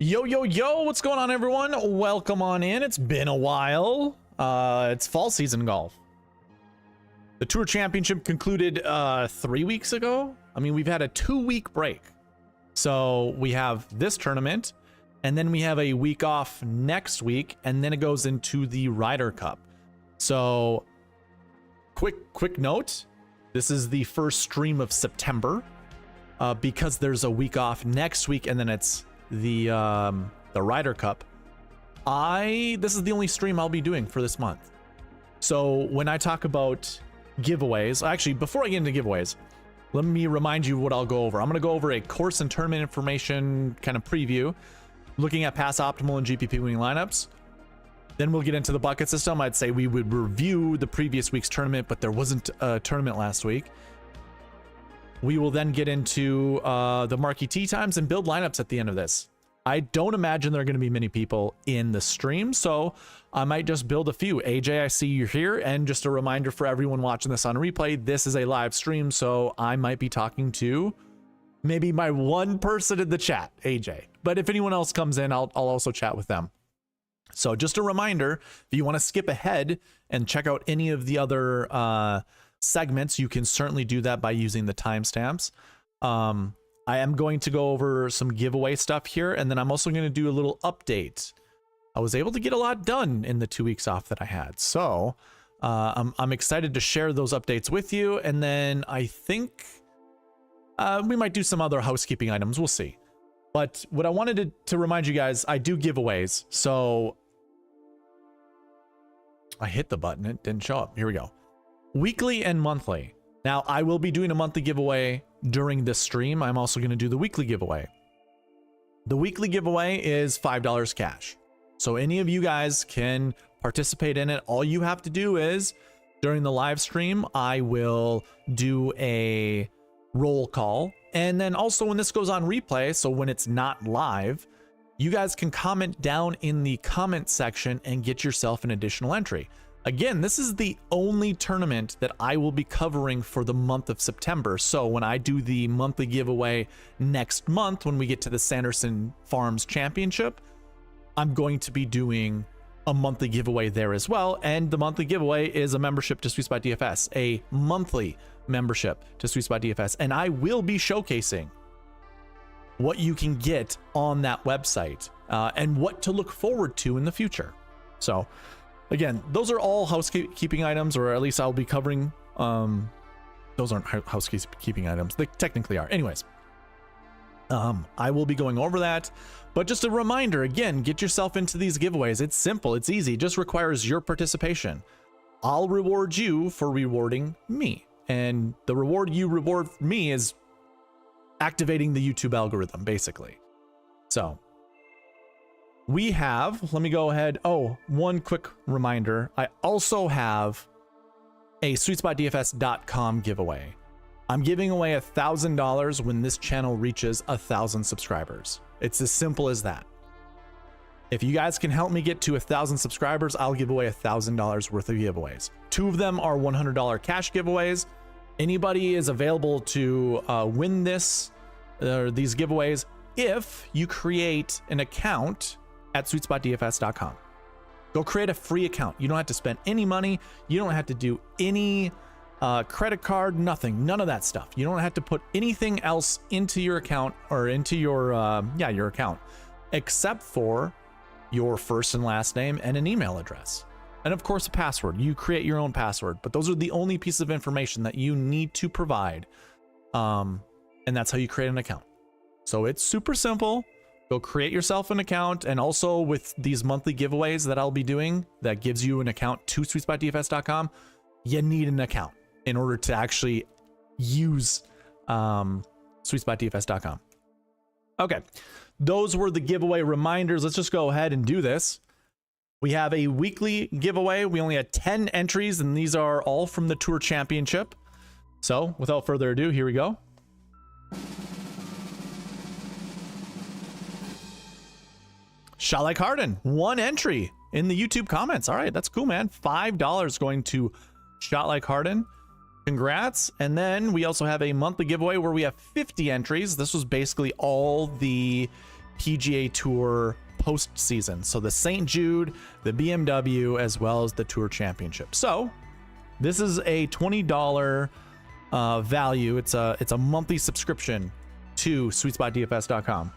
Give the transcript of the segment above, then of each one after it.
Yo, yo, yo, what's going on, everyone? Welcome on in. It's been a while. It's fall season golf. The Tour Championship concluded 3 weeks ago. I mean, we've had a 2-week break. So we have this tournament, and then we have a week off next week, and then it goes into the Ryder Cup. So quick note, this is the first stream of September because there's a week off next week, and then it's the Ryder Cup. This is the only stream I'll be doing for this month. So when I talk about giveaways, actually, before I get into giveaways, let me remind you what I'll go over. I'm going to go over a course and tournament information kind of preview, looking at past optimal and GPP winning lineups. Then we'll get into the bucket system. I'd say we would review the previous week's tournament, but there wasn't a tournament last week. We will then get into the Marquee Tee Times and build lineups at the end of this. I don't imagine there are going to be many people in the stream, so I might just build a few. AJ, I see you here, and just a reminder for everyone watching this on replay, this is a live stream, so I might be talking to maybe my one person in the chat, AJ. But if anyone else comes in, I'll also chat with them. So just a reminder, if you want to skip ahead and check out any of the other segments, you can certainly do that by using the timestamps. I am going to go over some giveaway stuff here, and then I'm also going to do a little update. I was able to get a lot done in the 2 weeks off that I had, so I'm excited to share those updates with you, and then I think we might do some other housekeeping items. We'll see. But what I wanted to remind you guys, I do giveaways, so I hit the button, it didn't show up. Here we go. Weekly and monthly. Now, I will be doing a monthly giveaway during this stream. I'm also going to do the weekly giveaway. The weekly giveaway is $5 cash. So any of you guys can participate in it. All you have to do is, during the live stream, I will do a roll call. And then also when this goes on replay, so when it's not live, you guys can comment down in the comment section and get yourself an additional entry. Again, this is the only tournament that I will be covering for the month of September. So when I do the monthly giveaway next month, when we get to the Sanderson Farms Championship, I'm going to be doing a monthly giveaway there as well. And the monthly giveaway is a membership to SweetSpotDFS, a monthly membership to SweetSpotDFS. And I will be showcasing what you can get on that website and what to look forward to in the future. So again, those are all housekeeping items, or at least I'll be covering. Those aren't housekeeping items. They technically are. Anyways, I will be going over that. But just a reminder, again, get yourself into these giveaways. It's simple. It's easy. It just requires your participation. I'll reward you for rewarding me. And the reward you reward me is activating the YouTube algorithm, basically. So we have, let me go ahead. Oh, one quick reminder. I also have a SweetSpotDFS.com giveaway. I'm giving away $1,000 when this channel reaches 1,000 subscribers. It's as simple as that. If you guys can help me get to 1,000 subscribers, I'll give away $1,000 worth of giveaways. 2 of them are $100 cash giveaways. Anybody is available to win these giveaways if you create an account at SweetSpotDFS.com. Go create a free account. You don't have to spend any money. You don't have to do any credit card, nothing, none of that stuff. You don't have to put anything else into your account or into your account, except for your first and last name and an email address. And of course, a password. You create your own password, but those are the only piece of information that you need to provide. And that's how you create an account. So it's super simple. Go create yourself an account, and also with these monthly giveaways that I'll be doing that gives you an account to SweetSpotDFS.com, you need an account in order to actually use SweetSpotDFS.com. Okay, those were the giveaway reminders. Let's just go ahead and do this. We have a weekly giveaway. We only had 10 entries, and these are all from the Tour Championship. So without further ado, here we go. Shot Like Harden, 1 entry in the YouTube comments. All right, that's cool, man. $5 going to Shot Like Harden. Congrats. And then we also have a monthly giveaway where we have 50 entries. This was basically all the PGA Tour postseason. So the St. Jude, the BMW, as well as the Tour Championship. So this is a $20 value. It's a monthly subscription to SweetSpotDFS.com.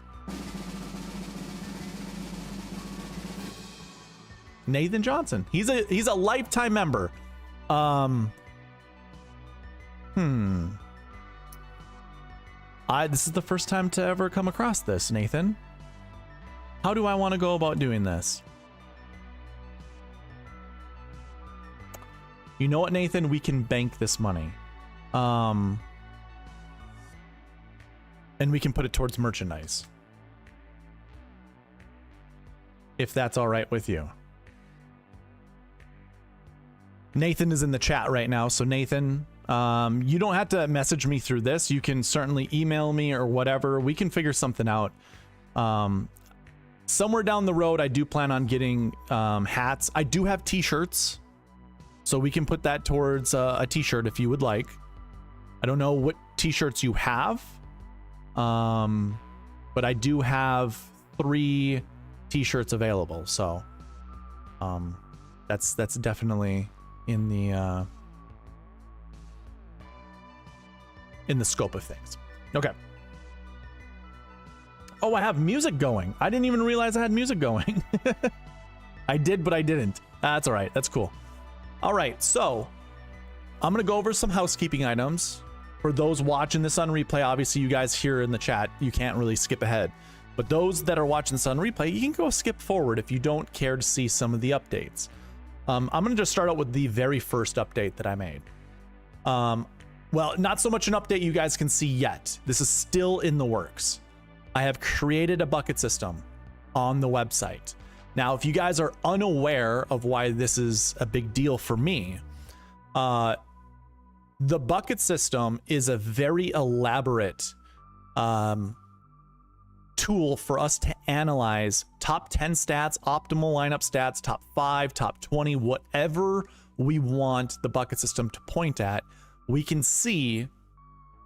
Nathan Johnson. He's a lifetime member. This is the first time to ever come across this, Nathan. How do I want to go about doing this? You know what, Nathan? We can bank this money. And we can put it towards merchandise. If that's all right with you. Nathan is in the chat right now. So Nathan, you don't have to message me through this. You can certainly email me or whatever. We can figure something out. Somewhere down the road, I do plan on getting hats. I do have t-shirts. So we can put that towards a t-shirt if you would like. I don't know what t-shirts you have. But I do have 3 t-shirts available. So that's definitely in the scope of things. Okay. Oh, I have music going. I didn't even realize I had music going. I did, but I didn't. That's all right. That's cool. All right. So I'm going to go over some housekeeping items. For those watching this on replay, obviously you guys here in the chat, you can't really skip ahead. But those that are watching this on replay, you can go skip forward if you don't care to see some of the updates. I'm going to just start out with the very first update that I made. Well, not so much an update you guys can see yet. This is still in the works. I have created a bucket system on the website. Now, if you guys are unaware of why this is a big deal for me, the bucket system is a very elaborate tool for us to analyze top 10 stats, optimal lineup stats, top 5, top 20, whatever we want the bucket system to point at. We can see,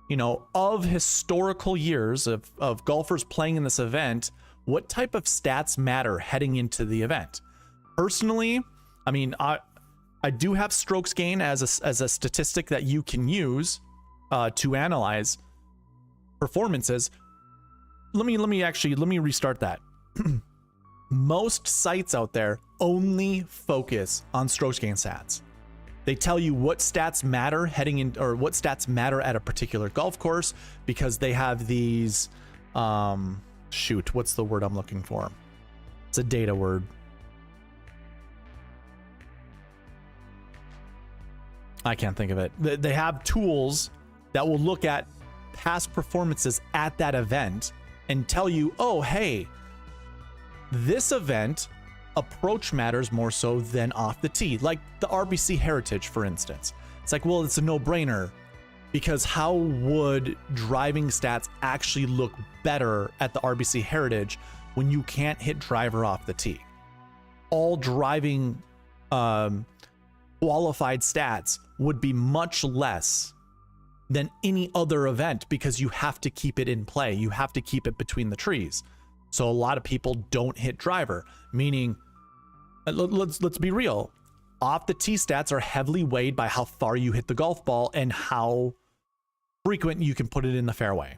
you know, of historical years of golfers playing in this event, what type of stats matter heading into the event. Personally, I mean, I do have strokes gain as a statistic that you can use to analyze performances. Let me restart that. Most sites out there only focus on strokes gain stats. They tell you what stats matter heading in, or what stats matter at a particular golf course, because they have these, shoot, what's the word I'm looking for? It's a data word. I can't think of it. They have tools that will look at past performances at that event and tell you, oh, hey, this event approach matters more so than off the tee, like the RBC Heritage, for instance. It's like, well, it's a no-brainer, because how would driving stats actually look better at the RBC Heritage when you can't hit driver off the tee? All driving qualified stats would be much less than any other event, because you have to keep it in play. You have to keep it between the trees. So a lot of people don't hit driver, meaning, let's be real. Off the tee stats are heavily weighed by how far you hit the golf ball and how frequent you can put it in the fairway.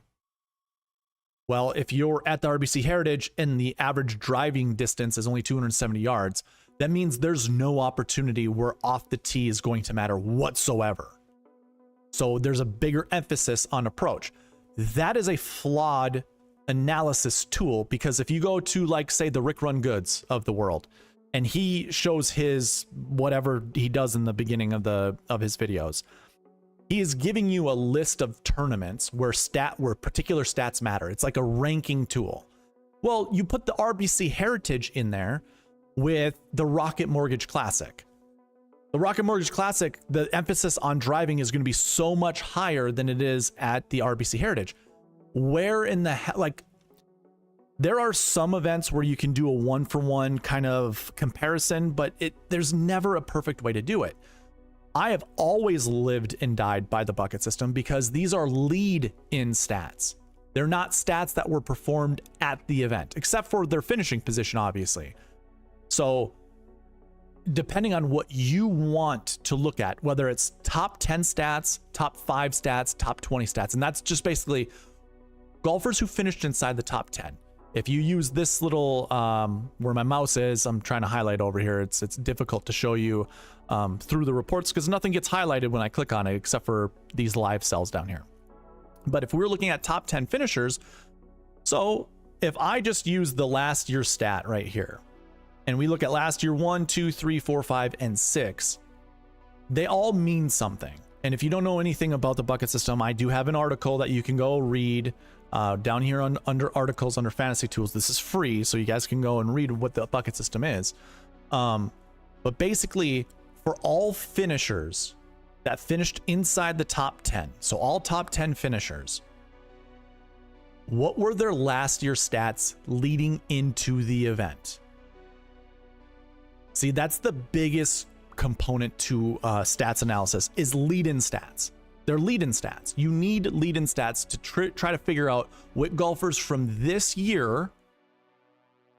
Well, if you're at the RBC Heritage and the average driving distance is only 270 yards, that means there's no opportunity where off the tee is going to matter whatsoever. So there's a bigger emphasis on approach. That is a flawed analysis tool, because if you go to, like, say, the Rick Run Goods of the world, and he shows his whatever he does in the beginning of his videos, he is giving you a list of tournaments where particular stats matter. It's like a ranking tool. Well, you put the RBC Heritage in there with the Rocket Mortgage Classic. The Rocket Mortgage Classic, the emphasis on driving is going to be so much higher than it is at the RBC Heritage. Where in the hell, like, there are some events where you can do a 1-for-1 kind of comparison, but there's never a perfect way to do it. I have always lived and died by the bucket system, because these are lead-in stats. They're not stats that were performed at the event, except for their finishing position, obviously. So depending on what you want to look at, whether it's top 10 stats, top 5 stats, top 20 stats, and that's just basically golfers who finished inside the top 10. If you use this little, where my mouse is, I'm trying to highlight over here. It's difficult to show you through the reports because nothing gets highlighted when I click on it except for these live cells down here. But if we're looking at top 10 finishers, so if I just use the last year stat right here, and we look at last year 1, 2, 3, 4, 5, and 6, they all mean something. And if you don't know anything about the bucket system, I do have an article that you can go read down here under articles under fantasy tools. This is free, so you guys can go and read what the bucket system is. But basically, for all finishers that finished inside the top 10, so all top 10 finishers, what were their last year stats leading into the event? See, that's the biggest component to stats analysis is lead-in stats. They're lead-in stats. You need lead-in stats to try to figure out what golfers from this year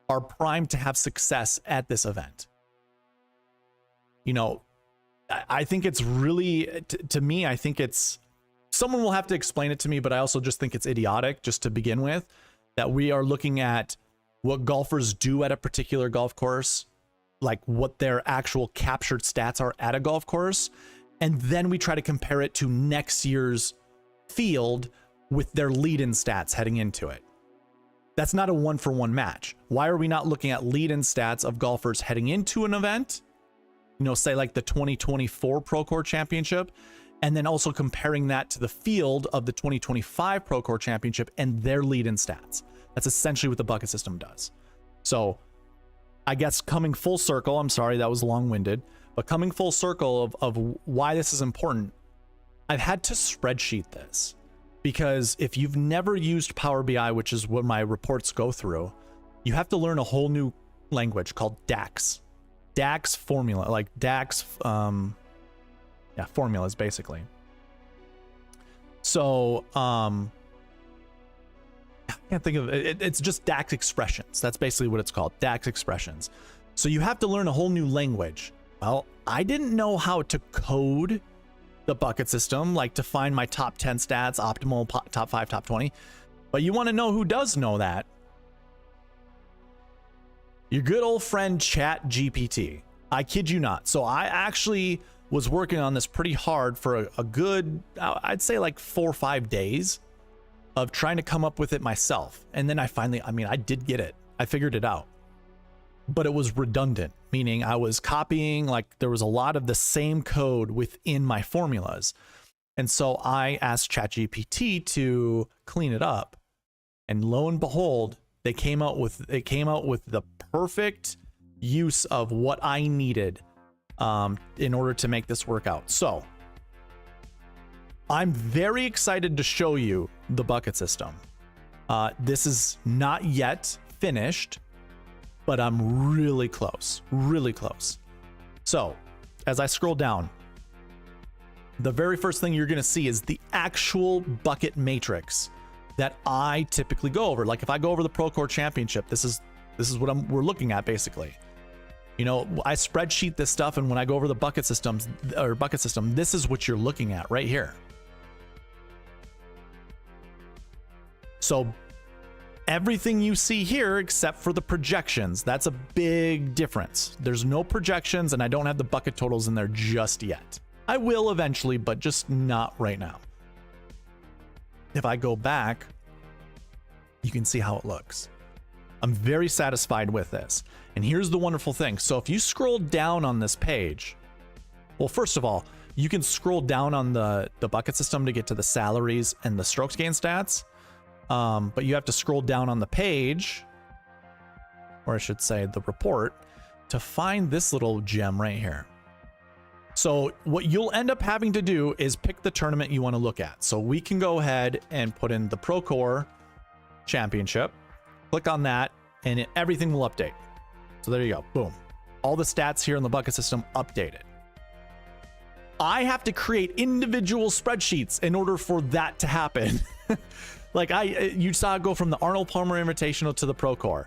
are primed to have success at this event. You know, I think it's really, to me, I think it's, someone will have to explain it to me, but I also just think it's idiotic just to begin with, that we are looking at what golfers do at a particular golf course, like what their actual captured stats are at a golf course, and then we try to compare it to next year's field with their lead-in stats heading into it. That's not a one-for-one match. Why are we not looking at lead-in stats of golfers heading into an event? You know, say like the 2024 Procore Championship, and then also comparing that to the field of the 2025 Procore Championship and their lead-in stats. That's essentially what the bucket system does. So I guess coming full circle, I'm sorry, that was long-winded, but coming full circle of why this is important, I've had to spreadsheet this because if you've never used Power BI, which is what my reports go through, you have to learn a whole new language called DAX. DAX formula, like DAX, formulas basically. So, I can't think of it. It's just DAX expressions. That's basically what it's called, DAX expressions. So you have to learn a whole new language. Well, I didn't know how to code the bucket system, like to find my top 10 stats, optimal, top 5, top 20. But you want to know who does know that? Your good old friend ChatGPT. I kid you not. So I actually was working on this pretty hard for a good, I'd say like 4 or 5 days of trying to come up with it myself. And then I finally, I did get it. I figured it out. But it was redundant, meaning I was copying, like there was a lot of the same code within my formulas. And so I asked ChatGPT to clean it up. And lo and behold, they came out with the perfect use of what I needed in order to make this work out. So I'm very excited to show you the bucket system. This is not yet finished, but I'm really close, really close. So as I scroll down, the very first thing you're going to see is the actual bucket matrix that I typically go over. Like if I go over the Procore Championship, this is what we're looking at basically. You know, I spreadsheet this stuff, and when I go over the bucket system, this is what you're looking at right here. So everything you see here except for the projections, that's a big difference. There's no projections, and I don't have the bucket totals in there just yet. I will eventually, but just not right now. If I go back, you can see how it looks. I'm very satisfied with this. And here's the wonderful thing. So if you scroll down on this page, well, first of all, you can scroll down on the bucket system to get to the salaries and the strokes gain stats. But you have to scroll down on the page, or I should say the report, to find this little gem right here. So what you'll end up having to do is pick the tournament you want to look at. So we can go ahead and put in the Procore Championship, click on that, and everything will update. So there you go, boom. All the stats here in the bucket system updated. I have to create individual spreadsheets in order for that to happen. Like you saw it go from the Arnold Palmer Invitational to the Procore.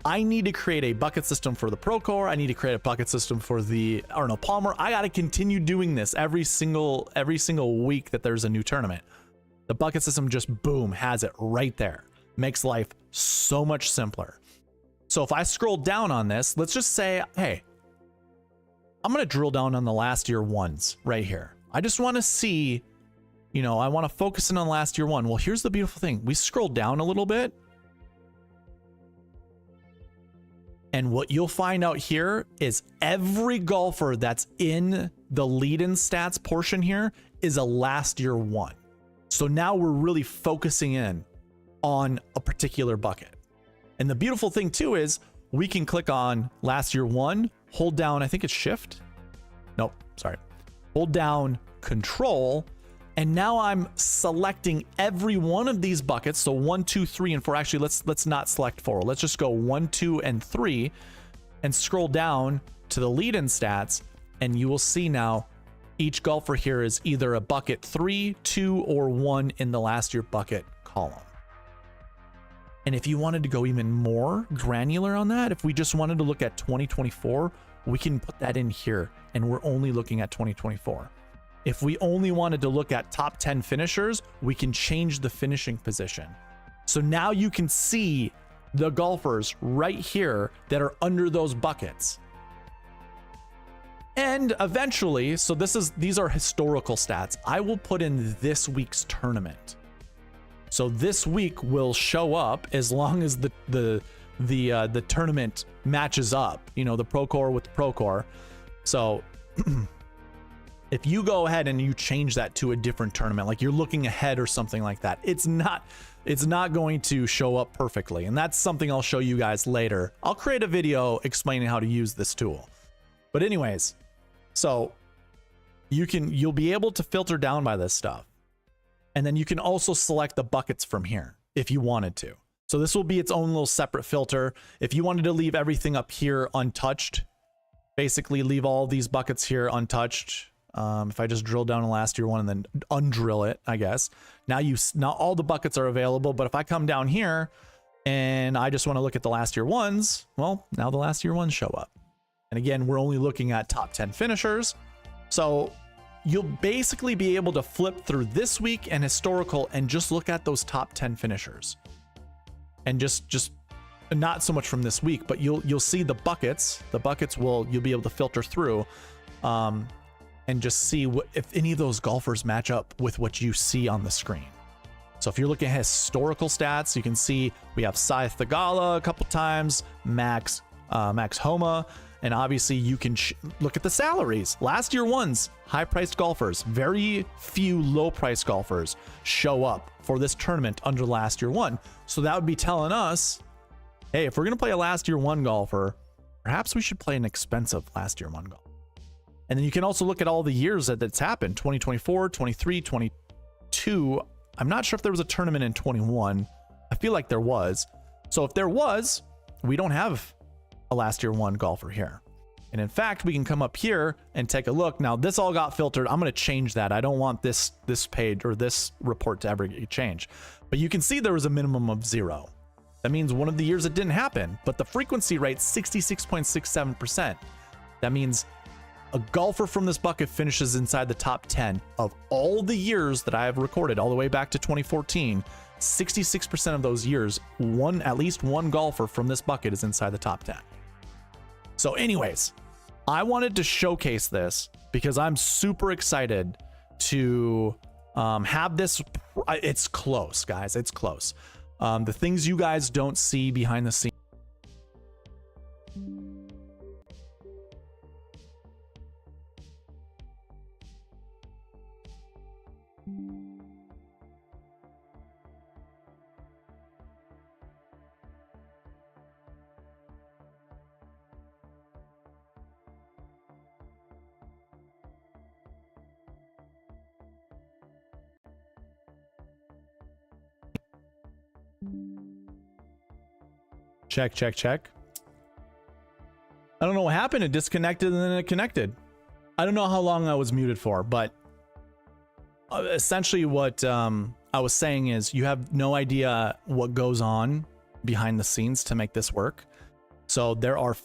I need to create a bucket system for the Procore. I need to create a bucket system for the Arnold Palmer. I got to continue doing this every single week that there's a new tournament. The bucket system just boom has it right there. Makes life so much simpler. So if I scroll down on this, let's just say, hey, I'm going to drill down on the last year ones right here. I just want to see, you know, I want to focus in on last year one. Well, here's the beautiful thing. We scroll down a little bit. And what you'll find out here is every golfer that's in the lead-in stats portion here is a last year one. So now we're really focusing in on a particular bucket. And the beautiful thing too is we can click on last year one, hold down, I think it's shift. Nope, sorry. Hold down control. And now I'm selecting every one of these buckets. So 1, 2, 3, and 4. Actually, let's not select 4. Let's just go 1, 2, and 3 and scroll down to the lead-in stats. And you will see now each golfer here is either a bucket 3, 2, or 1 in the last year bucket column. And if you wanted to go even more granular on that, if we just wanted to look at 2024, we can put that in here. And we're only looking at 2024. If we only wanted to look at top 10 finishers, we can change the finishing position. So now you can see the golfers right here that are under those buckets. And eventually, so these are historical stats. I will put in this week's tournament. So this week will show up as long as the tournament matches up, you know, the Procore with the Procore. So if you go ahead and you change that to a different tournament, like you're looking ahead or something like that, it's not going to show up perfectly. And that's something I'll show you guys later. I'll create a video explaining how to use this tool. But anyways, so you'll be able to filter down by this stuff. And then you can also select the buckets from here if you wanted to. So this will be its own little separate filter. If you wanted to leave everything up here untouched, basically leave all these buckets here untouched. If I just drill down to last year one and then undrill it, I guess. Now all the buckets are available, but if I come down here and I just want to look at the last year ones, well, now the last year ones show up. And again, we're only looking at top 10 finishers. So you'll basically be able to flip through this week and historical and just look at those top 10 finishers. And just not so much from this week, but you'll see the buckets. The buckets you'll be able to filter through. And just see if any of those golfers match up with what you see on the screen. So if you're looking at historical stats, you can see we have Scythe Theegala a couple times, Max Homa, and obviously you can look at the salaries. Last year ones, high-priced golfers, very few low-priced golfers show up for this tournament under last year one. So that would be telling us, hey, if we're gonna play a last year one golfer, perhaps we should play an expensive last year one golfer. And then you can also look at all the years that it's happened, 2024, 23, 22. I'm not sure if there was a tournament in 21. I feel like there was. So if there was, we don't have a last year one golfer here. And in fact, we can come up here and take a look. Now this all got filtered. I'm going to change that. I don't want this page or this report to ever get changed. But you can see there was a minimum of 0. That means one of the years it didn't happen, but the frequency rate 66.67%. That means a golfer from this bucket finishes inside the top 10 of all the years that I have recorded all the way back to 2014. 66% of those years, at least one golfer from this bucket is inside the top 10. So anyways, I wanted to showcase this because I'm super excited to have this. It's close, guys. It's close. The things you guys don't see behind the scenes. Check. I don't know what happened. It disconnected and then it connected. I don't know how long I was muted for, but essentially what I I was saying is you have no idea what goes on behind the scenes to make this work. So there are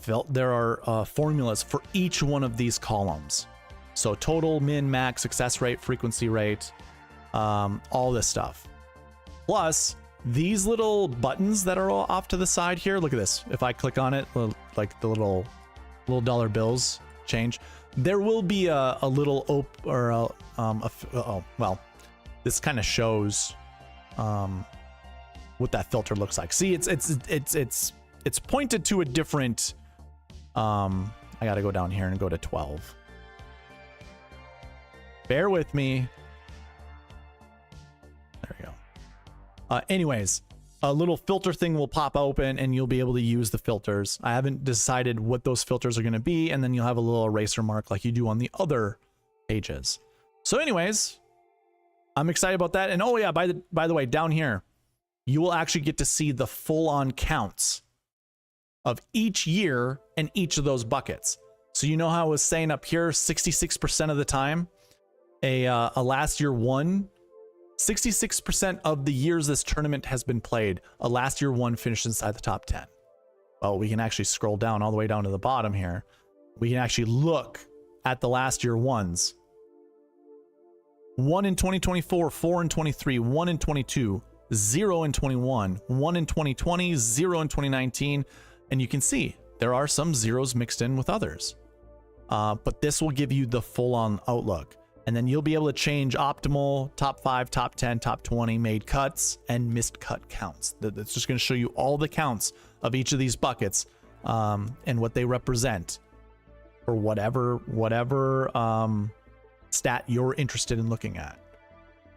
formulas for each one of these columns. So total, min, max, success rate, frequency rate, all this stuff. Plus these little buttons that are all off to the side here. Look at this. If I click on it, like the little dollar bills change, there will be a little well, this kind of shows what that filter looks like. See, it's pointed to a different, I got to go down here and go to 12. Bear with me. There we go. Anyways, a little filter thing will pop open and you'll be able to use the filters. I haven't decided what those filters are going to be, and then you'll have a little eraser mark like you do on the other pages. So anyways, I'm excited about that. And oh yeah, by the way, down here, you will actually get to see the full-on counts of each year and each of those buckets. So you know how I was saying up here, 66% of the time, a last year one, 66% of the years this tournament has been played, a last year one finished inside the top 10. Well, we can actually scroll down all the way down to the bottom here. We can actually look at the last year ones. 1 in 2024, 4 in 23, 1 in 22, 0 in 21, 1 in 2020, 0 in 2019. And you can see there are some zeros mixed in with others. But this will give you the full-on outlook. And then you'll be able to change optimal, top 5, top 10, top 20, made cuts, and missed cut counts. That's just going to show you all the counts of each of these buckets and what they represent for whatever stat you're interested in looking at.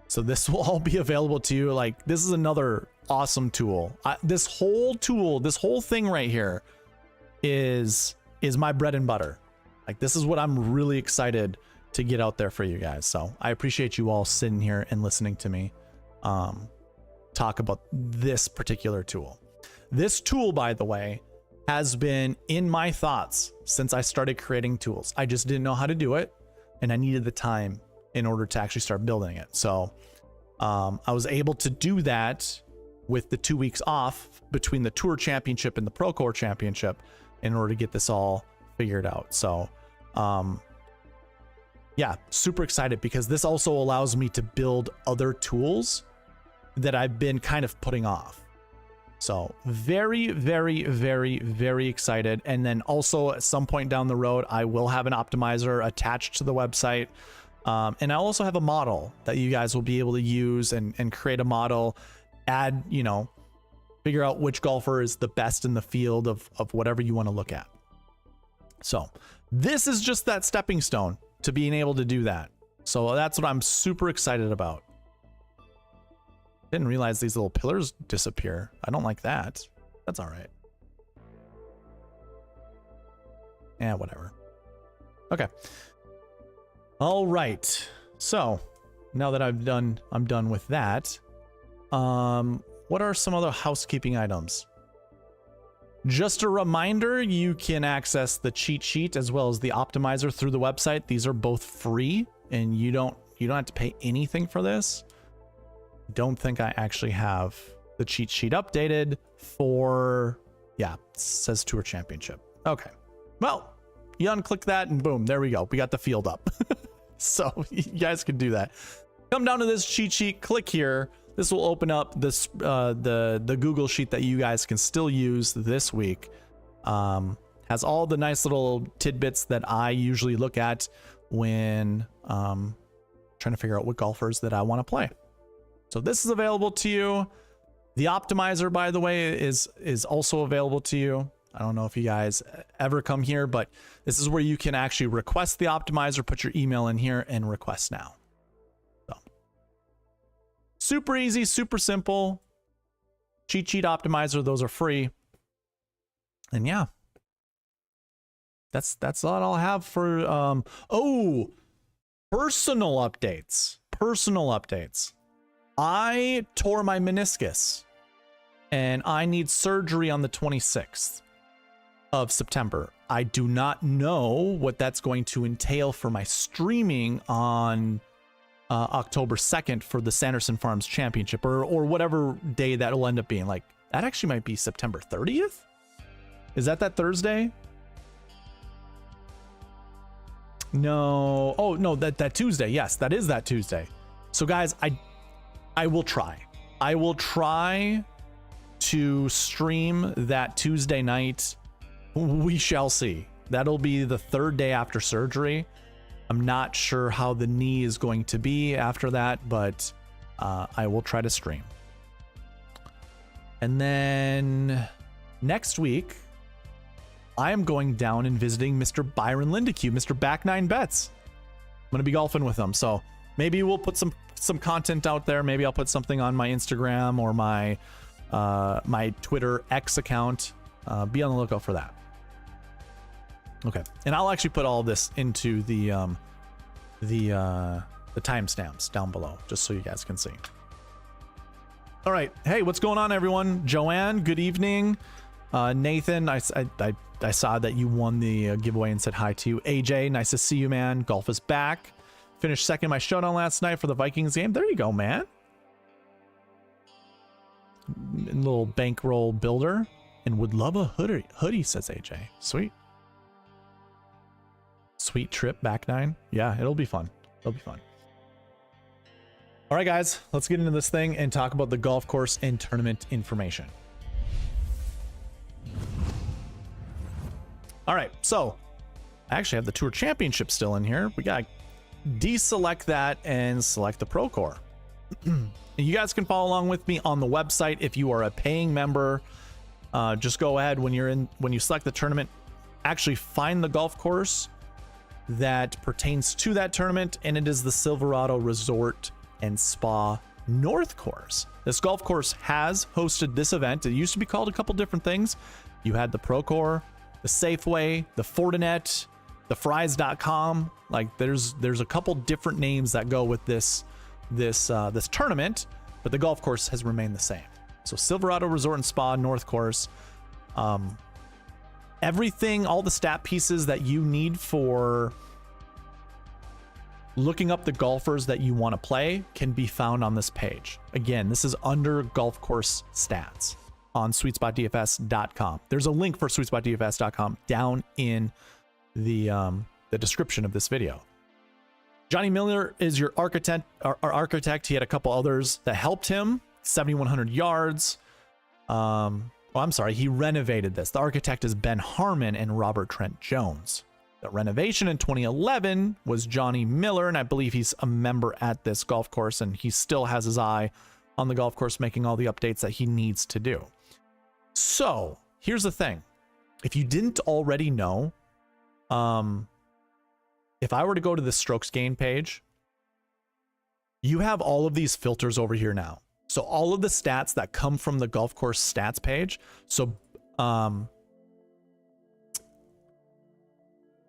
So this will all be available to you. Like, this is another awesome tool. This whole thing right here is my bread and butter. Like, this is what I'm really excited to get out there for you guys. So I appreciate you all sitting here and listening to me talk about this particular tool. This tool, by the way, has been in my thoughts since I started creating tools. I just didn't know how to do it, and I needed the time in order to actually start building it. So I was able to do that with the 2 weeks off between the Tour Championship and the Procore Championship in order to get this all figured out. So yeah, super excited because this also allows me to build other tools that I've been kind of putting off. So very, very, very, very excited. And then also at some point down the road, I will have an optimizer attached to the website. And I also have a model that you guys will be able to use and create a model, add, figure out which golfer is the best in the field of whatever you want to look at. So this is just that stepping stone to being able to do that. So that's what I'm super excited about. Didn't realize these little pillars disappear. I don't like that. That's all right. Yeah, whatever. Okay. All right. So now that I'm done with that. What are some other housekeeping items? Just a reminder, you can access the cheat sheet as well as the optimizer through the website. These are both free and you don't have to pay anything for this. Don't think I actually have the cheat sheet updated for, yeah, it says Tour Championship. Okay. Well, you unclick that and boom, there we go. We got the field up. So you guys can do that. Come down to this cheat sheet, click here. This will open up this the Google sheet that you guys can still use this week. Has all the nice little tidbits that I usually look at when trying to figure out what golfers that I want to play. So this is available to you. The optimizer, by the way, is also available to you. I don't know if you guys ever come here, but this is where you can actually request the optimizer, put your email in here and request now. So super easy, super simple. Cheat sheet optimizer, those are free. And yeah, that's all I'll have for personal updates. I tore my meniscus and I need surgery on the 26th of September. I do not know what that's going to entail for my streaming on October 2nd for the Sanderson Farms Championship, or whatever day that will end up being. Like, that actually might be September 30th. Is that Thursday? No. Oh no, that Tuesday. Yes, that is that Tuesday. So guys, I will try. I will try to stream that Tuesday night. We shall see. That'll be the 3rd day after surgery. I'm not sure how the knee is going to be after that, but I will try to stream. And then next week, I am going down and visiting Mr. Byron Lindecue, Mr. Back Nine Bets. I'm going to be golfing with him. So maybe we'll put some content out there. Maybe I'll put something on my Instagram or my my Twitter X account. Be on the lookout for that. Okay, and I'll actually put all this into the timestamps down below, just so you guys can see. All right, hey, what's going on, everyone? Joanne, good evening. Nathan, I saw that you won the giveaway and said hi to you. AJ, nice to see you, man. Golf is back. Finished second in my showdown last night for the Vikings game. There you go, man. Little bankroll builder, and would love a hoodie, says AJ. Sweet. Sweet trip back nine. Yeah, it'll be fun. It'll be fun. All right, guys, let's get into this thing and talk about the golf course and tournament information. All right, so I actually have the Tour Championship still in here. We got to deselect that and select the Procore. You guys can follow along with me on the website if you are a paying member. Just go ahead when you select the tournament, actually find the golf course that pertains to that tournament, and it is the Silverado Resort and Spa North Course. This golf course has hosted this event. It used to be called a couple different things. You had the Procore, the Safeway, the Fortinet, the Fries.com. Like there's a couple different names that go with this tournament, but the golf course has remained the same. So Silverado Resort and Spa North Course. Everything, all the stat pieces that you need for looking up the golfers that you want to play can be found on this page. Again, this is under golf course stats on SweetSpotDFS.com. There's a link for SweetSpotDFS.com down in the description of this video. Johnny Miller is your architect. He had a couple others that helped him. 7,100 yards. Well, I'm sorry, he renovated this. The architect is Ben Harmon and Robert Trent Jones. The renovation in 2011 was Johnny Miller, and I believe he's a member at this golf course, and he still has his eye on the golf course, making all the updates that he needs to do. So here's the thing. If you didn't already know, if I were to go to the strokes gain page, you have all of these filters over here now. So all of the stats that come from the golf course stats page. So I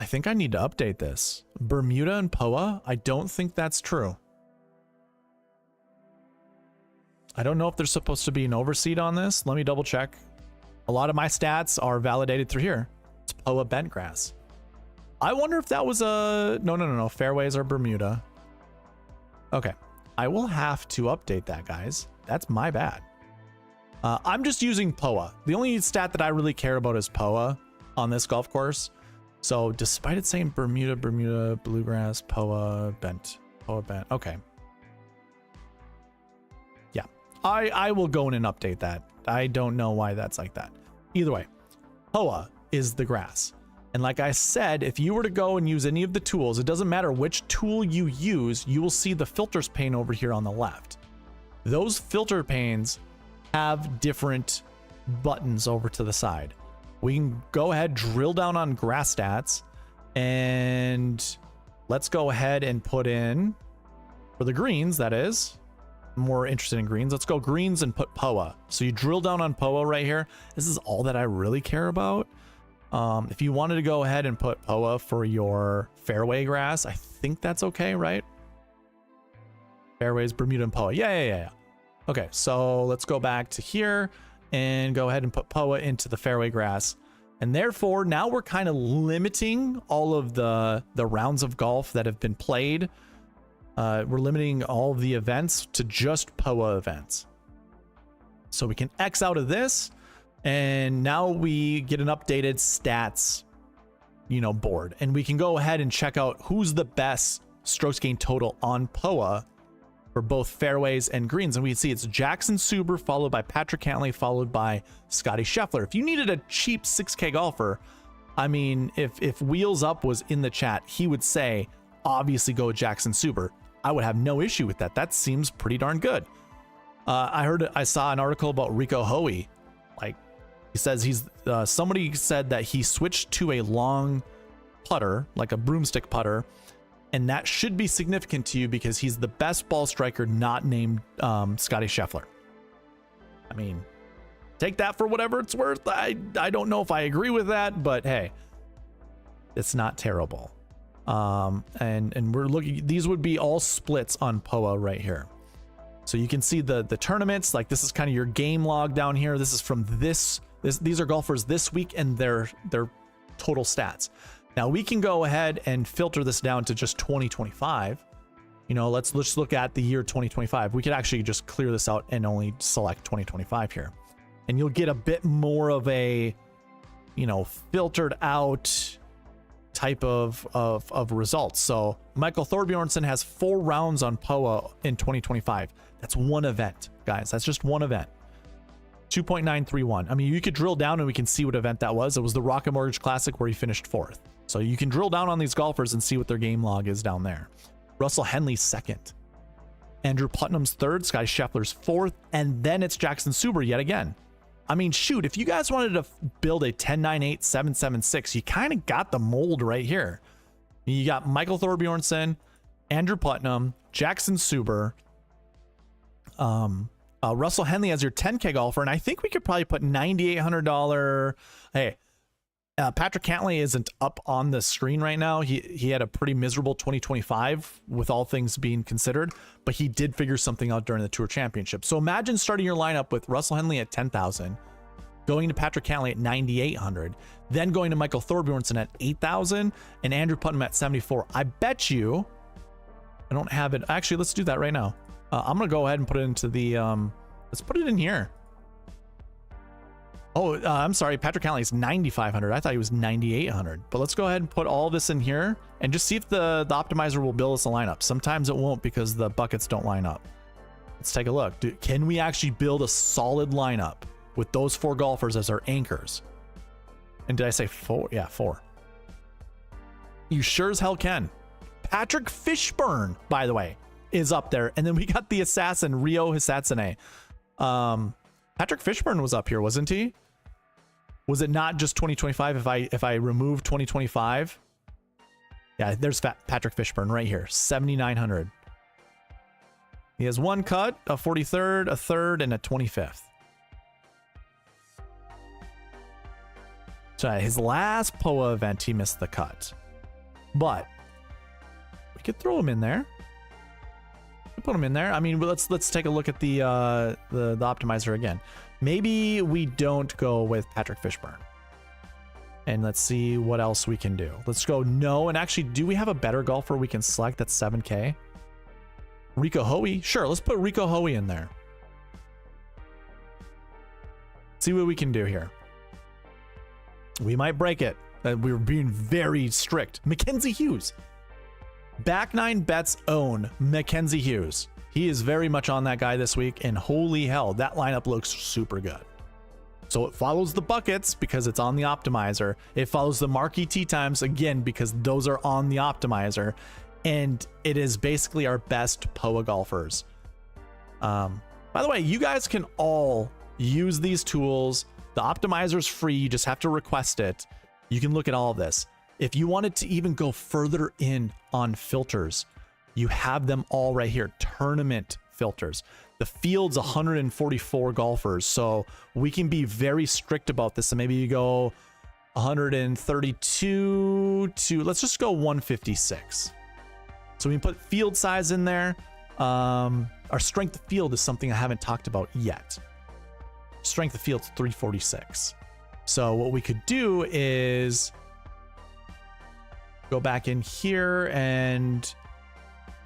think I need to update this. Bermuda and POA, I don't think that's true. I don't know if there's supposed to be an overseed on this. Let me double check. A lot of my stats are validated through here. It's POA Bentgrass. I wonder if that was a... No. Fairways are Bermuda. Okay. I will have to update that, guys. That's my bad. I'm just using POA. The only stat that I really care about is POA on this golf course. So despite it saying Bermuda, Bluegrass, POA, Bent. Okay. Yeah. I will go in and update that. I don't know why that's like that. Either way, POA is the grass. And like I said, if you were to go and use any of the tools, it doesn't matter which tool you use, you will see the filters pane over here on the left. Those filter panes have different buttons over to the side. We can go ahead, drill down on grass stats, and let's go ahead and put in, for the greens, that is, more interested in greens, let's go greens and put POA. So you drill down on POA right here. This is all that I really care about. If you wanted to go ahead and put POA for your fairway grass, I think that's okay, right? Fairways, Bermuda, and POA. Yeah. Okay, so let's go back to here and go ahead and put POA into the fairway grass. And therefore, now we're kind of limiting all of the rounds of golf that have been played We're limiting all of the events to just POA events. So we can X out of this, and now we get an updated stats, board, and we can go ahead and check out who's the best strokes gained total on POA for both fairways and greens. And we can see it's Jackson Suber, followed by Patrick Cantlay, followed by Scottie Scheffler. If you needed a cheap 6K golfer, I mean, if Wheels Up was in the chat, he would say, obviously go with Jackson Suber. I would have no issue with that. That seems pretty darn good. I saw an article about Rico Hoey. Like, he says somebody said that he switched to a long putter, like a broomstick putter, and that should be significant to you because he's the best ball striker not named Scottie Scheffler. I mean, take that for whatever it's worth. I don't know if I agree with that, but hey, it's not terrible. And we're looking, these would be all splits on POA right here. So you can see the tournaments, like this is kind of your game log down here. This is from these are golfers this week and their total stats. Now we can go ahead and filter this down to just 2025. Let's look at the year 2025. We could actually just clear this out and only select 2025 here. And you'll get a bit more of a, filtered out type of results. So Michael Thorbjornsen has 4 rounds on POA in 2025. That's one event, guys. That's just one event. 2.931. I mean, you could drill down and we can see what event that was. It was the Rocket Mortgage Classic where he finished 4th. So you can drill down on these golfers and see what their game log is down there. Russell Henley's 2nd. Andrew Putnam's 3rd. Scottie Scheffler's 4th. And then it's Jackson Suber yet again. I mean, shoot, if you guys wanted to build a 10.98, 7.76, you kind of got the mold right here. You got Michael Thorbjornsen, Andrew Putnam, Jackson Suber, Russell Henley as your 10K golfer, and I think we could probably put $9,800. Hey, Patrick Cantlay isn't up on the screen right now. He had a pretty miserable 2025 with all things being considered, but he did figure something out during the Tour Championship. So imagine starting your lineup with Russell Henley at 10,000, going to Patrick Cantlay at 9,800, then going to Michael Thorbjornsen at 8,000, and Andrew Putnam at 74. I bet you, I don't have it. Actually, let's do that right now. I'm gonna go ahead and put it into the, let's put it in here. Oh, I'm sorry. Patrick Cantlay is 9,500. I thought he was 9,800. But let's go ahead and put all this in here and just see if the optimizer will build us a lineup. Sometimes it won't because the buckets don't line up. Let's take a look. Can we actually build a solid lineup with those 4 golfers as our anchors? And did I say 4? Yeah, 4. You sure as hell can. Patrick Fishburne, by the way, is up there. And then we got the assassin, Ryo Hisatsune. Patrick Fishburne was up here, wasn't he? Was it not just 2025 if I remove 2025? Yeah, there's Patrick Fishburne right here, 7,900. He has 1 cut, a 43rd, a 3rd, and a 25th. So his last POA event, he missed the cut. But we could throw him in there. Put him in there. I mean, let's take a look at the optimizer again. Maybe we don't go with Patrick Fishburne. And let's see what else we can do. Let's go no. And actually, do we have a better golfer we can select that's 7K? Rico Hoey? Sure, let's put Rico Hoey in there. See what we can do here. We might break it. We're being very strict. Mackenzie Hughes. Back 9 bets own Mackenzie Hughes. He is very much on that guy this week, and holy hell, that lineup looks super good. So it follows the buckets because it's on the optimizer. It follows the Marquee Tee Times again because those are on the optimizer, and it is basically our best POA golfers. By the way, you guys can all use these tools. The optimizer is free. You just have to request it. You can look at all of this. If you wanted to even go further in on filters, you have them all right here. Tournament filters. The field's 144 golfers, so we can be very strict about this. So maybe you go 132 to, let's just go 156. So we can put field size in there. Our strength of field is something I haven't talked about yet. Strength of field's 346. So what we could do is go back in here and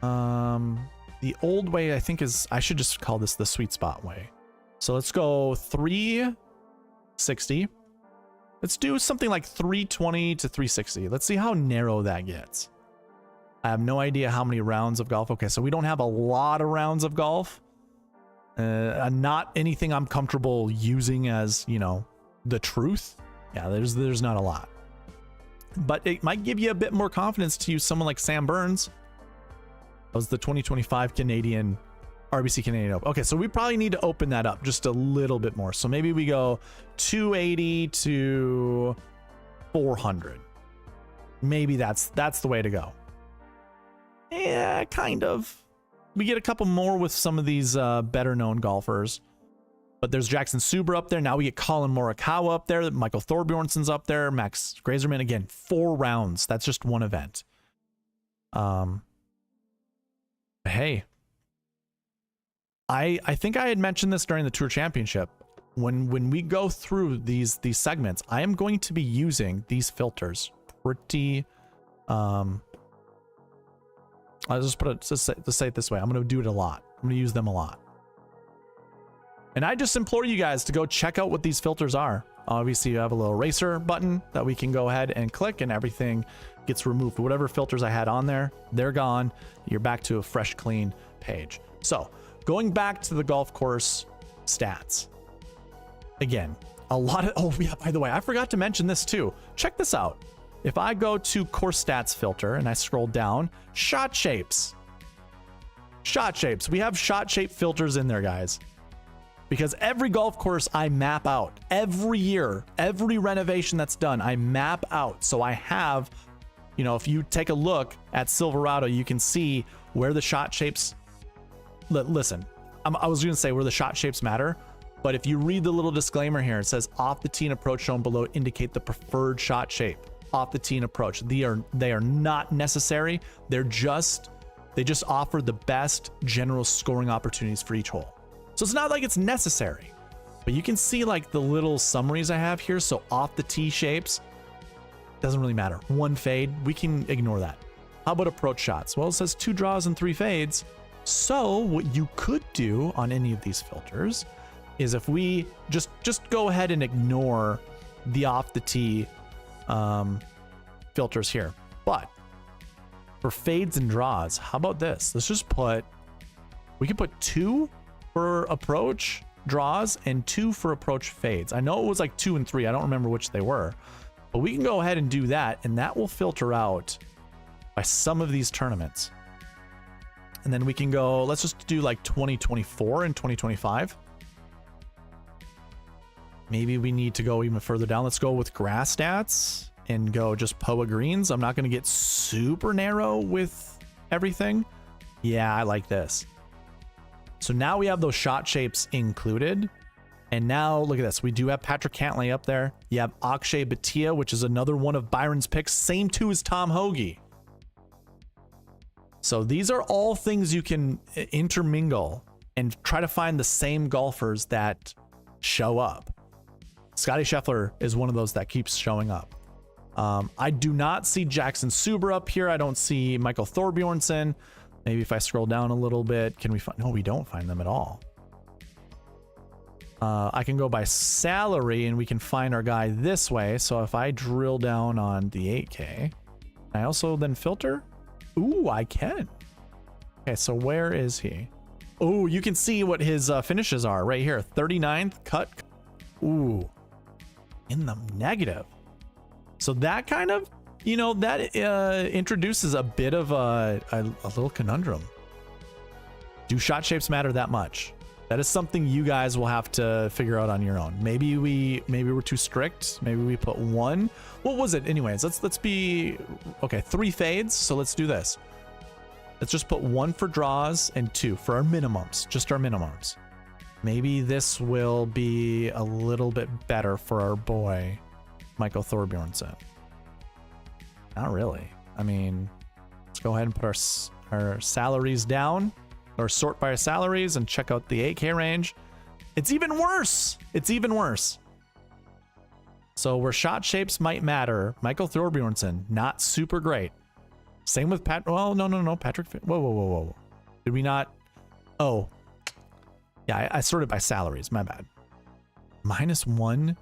The old way, I think, is, I should just call this the sweet spot way. So let's go 360. Let's do something like 320 to 360. Let's see how narrow that gets. I have no idea how many rounds of golf. Okay, so we don't have a lot of rounds of golf. Not anything I'm comfortable using as, you know, the truth. Yeah, there's not a lot. But it might give you a bit more confidence to use someone like Sam Burns. That was the 2025 Canadian RBC Canadian Open. Okay, so we probably need to open that up just a little bit more. So maybe we go 280 to 400. Maybe that's the way to go. Yeah, kind of. We get a couple more with some of these better known golfers. But there's Jackson Suber up there. Now we get Colin Morikawa up there. Michael Thorbjornsen's up there. Max Grazerman. Again, 4 rounds. That's just one event. Hey, I think I had mentioned this during the Tour Championship. When we go through these segments, I am going to be using these filters pretty. I'll just put it to say it this way. I'm going to do it a lot. I'm going to use them a lot. And I just implore you guys to go check out what these filters are. Obviously, you have a little eraser button that we can go ahead and click, and everything gets removed. Whatever filters I had on there, they're gone. You're back to a fresh, clean page. So going back to the golf course stats. Again, a lot of, oh yeah, by the way, I forgot to mention this too. Check this out. If I go to course stats filter and I scroll down, shot shapes. Shot shapes. We have shot shape filters in there, guys. Because every golf course I map out, every year, every renovation that's done, I map out. So I have, you know, if you take a look at Silverado, you can see where the shot shapes, listen, I was going to say where the shot shapes matter, but if you read the little disclaimer here, it says off the tee and approach shown below indicate the preferred shot shape. Off the tee and approach. They are not necessary. They just offer the best general scoring opportunities for each hole. So it's not like it's necessary, but you can see like the little summaries I have here. So off the tee shapes, doesn't really matter. 1 fade, we can ignore that. How about approach shots? Well, it says 2 draws and 3 fades. So what you could do on any of these filters is if we just go ahead and ignore the off the tee filters here. But for fades and draws, how about this? Let's just we can put 2 for approach draws and 2 for approach fades. I know it was like 2 and 3. I don't remember which they were, but we can go ahead and do that, and that will filter out by some of these tournaments. And then we can go, let's just do like 2024 and 2025. Maybe we need to go even further down. Let's go with grass stats and go just POA greens. I'm not going to get super narrow with everything. Yeah, I like this. So now we have those shot shapes included. And now look at this. We do have Patrick Cantlay up there. You have Akshay Bhatia, which is another one of Byron's picks. Same too as Tom Hoagie. So these are all things you can intermingle and try to find the same golfers that show up. Scottie Scheffler is one of those that keeps showing up. I do not see Jackson Suber up here. I don't see Michael Thorbjornsen. Maybe if I scroll down a little bit, can we find? No, we don't find them at all. I can go by salary and we can find our guy this way. So if I drill down on the 8K, I also then filter. Ooh, I can. Okay, so where is he? Oh, you can see what his finishes are right here. 39th cut. Ooh, in the negative. So that kind of, you know, that introduces a bit of a little conundrum. Do shot shapes matter that much? That is something you guys will have to figure out on your own. Maybe we're too strict. Maybe we put 1. What was it? Anyways, let's be okay. 3 fades. So let's do this. Let's just put 1 for draws and 2 for our minimums. Just our minimums. Maybe this will be a little bit better for our boy, Michael Thorbjornsen. Not really. I mean, let's go ahead and put our salaries down, or sort by our salaries, and check out the 8K range. It's even worse. It's even worse. So where shot shapes might matter, Michael Thorbjornsen, not super great. Same with Pat. Well, no. Patrick. Whoa. Did we not? Oh. Yeah, I sorted by salaries. My bad. -1,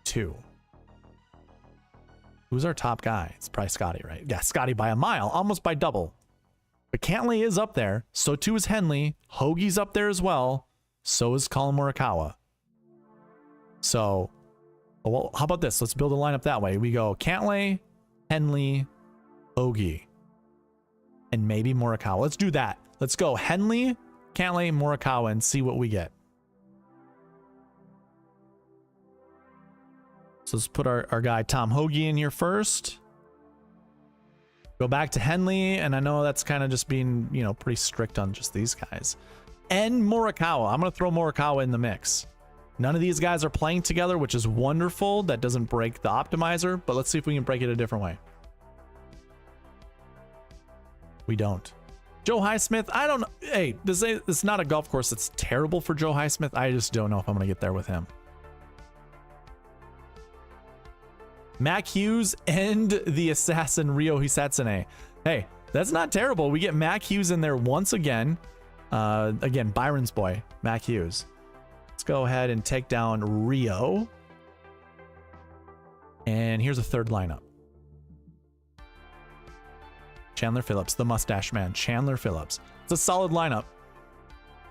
2. Who's our top guy? It's probably Scottie, right? Yeah, Scottie by a mile, almost by double. But Cantlay is up there. So too is Henley. Hoagie's up there as well. So is Colin Morikawa. So, well, how about this? Let's build a lineup that way. We go Cantlay, Henley, Hoagie, and maybe Morikawa. Let's do that. Let's go Henley, Cantlay, Morikawa, and see what we get. So let's put our guy Tom Hoagie in here first. Go back to Henley, and I know that's kind of just being, you know, pretty strict on just these guys. And Morikawa. I'm going to throw Morikawa in the mix. None of these guys are playing together, which is wonderful. That doesn't break the optimizer, but let's see if we can break it a different way. We don't. Joe Highsmith, I don't know. Hey, this is not a golf course that's terrible for Joe Highsmith. I just don't know if I'm going to get there with him. Mac Hughes and the assassin Ryo Hisatsune. Hey, that's not terrible. We get Mac Hughes in there once again. Again, Byron's boy, Mac Hughes. Let's go ahead and take down Rio. And here's a third lineup. Chandler Phillips, the mustache man, Chandler Phillips. It's a solid lineup.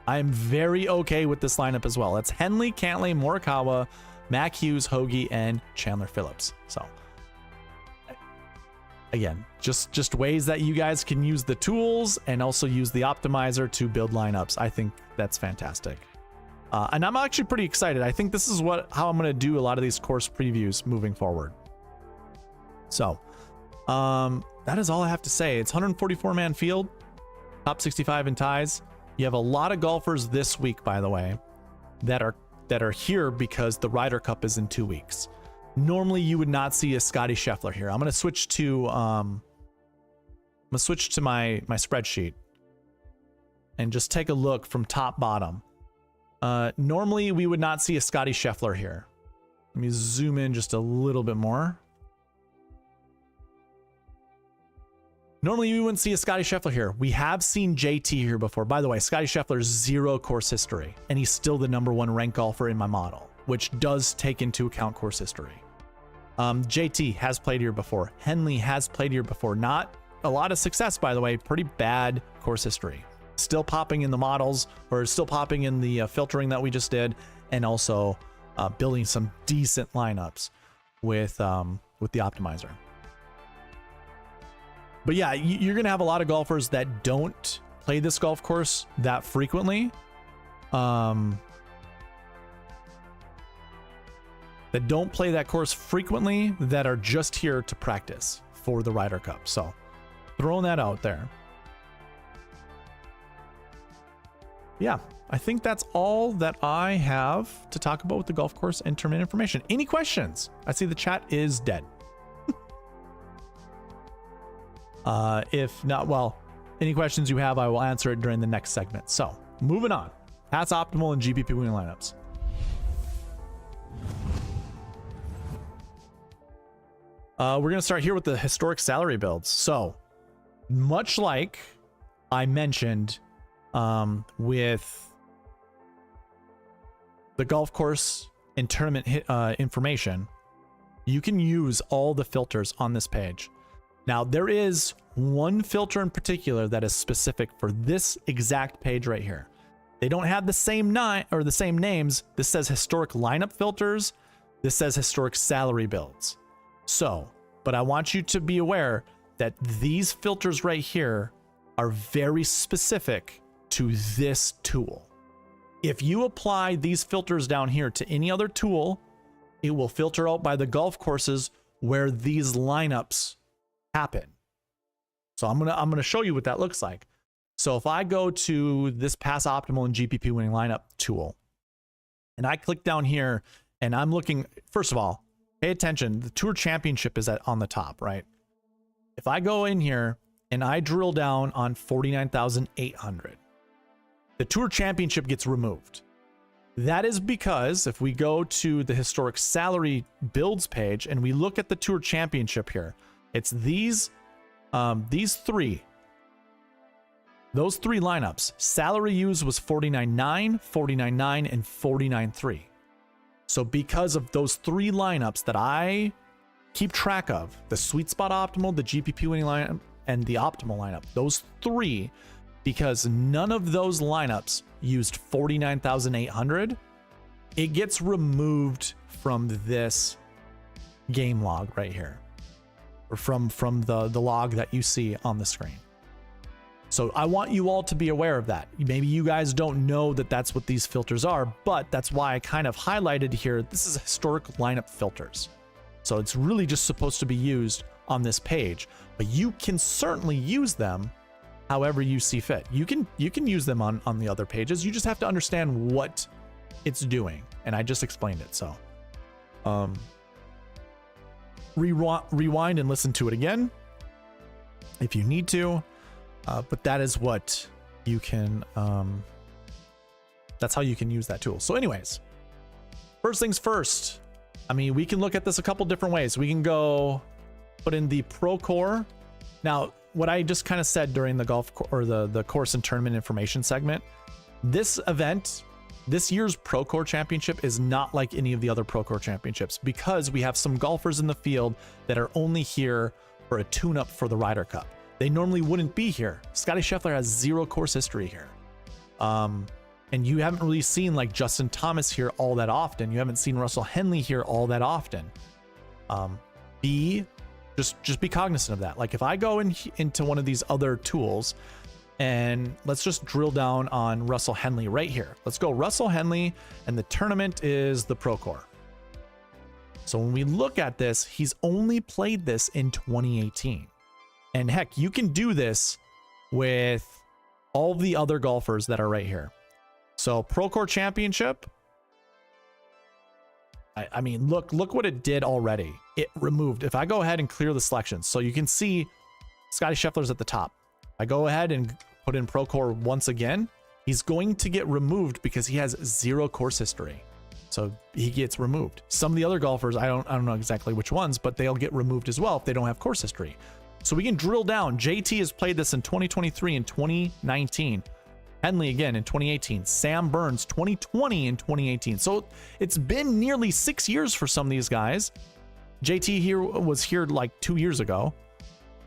I'm very okay with this lineup as well. It's Henley, Cantlay, Morikawa, Mac Hughes, Hoagie, and Chandler Phillips. So, again, just ways that you guys can use the tools and also use the optimizer to build lineups. I think that's fantastic. And I'm actually pretty excited. I think this is how I'm going to do a lot of these course previews moving forward. So, that is all I have to say. It's 144-man field, top 65 in ties. You have a lot of golfers this week, by the way, that are here because the Ryder Cup is in 2 weeks. Normally, you would not see a Scottie Scheffler here. I'm going to switch to my spreadsheet and just take a look from top bottom. Normally, we would not see a Scottie Scheffler here. Let me zoom in just a little bit more. Normally, we wouldn't see a Scottie Scheffler here. We have seen JT here before. By the way, Scottie Scheffler's 0 course history, and he's still the #1 ranked golfer in my model, which does take into account course history. JT has played here before. Henley has played here before. Not a lot of success, by the way. Pretty bad course history. Still popping in the models, or still popping in the filtering that we just did, and also building some decent lineups with the optimizer. But yeah, you're going to have a lot of golfers that don't play this golf course that frequently. That don't play that course frequently, that are just here to practice for the Ryder Cup. So throwing that out there. Yeah, I think that's all that I have to talk about with the golf course and tournament information. Any questions? I see the chat is dead. If not, well, any questions you have, I will answer it during the next segment. So moving on. That's optimal and GPP winning lineups. We're going to start here with the historic salary builds. So much like I mentioned with the golf course and tournament information, you can use all the filters on this page. Now, there is one filter in particular that is specific for this exact page right here. They don't have the same names. This says historic lineup filters. This says historic salary builds. So, but I want you to be aware that these filters right here are very specific to this tool. If you apply these filters down here to any other tool, it will filter out by the golf courses where these lineups happen. So I'm gonna show you what that looks like. So if I go to this pass optimal and GPP winning lineup tool, and I click down here, and I'm looking, first of all, pay attention, the Tour Championship is on the top, right? If I go in here and I drill down on 49,800, the Tour Championship gets removed. That is because if we go to the historic salary builds page and we look at the Tour Championship here, it's these Those three lineups, salary used was 49.9, 49.9, and 49.3. So because of those three lineups that I keep track of, the sweet spot optimal, the GPP winning lineup, and the optimal lineup, those three, because none of those lineups used 49,800, it gets removed from this game log right here, or from the log that you see on the screen. So I want you all to be aware of that. Maybe you guys don't know that that's what these filters are, but that's why I kind of highlighted here. This is historic lineup filters. So it's really just supposed to be used on this page, but you can certainly use them however you see fit. You can use them on the other pages. You just have to understand what it's doing. And I just explained it. So rewind and listen to it again if you need to. But that is what you can, that's how you can use that tool. So anyways, first things first, I mean, we can look at this a couple different ways. We can go put in the Procore. Now, what I just kind of said during the golf or the course and tournament information segment, this event, this year's Procore Championship is not like any of the other Procore Championships because we have some golfers in the field that are only here for a tune-up for the Ryder Cup. They normally wouldn't be here. Scottie Scheffler has 0 course history here. And you haven't really seen like Justin Thomas here all that often. You haven't seen Russell Henley here all that often. Just be cognizant of that. Like if I go into one of these other tools and let's just drill down on Russell Henley right here. Let's go Russell Henley and the tournament is the Procore. So when we look at this, he's only played this in 2018. And heck, you can do this with all the other golfers that are right here. So Procore Championship. I mean, look what it did already. It removed, if I go ahead and clear the selections, so you can see Scottie Scheffler's at the top. I go ahead and put in Procore once again. He's going to get removed because he has 0 course history. So he gets removed. Some of the other golfers, I don't know exactly which ones, but they'll get removed as well if they don't have course history. So we can drill down. JT has played this in 2023 and 2019. Henley again in 2018. Sam Burns 2020 and 2018. So it's been nearly 6 years for some of these guys. JT here was here like 2 years ago.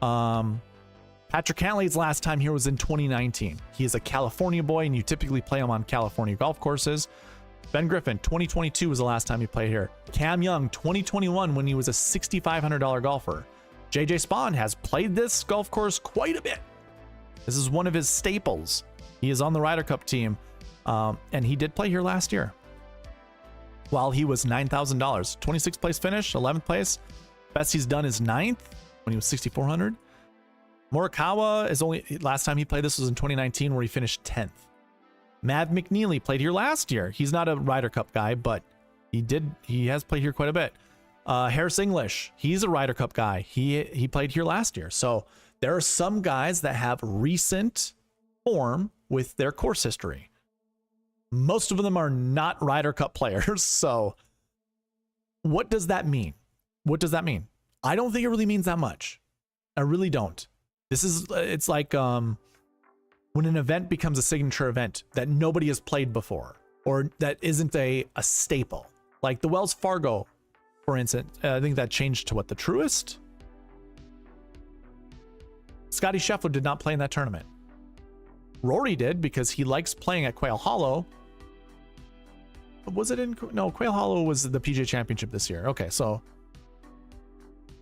Patrick Cantlay's last time here was in 2019. He is a California boy, and you typically play him on California golf courses. Ben Griffin 2022 was the last time he played here. Cam Young 2021 when he was a $6,500 golfer. JJ Spawn has played this golf course quite a bit. This is one of his staples. He is on the Ryder Cup team, and he did play here last year. While he was $9,000, 26th place finish, 11th place. Best he's done is 9th when he was 6,400. Morikawa is only last time he played this was in 2019 where he finished 10th. Mav McNeely played here last year. He's not a Ryder Cup guy, but he has played here quite a bit. Harris English, he's a Ryder Cup guy. He played here last year. So there are some guys that have recent form with their course history. Most of them are not Ryder Cup players. So what does that mean? What does that mean? I don't think it really means that much. I really don't. It's like when an event becomes a signature event that nobody has played before, or that isn't a staple. Like the Wells Fargo, for instance, I think that changed to what, the Truist? Scottie Scheffler did not play in that tournament. Rory did because he likes playing at Quail Hollow. Was it in? No, Quail Hollow was the PGA Championship this year. Okay, so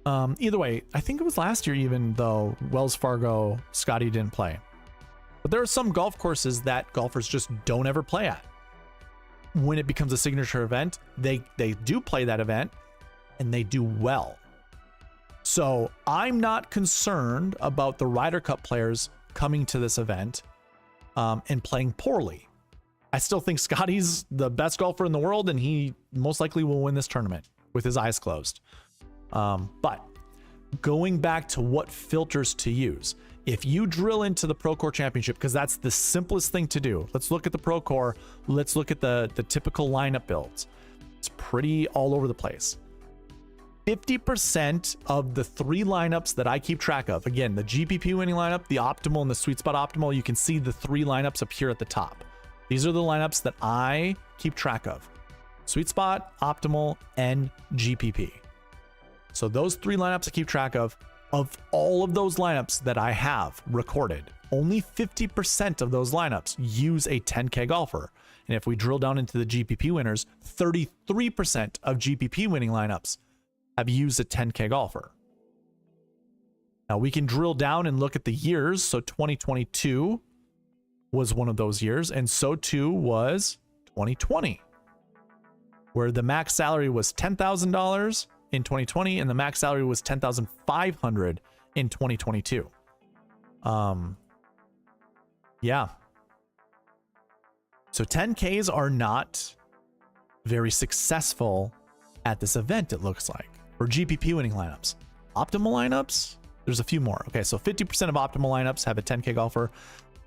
either way, I think it was last year even though Wells Fargo, Scottie didn't play. But there are some golf courses that golfers just don't ever play at. When it becomes a signature event, they do play that event and they do well. So I'm not concerned about the Ryder Cup players coming to this event and playing poorly. I still think Scottie's the best golfer in the world, and he most likely will win this tournament with his eyes closed. But going back to what filters to use, if you drill into the Procore Championship, because that's the simplest thing to do. Let's look at the Procore. Let's look at the typical lineup builds. It's pretty all over the place. 50% of the 3 lineups that I keep track of, again, the GPP winning lineup, the optimal, and the sweet spot optimal, you can see the 3 lineups up here at the top. These are the lineups that I keep track of. Sweet spot, optimal, and GPP. So those 3 lineups I keep track of all of those lineups that I have recorded, only 50% of those lineups use a 10K golfer. And if we drill down into the GPP winners, 33% of GPP winning lineups have used a 10K golfer. Now we can drill down and look at the years. So 2022 was one of those years, and so too was 2020, where the max salary was $10,000 in 2020 and the max salary was $10,500 in 2022. Yeah. So 10Ks are not very successful at this event, it looks like, for GPP winning lineups. Optimal lineups, there's a few more. Okay, so 50% of optimal lineups have a 10K golfer.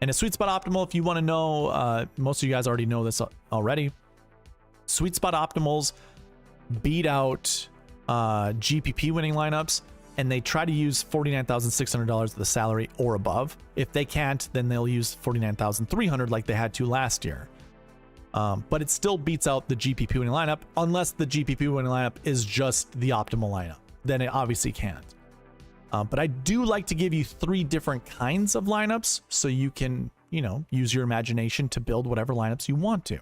And a sweet spot optimal, if you want to know, most of you guys already know this already. Sweet spot optimals beat out GPP winning lineups, and they try to use $49,600 of the salary or above. If they can't, then they'll use $49,300 like they had to last year. But it still beats out the GPP winning lineup, unless the GPP winning lineup is just the optimal lineup. Then it obviously can't. But I do like to give you 3 different kinds of lineups so you can, you know, use your imagination to build whatever lineups you want to.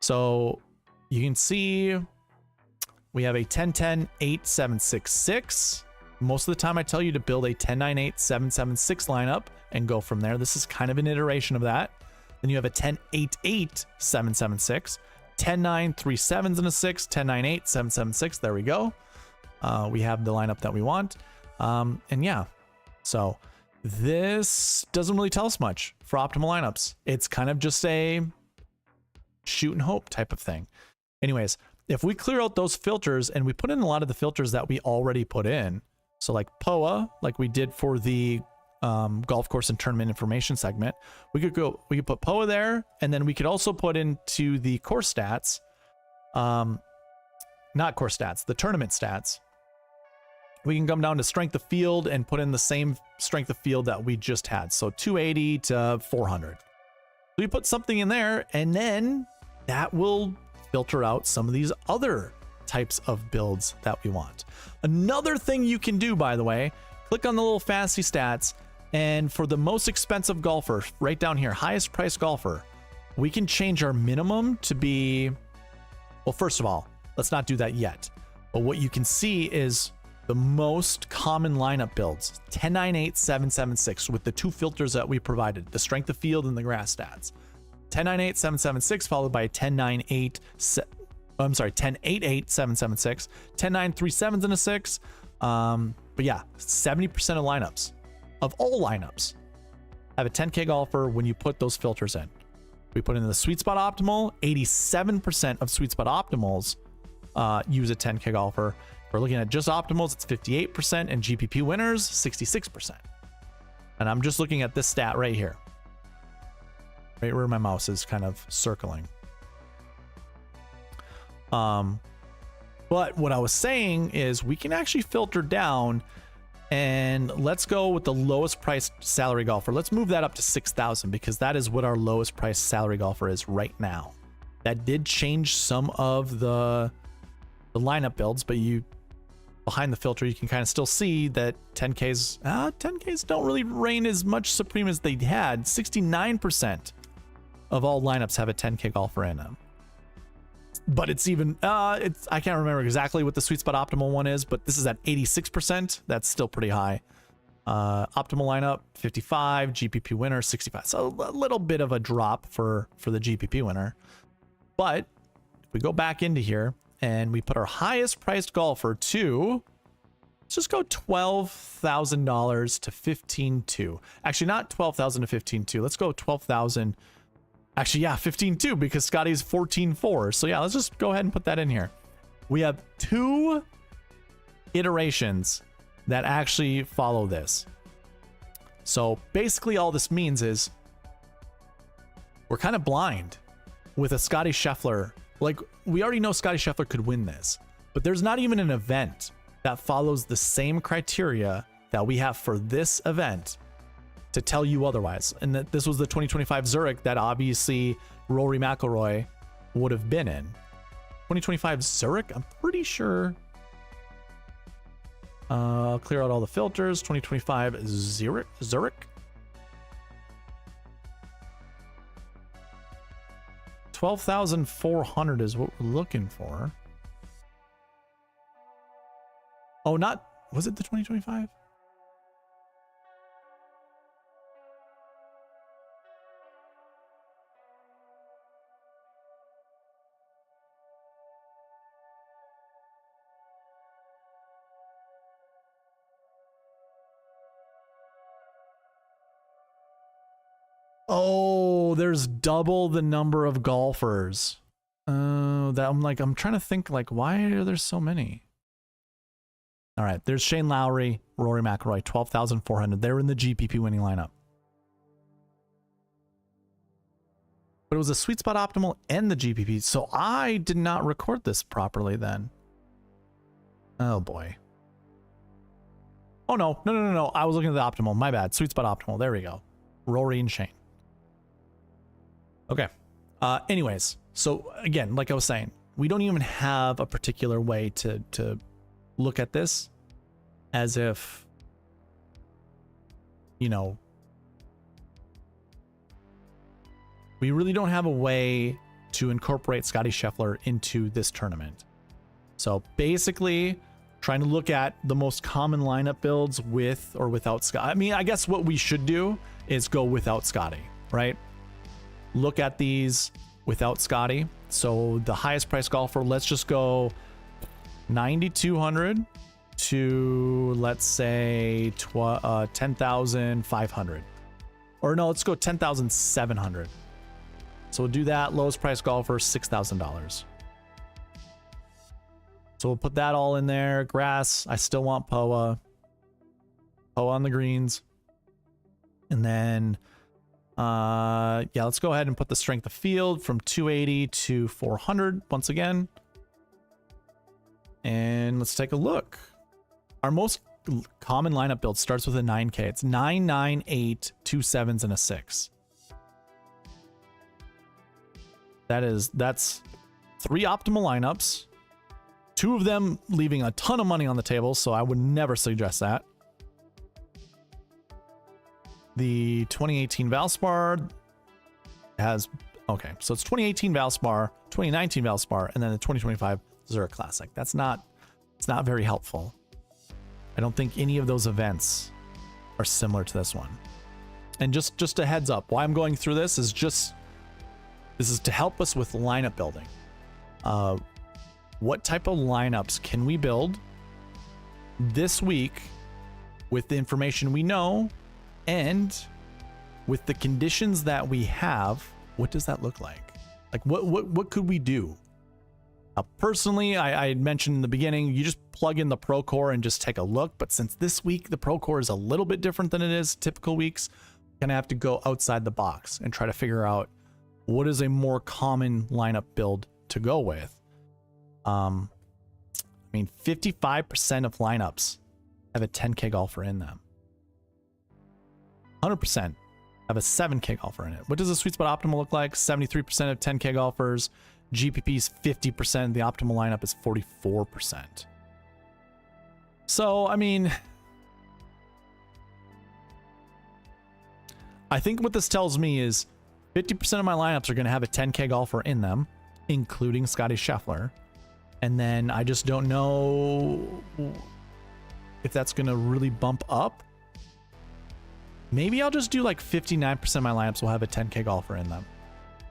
So you can see we have a 10-10-8-7-6-6. Most of the time I tell you to build a 10-9-8-7-7-6 lineup and go from there. This is kind of an iteration of that. Then you have a 10-8-8-7-7-6, 10-9, 3 sevens and a 6, 10-9-8, 7-7-6. There we go. We have the lineup that we want. And yeah, so this doesn't really tell us much for optimal lineups. It's kind of just a shoot and hope type of thing. Anyways, if we clear out those filters and we put in a lot of the filters that we already put in, so like POA, like we did for the golf course and tournament information segment, we could put POA there, and then we could also put into the course stats, not course stats, the tournament stats. We can come down to strength of field and put in the same strength of field that we just had. So 280 to 400. So we put something in there, and then that will filter out some of these other types of builds that we want. Another thing you can do, by the way, click on the little fantasy stats, and for the most expensive golfer, right down here, highest price golfer, we can change our minimum to be, well, first of all, let's not do that yet. But what you can see is the most common lineup builds, 10-9-8-7-7-6, with the 2 filters that we provided, the strength of field and the grass stats. 10-9-8-7-7-6 followed by a 10-9-8, 10-8-8-7-7-6, 10-9, 3 sevens and a 6. But yeah, 70% of lineups, of all lineups, have a 10K golfer when you put those filters in. We put in the sweet spot optimal, 87% of sweet spot optimals use a 10K golfer. We're looking at just optimals, it's 58%, and GPP winners, 66%. And I'm just looking at this stat right here, right where my mouse is kind of circling. But what I was saying is we can actually filter down, and let's go with the lowest priced salary golfer. Let's move that up to 6,000 because that is what our lowest priced salary golfer is right now. That did change some of the lineup builds, but behind the filter, you can kind of still see that 10Ks don't really reign as much supreme as they had. 69% of all lineups have a 10K golfer in them. But it's even, I can't remember exactly what the sweet spot optimal one is, but this is at 86%. That's still pretty high. Optimal lineup, 55, GPP winner, 65. So a little bit of a drop for the GPP winner. But if we go back into here, and we put our highest priced golfer to, let's just go $12,000 to 15.2. Actually, not 12,000 to 15.2. Let's go 12,000. Actually, yeah, 15.2 because Scottie's 14.4. So yeah, let's just go ahead and put that in here. We have 2 iterations that actually follow this. So basically all this means is we're kind of blind with a Scottie Scheffler. Like, we already know Scottie Scheffler could win this. But there's not even an event that follows the same criteria that we have for this event to tell you otherwise. And that this was the 2025 Zurich that obviously Rory McIlroy would have been in. 2025 Zurich, I'm pretty sure. I'll clear out all the filters. 2025 Zurich. 12,400 is what we're looking for. Oh, not, was it the 2025? Oh, there's double the number of golfers. That I'm trying to think, like, why are there so many? All right, there's Shane Lowry, Rory McIlroy, 12,400. They're in the GPP winning lineup. But it was a Sweet Spot Optimal and the GPP, so I did not record this properly then. Oh boy. Oh no. I was looking at the Optimal. My bad. Sweet Spot Optimal. There we go. Rory and Shane. Okay. Anyways, so again, like I was saying, we don't even have a particular way to look at this as if, you know, we really don't have a way to incorporate Scottie Scheffler into this tournament. So basically, trying to look at the most common lineup builds with or without Scottie. I mean, I guess what we should do is go without Scottie, right? Look at these without Scottie. So the highest price golfer, let's just go 9,200 to, let's say, 10,500. Or no, let's go 10,700. So we'll do that. Lowest price golfer, $6,000. So we'll put that all in there. Grass, I still want POA. POA on the greens. And then, yeah, let's go ahead and put the strength of field from 280 to 400 once again. And let's take a look. Our most common lineup build starts with a 9K. It's 9, 9, 8, 2 7s, and a 6. That's 3 optimal lineups. 2 of them leaving a ton of money on the table, so I would never suggest that. The 2018 Valspar has, okay, so it's 2018 Valspar, 2019 Valspar, and then the 2025 Zurich Classic. It's not very helpful. I don't think any of those events are similar to this one. And just a heads up, why I'm going through this is to help us with lineup building. What type of lineups can we build this week with the information we know and with the conditions that we have? What does that look like? Like what could we do? Personally, I had mentioned in the beginning, you just plug in the Procore and just take a look. But since this week, the Procore is a little bit different than it is typical weeks, you're gonna have to go outside the box and try to figure out what is a more common lineup build to go with. I mean, 55% of lineups have a 10K golfer in them. 100% have a 7K golfer in it. What does a Sweet Spot Optimal look like? 73% of 10K golfers. GPP's 50%. The optimal lineup is 44%. So, I mean, I think what this tells me is 50% of my lineups are going to have a 10K golfer in them, including Scottie Scheffler. And then I just don't know if that's going to really bump up. Maybe I'll just do like 59% of my lineups will have a 10K golfer in them.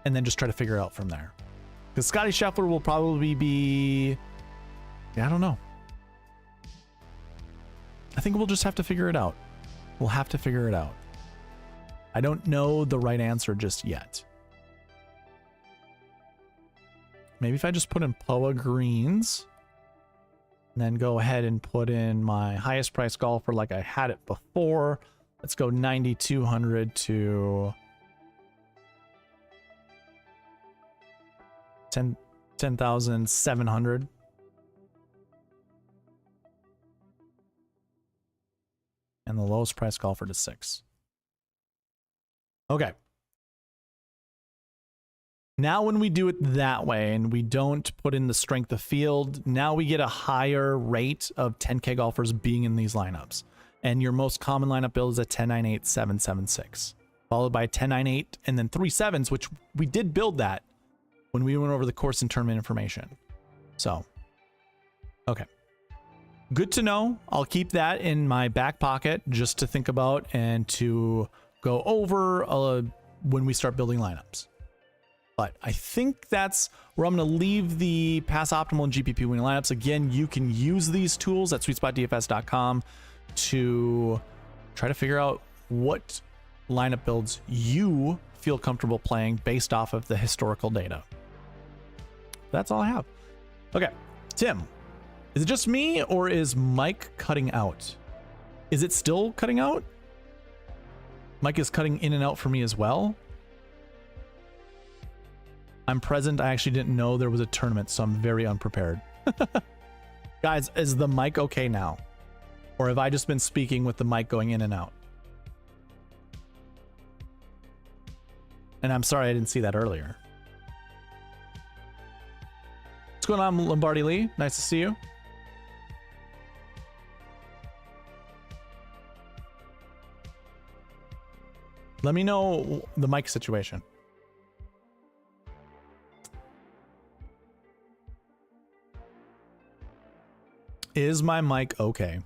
And then just try to figure it out from there. Because Scottie Scheffler will probably be, yeah, I don't know. I think we'll just have to figure it out. We'll have to figure it out. I don't know the right answer just yet. Maybe if I just put in POA greens, and then go ahead and put in my highest price golfer like I had it before. Let's go 9,200 to 10,700. lowest price golfer to 6. Okay. Now when we do it that way and we don't put in the strength of field, now we get a higher rate of 10K golfers being in these lineups. And your most common lineup build is a 10-9-8, 7-7-6, followed by 10-9-8 and then 3 7s, which we did build that when we went over the course and tournament information. So, okay. Good to know. I'll keep that in my back pocket just to think about and to go over when we start building lineups. But I think that's where I'm going to leave the Pass Optimal and GPP winning lineups. Again, you can use these tools at SweetSpotDFS.com to try to figure out what lineup builds you feel comfortable playing based off of the historical data. That's all I have. Okay, Tim, is it just me or is Mike cutting out? Is it still cutting out? Mike is cutting in and out for me as well. I'm present. I actually didn't know there was a tournament, so I'm very unprepared. Guys, is the mic okay now? Or have I just been speaking with the mic going in and out? And I'm sorry I didn't see that earlier. What's going on, Lombardi Lee? Nice to see you. Let me know the mic situation. Is my mic okay?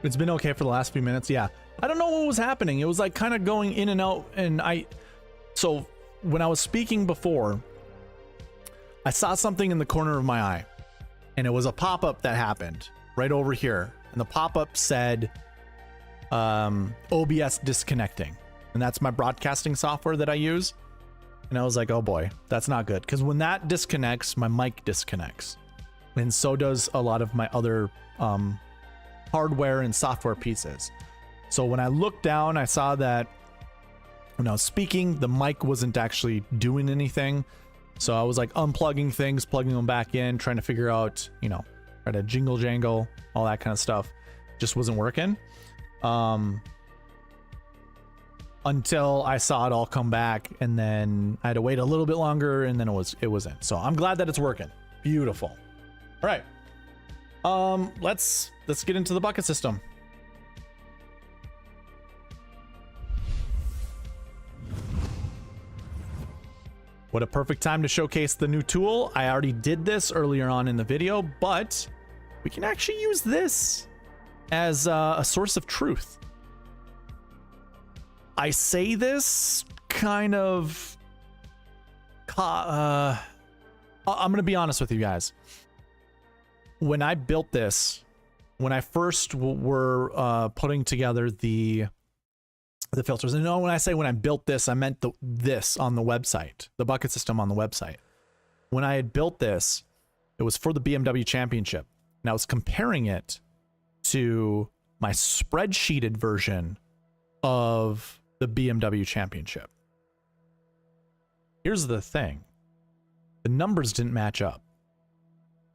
It's been okay for the last few minutes. Yeah. I don't know what was happening. It was like kind of going in and out. And so when I was speaking before, I saw something in the corner of my eye and it was a pop-up that happened right over here. And the pop-up said, OBS disconnecting. And that's my broadcasting software that I use. And I was like, oh boy, that's not good. Because when that disconnects, my mic disconnects. And so does a lot of my other, hardware and software pieces. So when I looked down, I saw that when I was speaking, the mic wasn't actually doing anything. So I was like unplugging things, plugging them back in, trying to figure out, you know, try to jingle jangle, all that kind of stuff. Just wasn't working. Until I saw it all come back, and then I had to wait a little bit longer, and then it was in. So I'm glad that it's working. Beautiful. All right. Let's get into the bucket system. What a perfect time to showcase the new tool. I already did this earlier on in the video, but we can actually use this as a source of truth. I say this kind of... I'm going to be honest with you guys. When I built this, when I first were putting together the filters, and when I say when I built this, I meant this on the website, the bucket system on the website. When I had built this, it was for the BMW Championship, and I was comparing it to my spreadsheeted version of the BMW Championship. Here's the thing. The numbers didn't match up.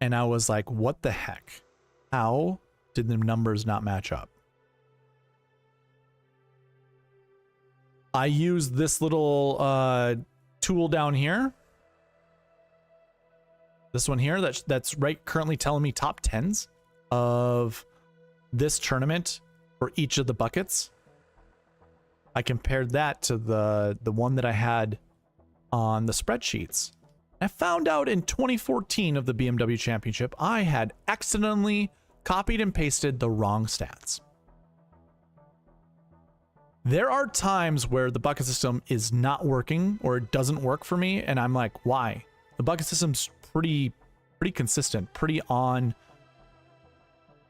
And I was like, what the heck? How did the numbers not match up? I used this little tool down here. This one here, that's right currently telling me top 10s of this tournament for each of the buckets. I compared that to the one that I had on the spreadsheets. I found out in 2014 of the BMW Championship, I had accidentally copied and pasted the wrong stats. There are times where the bucket system is not working or it doesn't work for me, and I'm like, why? The bucket system's pretty consistent, pretty on.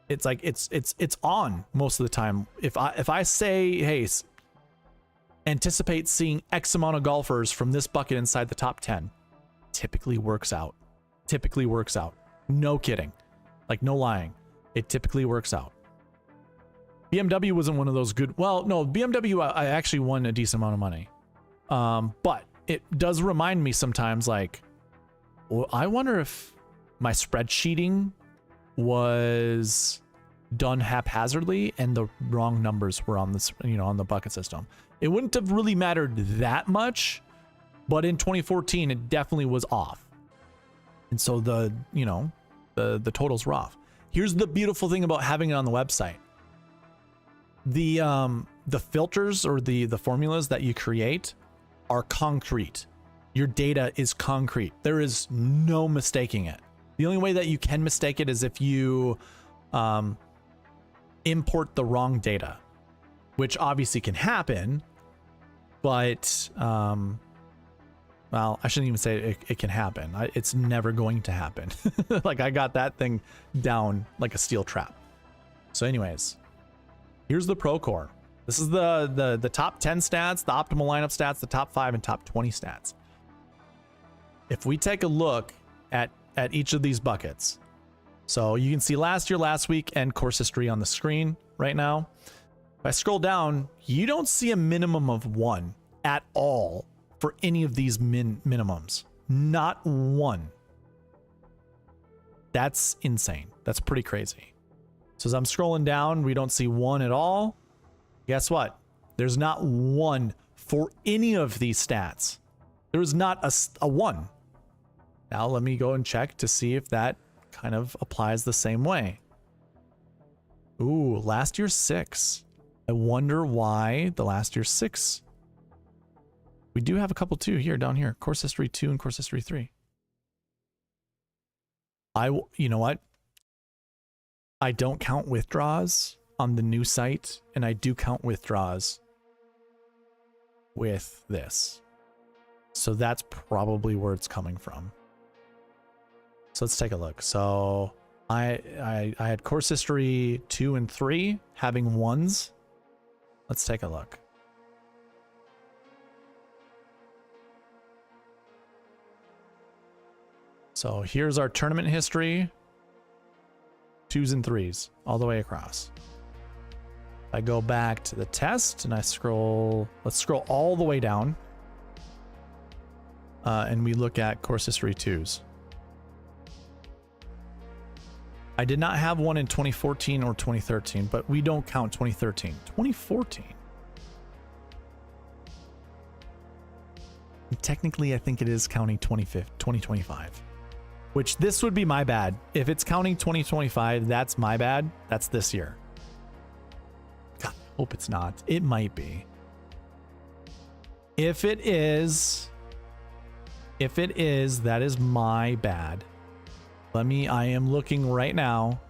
It's like it's on most of the time. If I say, hey, anticipate seeing X amount of golfers from this bucket inside the top 10, typically works out. No kidding. Like, no lying. It typically works out. BMW wasn't one of those good. Well, no, BMW, I actually won a decent amount of money. But it does remind me sometimes, like, well, I wonder if my spreadsheeting was done haphazardly and the wrong numbers were on this, you know, on the bucket system. It wouldn't have really mattered that much, but in 2014, it definitely was off. And so the, you know, the totals were off. Here's the beautiful thing about having it on the website. The filters or the formulas that you create are concrete. Your data is concrete. There is no mistaking it. The only way that you can mistake it is if you import the wrong data, which obviously can happen, but well, I shouldn't even say it can happen. It's never going to happen. Like, I got that thing down like a steel trap. So anyways, here's the Procore. This is the top 10 stats, the optimal lineup stats, the top 5 and top 20 stats. If we take a look at each of these buckets, so you can see last year, last week, and course history on the screen right now. If I scroll down, you don't see a minimum of 1 at all for any of these minimums. Not 1. That's insane. That's pretty crazy. So as I'm scrolling down, we don't see 1 at all. Guess what? There's not 1 for any of these stats. There's not a 1. Now let me go and check to see if that kind of applies the same way. Ooh, last year's 6. I wonder why the last year's 6. We do have a couple too here, down here. Course history 2 and course history 3. You know what? I don't count withdraws on the new site, and I do count withdraws with this. So that's probably where it's coming from. So let's take a look. So I had course history 2 and 3 having 1s. Let's take a look. So here's our tournament history. 2s and 3s all the way across. I go back to the test and I scroll. Let's scroll all the way down. And we look at course history 2s. I did not have one in 2014 or 2013, but we don't count 2013. 2014. And technically, I think it is counting 2025. Which this would be my bad. If it's counting 2025, that's my bad. That's this year. God, I hope it's not. It might be. If it is, that is my bad. I am looking right now.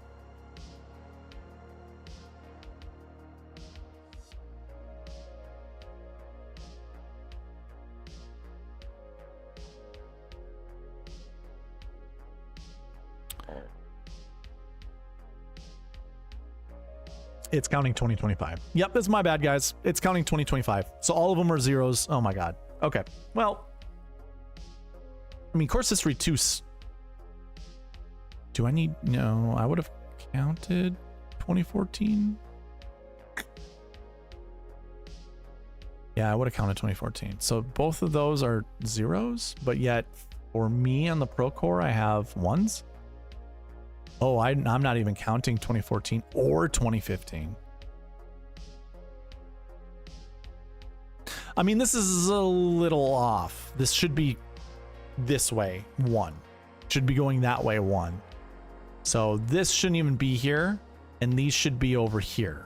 It's counting 2025. Yep, that's my bad, guys. It's counting 2025. So all of them are zeros. Oh my God. Okay. Well, I mean, course history 2. Do I need? No, I would have counted 2014. Yeah, I would have counted 2014. So both of those are zeros, but yet for me on the Procore, I have 1s. Oh, I'm not even counting 2014 or 2015. I mean, this is a little off. This should be this way, 1. Should be going that way, 1. So this shouldn't even be here, and these should be over here.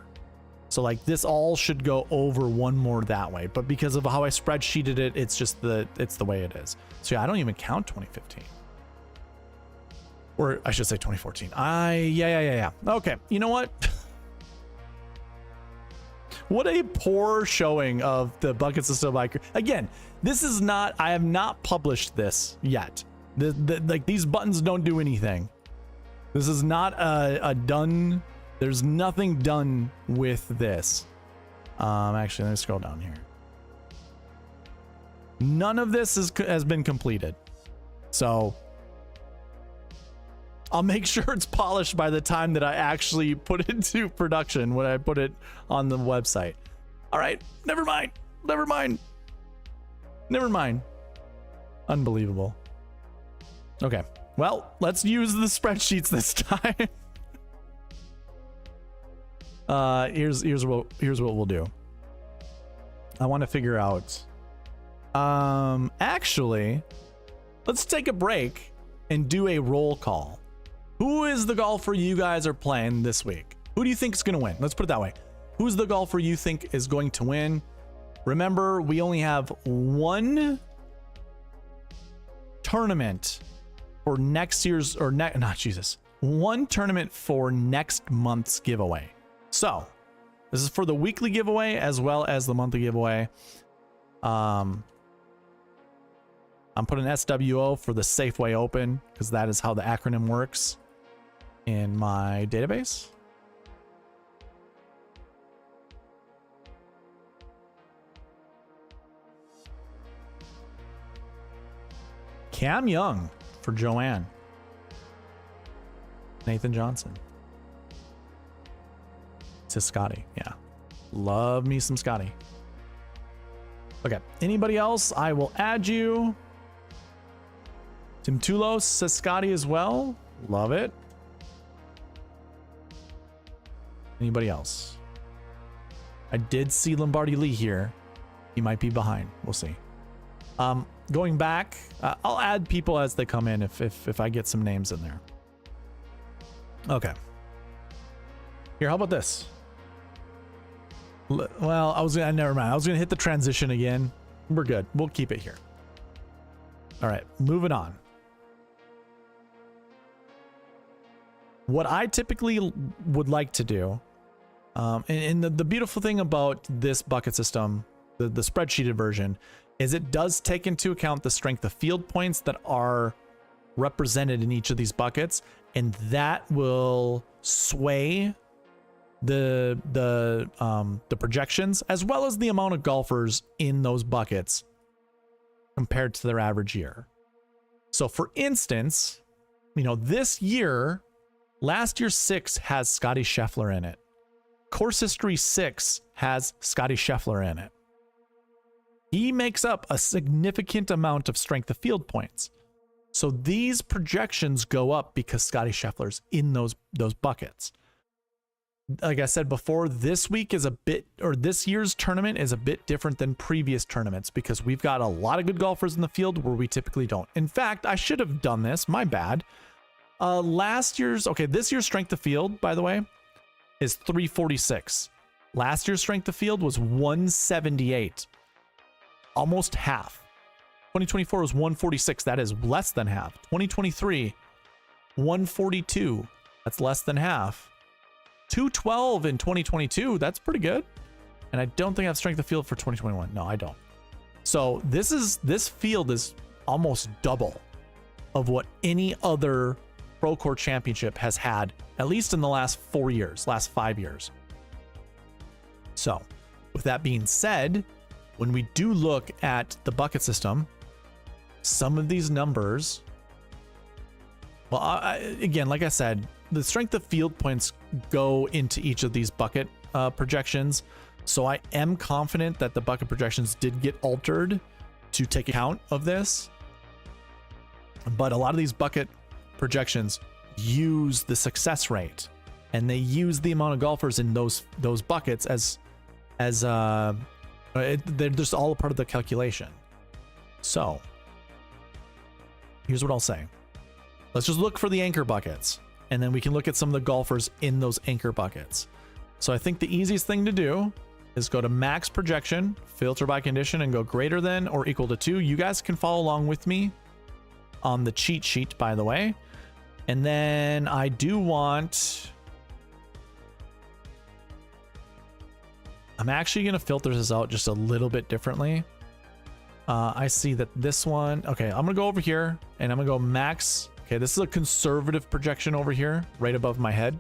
So like this all should go over 1 more that way, but because of how I spreadsheeted it, it's just it's the way it is. So yeah, I don't even count 2015. Or I should say 2014. Yeah. Okay, you know what? What a poor showing of the bucket system. Again, this is not, I have not published this yet. Like these buttons don't do anything. This is not a done, there's nothing done with this. Actually, let me scroll down here. None of this has been completed. So I'll make sure it's polished by the time that I actually put it into production when I put it on the website. All right, never mind. Never mind. Never mind. Unbelievable. Okay, well, let's use the spreadsheets this time. Here's what we'll do. I want to figure out. Actually, let's take a break and do a roll call. Who is the golfer you guys are playing this week? Who do you think is going to win? Let's put it that way. Who's the golfer you think is going to win? Remember, we only have one tournament for next year's, or one tournament for next month's giveaway. So this is for the weekly giveaway as well as the monthly giveaway. I'm putting SWO for the Safeway Open because that is how the acronym works in my database. Cam Young for Joanne. Nathan Johnson. To Scottie. Yeah. Love me some Scottie. Okay. Anybody else? I will add you. Tim Tulos says Scottie as well. Love it. Anybody else? I did see Lombardi Lee here. He might be behind. We'll see. Going back, I'll add people as they come in if I get some names in there. Okay. Here, how about this? Well, never mind. I was gonna hit the transition again. We're good. We'll keep it here. All right, moving on. What I typically would like to do, and the beautiful thing about this bucket system, the spreadsheeted version, is it does take into account the strength of field points that are represented in each of these buckets, and that will sway the projections as well as the amount of golfers in those buckets compared to their average year. So for instance, this year, last year's 6 has Scottie Scheffler in it. Course History 6 has Scottie Scheffler in it. He makes up a significant amount of strength of field points. So these projections go up because Scottie Scheffler's in those buckets. Like I said before, this year's tournament is a bit different than previous tournaments because we've got a lot of good golfers in the field where we typically don't. In fact, I should have done this. My bad. This year's strength of field, by the way, is 346. Last year's strength of field was 178. Almost half. 2024 was 146. That is less than half. 2023, 142. That's less than half. 212 in 2022. That's pretty good. And I don't think I have strength of field for 2021. No, I don't. So this field is almost double of what any other Procore Championship has had, at least in the last 5 years. So with that being said, when we do look at the bucket system, some of these numbers, well, again, like I said, the strength of field points go into each of these bucket projections. So I am confident that the bucket projections did get altered to take account of this. But a lot of these bucket projections use the success rate, and they use the amount of golfers in those buckets as they're just all a part of the calculation. So here's what I'll say. Let's just look for the anchor buckets, and then we can look at some of the golfers in those anchor buckets. So I think the easiest thing to do is go to max projection, filter by condition, and go greater than or equal to 2. You guys can follow along with me on the cheat sheet, by the way. And then I do want... I'm actually going to filter this out just a little bit differently. I see that this one... Okay, I'm going to go over here, and I'm going to go max... Okay, this is a conservative projection over here, right above my head.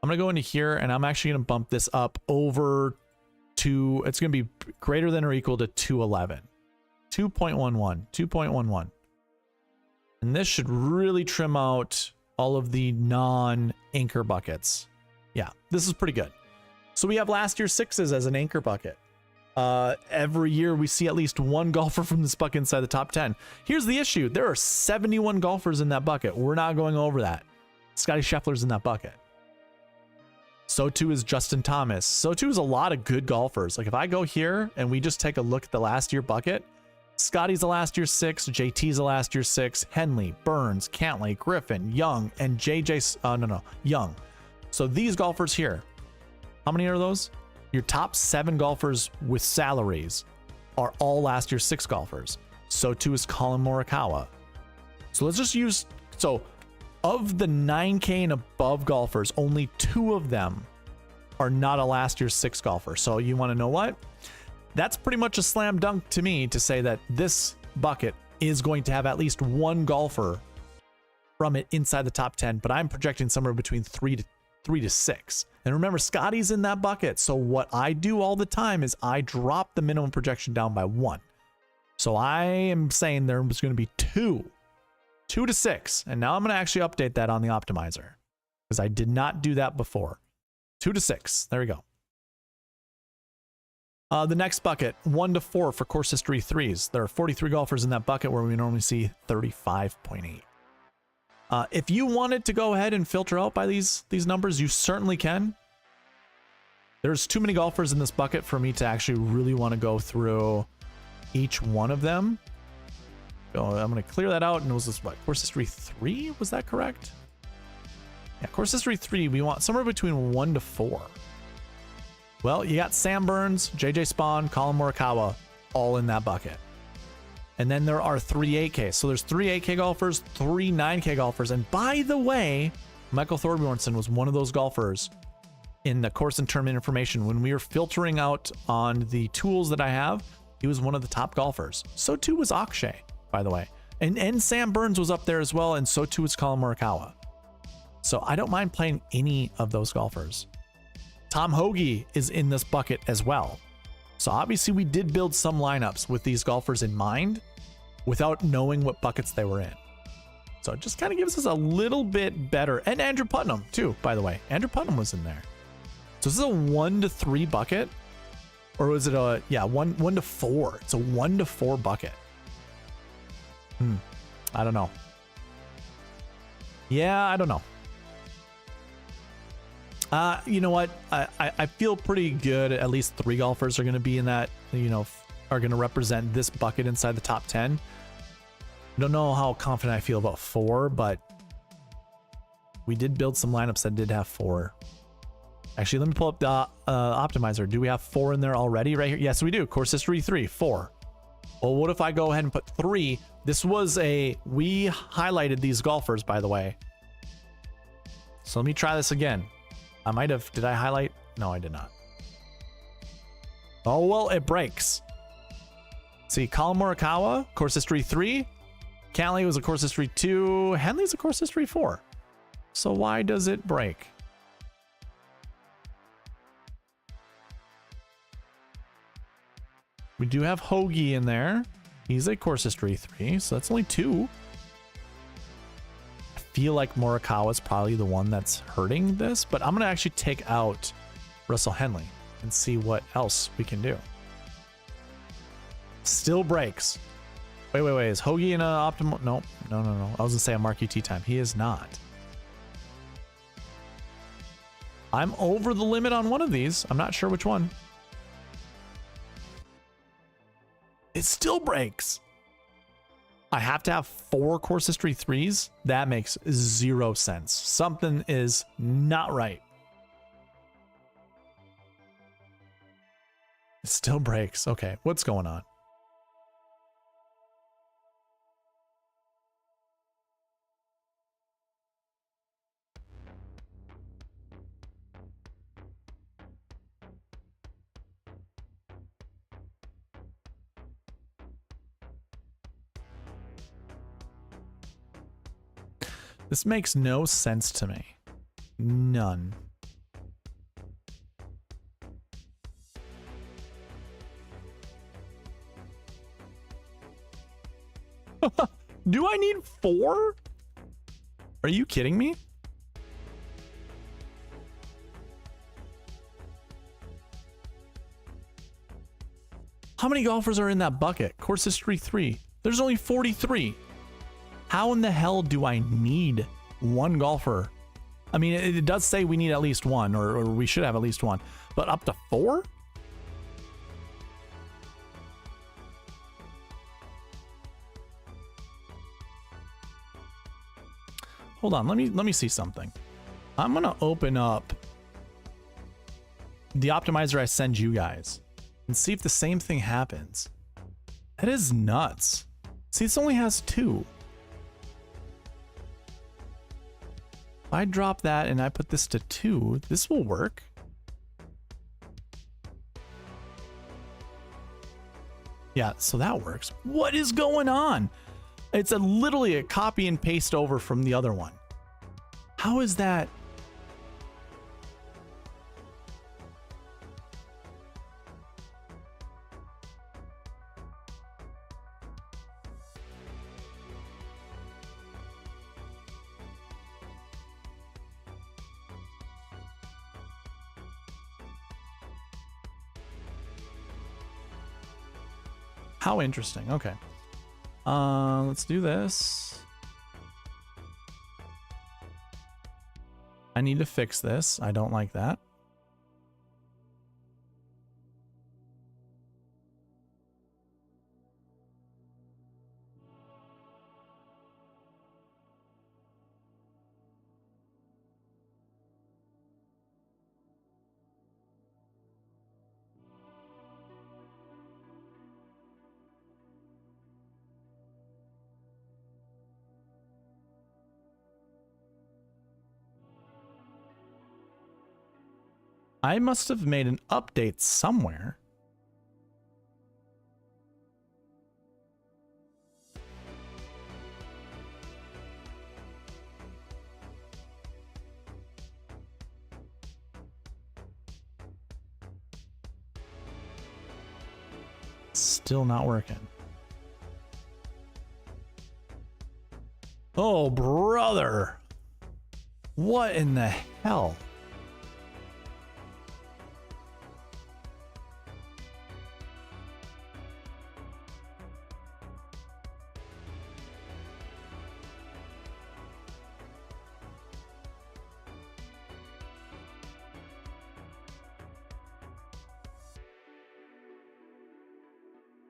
I'm going to go into here, and I'm actually going to bump this up over to... It's going to be greater than or equal to 211. 2.11. 2.11. And this should really trim out all of the non-anchor buckets. Yeah, this is pretty good. So we have last year's sixes as an anchor bucket. Every year we see at least one golfer from this bucket inside the top 10. Here's the issue. There are 71 golfers in that bucket. We're not going over that. Scottie Scheffler's in that bucket. So too is Justin Thomas. So too is a lot of good golfers. Like if I go here and we just take a look at the last year bucket, Scottie's a last year 6, JT's a last year 6, Henley, Burns, Cantlay, Griffin, Young, and Young. So these golfers here, how many are those? Your top 7 golfers with salaries are all last year 6 golfers. So too is Colin Morikawa. So let's just use, so of the 9K and above golfers, only 2 of them are not a last year 6 golfer. So you want to know what? That's pretty much a slam dunk to me to say that this bucket is going to have at least one golfer from it inside the top 10, but I'm projecting somewhere between 3 to 6. And remember, Scottie's in that bucket. So what I do all the time is I drop the minimum projection down by 1. So I am saying there's going to be 2 to 6. And now I'm going to actually update that on the optimizer because I did not do that before. 2 to 6. There we go. The next bucket, 1 to 4 for course history 3s. There are 43 golfers in that bucket where we normally see 35.8. If you wanted to go ahead and filter out by these numbers, you certainly can. There's too many golfers in this bucket for me to actually really want to go through each one of them. So I'm going to clear that out. And it was this, what, course history 3? Was that correct? Yeah, course history 3, we want somewhere between 1 to 4. Well, you got Sam Burns, JJ Spawn, Colin Morikawa, all in that bucket. And then there are 3 8K. So there's 3 8K golfers, 3 9K golfers. And by the way, Michael Thorbjornsen was one of those golfers in the course and tournament information. When we were filtering out on the tools that I have, he was one of the top golfers. So too was Akshay, by the way. And Sam Burns was up there as well. And so too was Colin Morikawa. So I don't mind playing any of those golfers. Tom Hoagie is in this bucket as well. So obviously we did build some lineups with these golfers in mind without knowing what buckets they were in. So it just kind of gives us a little bit better. And Andrew Putnam too, by the way. Andrew Putnam was in there. So is this a 1 to 3 bucket? Or was it a, yeah, 1 to 4? It's a 1 to 4 bucket. I don't know. Yeah, I don't know. You know what? I feel pretty good. At least 3 golfers are going to be in that, you know, are going to represent this bucket inside the top 10. Don't know how confident I feel about 4, but we did build some lineups that did have 4. Actually, let me pull up the optimizer. Do we have 4 in there already right here? Yes, we do. Course history 3, 4. Well, what if I go ahead and put 3? This was we highlighted these golfers, by the way. So let me try this again. I might have, did I highlight? No, I did not. Oh, well, it breaks. See, Colin Morikawa, course history 3. Cantlay was a course history 2. Henley's a course history 4. So why does it break? We do have Hoagie in there. He's a course history 3, so that's only 2. Feel like Morikawa is probably the one that's hurting this, but I'm going to actually take out Russell Henley and see what else we can do. Still breaks. Wait. Is Hoagie in an optimal? No. I was going to say a Marquee Tee Time. He is not. I'm over the limit on one of these. I'm not sure which one. It still breaks. I have to have 4 course history 3s? That makes 0 sense. Something is not right. It still breaks. Okay, what's going on? This makes no sense to me. None. Do I need 4? Are you kidding me? How many golfers are in that bucket? Course history 3. There's only 43. How in the hell do I need 1 golfer? I mean, it does say we need at least 1, or we should have at least 1, but up to 4? Hold on, let me see something. I'm gonna open up the optimizer I send you guys and see if the same thing happens. That is nuts. See, this only has 2. If I drop that and I put this to 2, this will work. Yeah, so that works. What is going on? It's literally a copy and paste over from the other one. How is that? How interesting. Okay. Let's do this. I need to fix this. I don't like that. I must have made an update somewhere. Still not working. Oh, brother. What in the hell?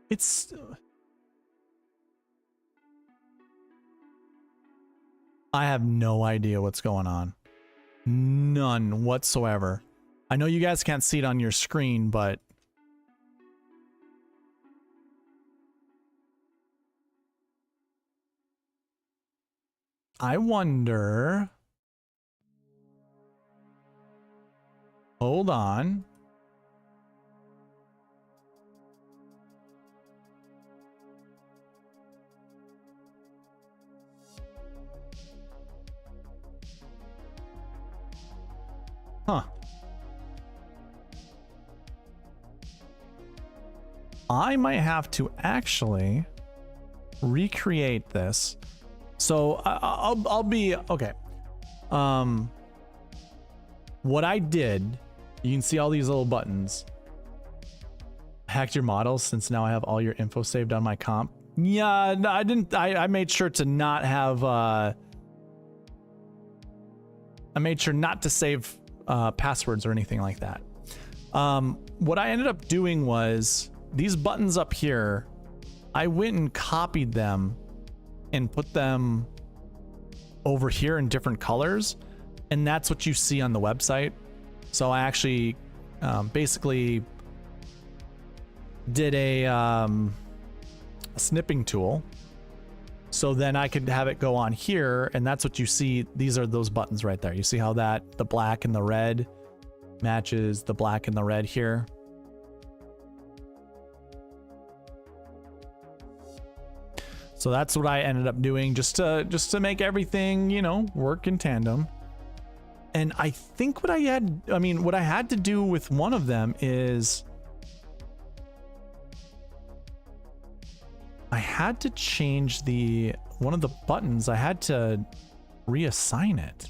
It's... I have no idea what's going on. None whatsoever. I know you guys can't see it on your screen, but... I wonder... Hold on. Huh. I might have to actually recreate this. So I'll be okay. What I did, you can see all these little buttons. Hacked your models since now I have all your info saved on my comp. Yeah, no, I didn't. I made sure to not have. I made sure not to save passwords or anything like that. What I ended up doing was these buttons up here, I went and copied them and put them over here in different colors, and that's what you see on the website. So I actually basically did a snipping tool, so then I could have it go on here, and that's what you see. These are those buttons right there. You see how that the black and the red matches the black and the red here. So that's what I ended up doing, just to make everything, you know, work in tandem. And I think what I had to do with one of them is I had to change one of the buttons. I had to reassign it.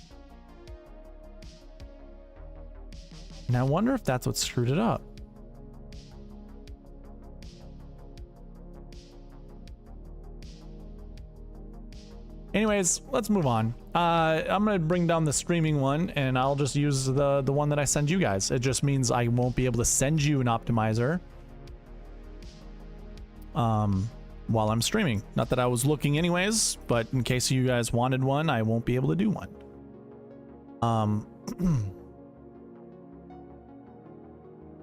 And I wonder if that's what screwed it up. Anyways, let's move on. I'm gonna bring down the streaming one, and I'll just use the one that I send you guys. It just means I won't be able to send you an optimizer while I'm streaming. Not that I was looking anyways, but in case you guys wanted one, I won't be able to do one.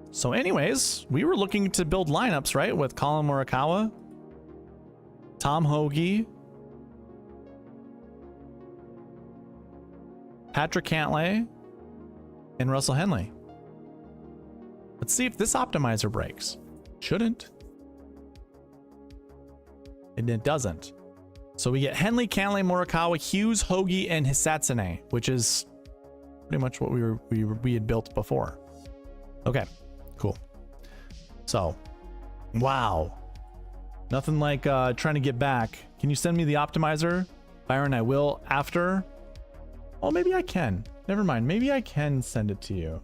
So anyways, we were looking to build lineups, right? With Colin Morikawa, Tom Hoge, Patrick Cantlay, and Russell Henley. Let's see if this optimizer breaks. Shouldn't. And it doesn't. So we get Henley, Cantlay, Morikawa, Hughes, Hoge, and Hisatsune, which is pretty much what we had built before. Okay, cool. So, wow. Nothing like trying to get back. Can you send me the optimizer? Byron, I will after. Oh, maybe I can. Never mind. Maybe I can send it to you.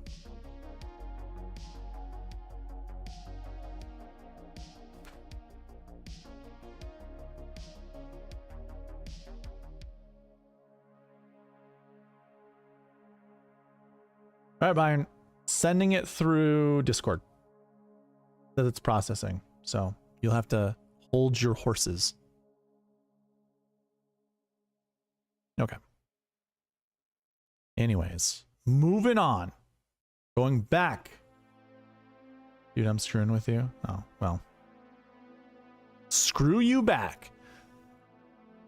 All right, Byron. Sending it through Discord. That it's processing. So you'll have to hold your horses. Okay. Anyways, moving on. Going back. Dude, I'm screwing with you. Oh, well. Screw you back.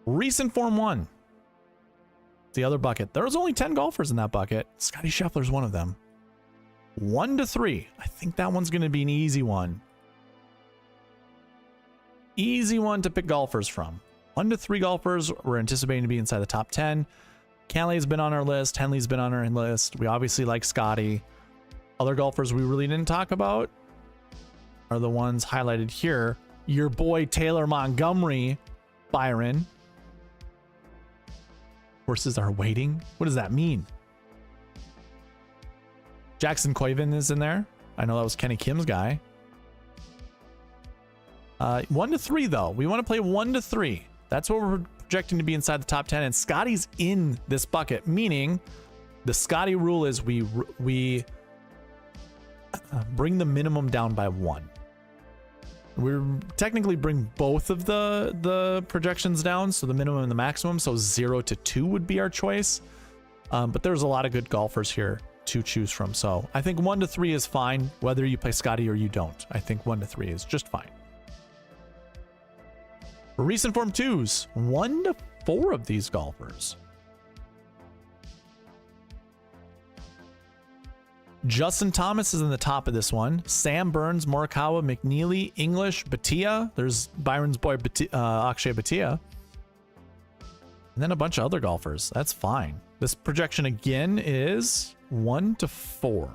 Recent Form 1. The other bucket. There was only 10 golfers in that bucket. Scottie Scheffler's one of them. 1 to 3. I think that one's going to be an easy one. Easy one to pick golfers from. 1 to 3 golfers we're anticipating to be inside the top 10. Cantlay's been on our list. Henley's been on our list. We obviously like Scottie. Other golfers we really didn't talk about are the ones highlighted here. Your boy Taylor Montgomery, Byron. Horses are waiting. What does that mean? Jackson Koivin is in there. I know that was Kenny Kim's guy. 1 to 3 though. We want to play 1 to 3. That's what we're projecting to be inside the top 10, and Scottie's in this bucket, meaning the Scottie rule is we bring the minimum down by 1. We technically bring both of the projections down, so the minimum and the maximum, so 0 to 2 would be our choice. But there's a lot of good golfers here to choose from, so I think 1 to 3 is fine, whether you play Scottie or you don't. I think 1 to 3 is just fine. For recent Form 2s, 1 to 4 of these golfers. Justin Thomas is in the top of this one. Sam Burns, Morikawa, McNeely, English, Bhatia. There's Byron's boy, Akshay Bhatia. And then a bunch of other golfers. That's fine. This projection again is 1 to 4.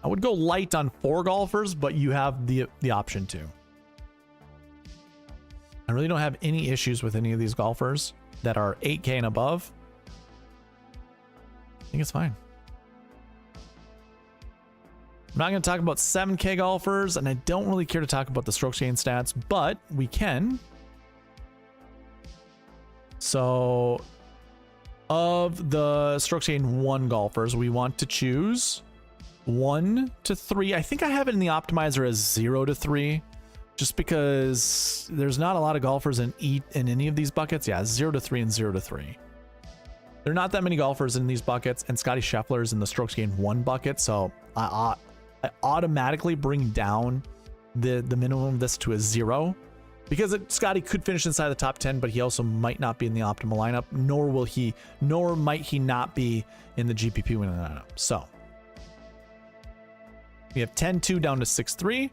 I would go light on 4 golfers, but you have the option to. I really don't have any issues with any of these golfers that are 8K and above. I think it's fine. I'm not going to talk about 7K golfers, and I don't really care to talk about the strokes gain stats, but we can. So, of the strokes gain 1 golfers, we want to choose 1 to 3. I think I have it in the optimizer as 0 to 3. Just because there's not a lot of golfers in any of these buckets. Yeah, 0 to 3 and 0 to 3. There are not that many golfers in these buckets, and Scottie Scheffler is in the strokes gained 1 bucket, so I automatically bring down the minimum of this to a 0, because Scottie could finish inside the top 10, but he also might not be in the optimal lineup, nor might he not be in the GPP winning lineup. So we have 10-2 down to 6-3.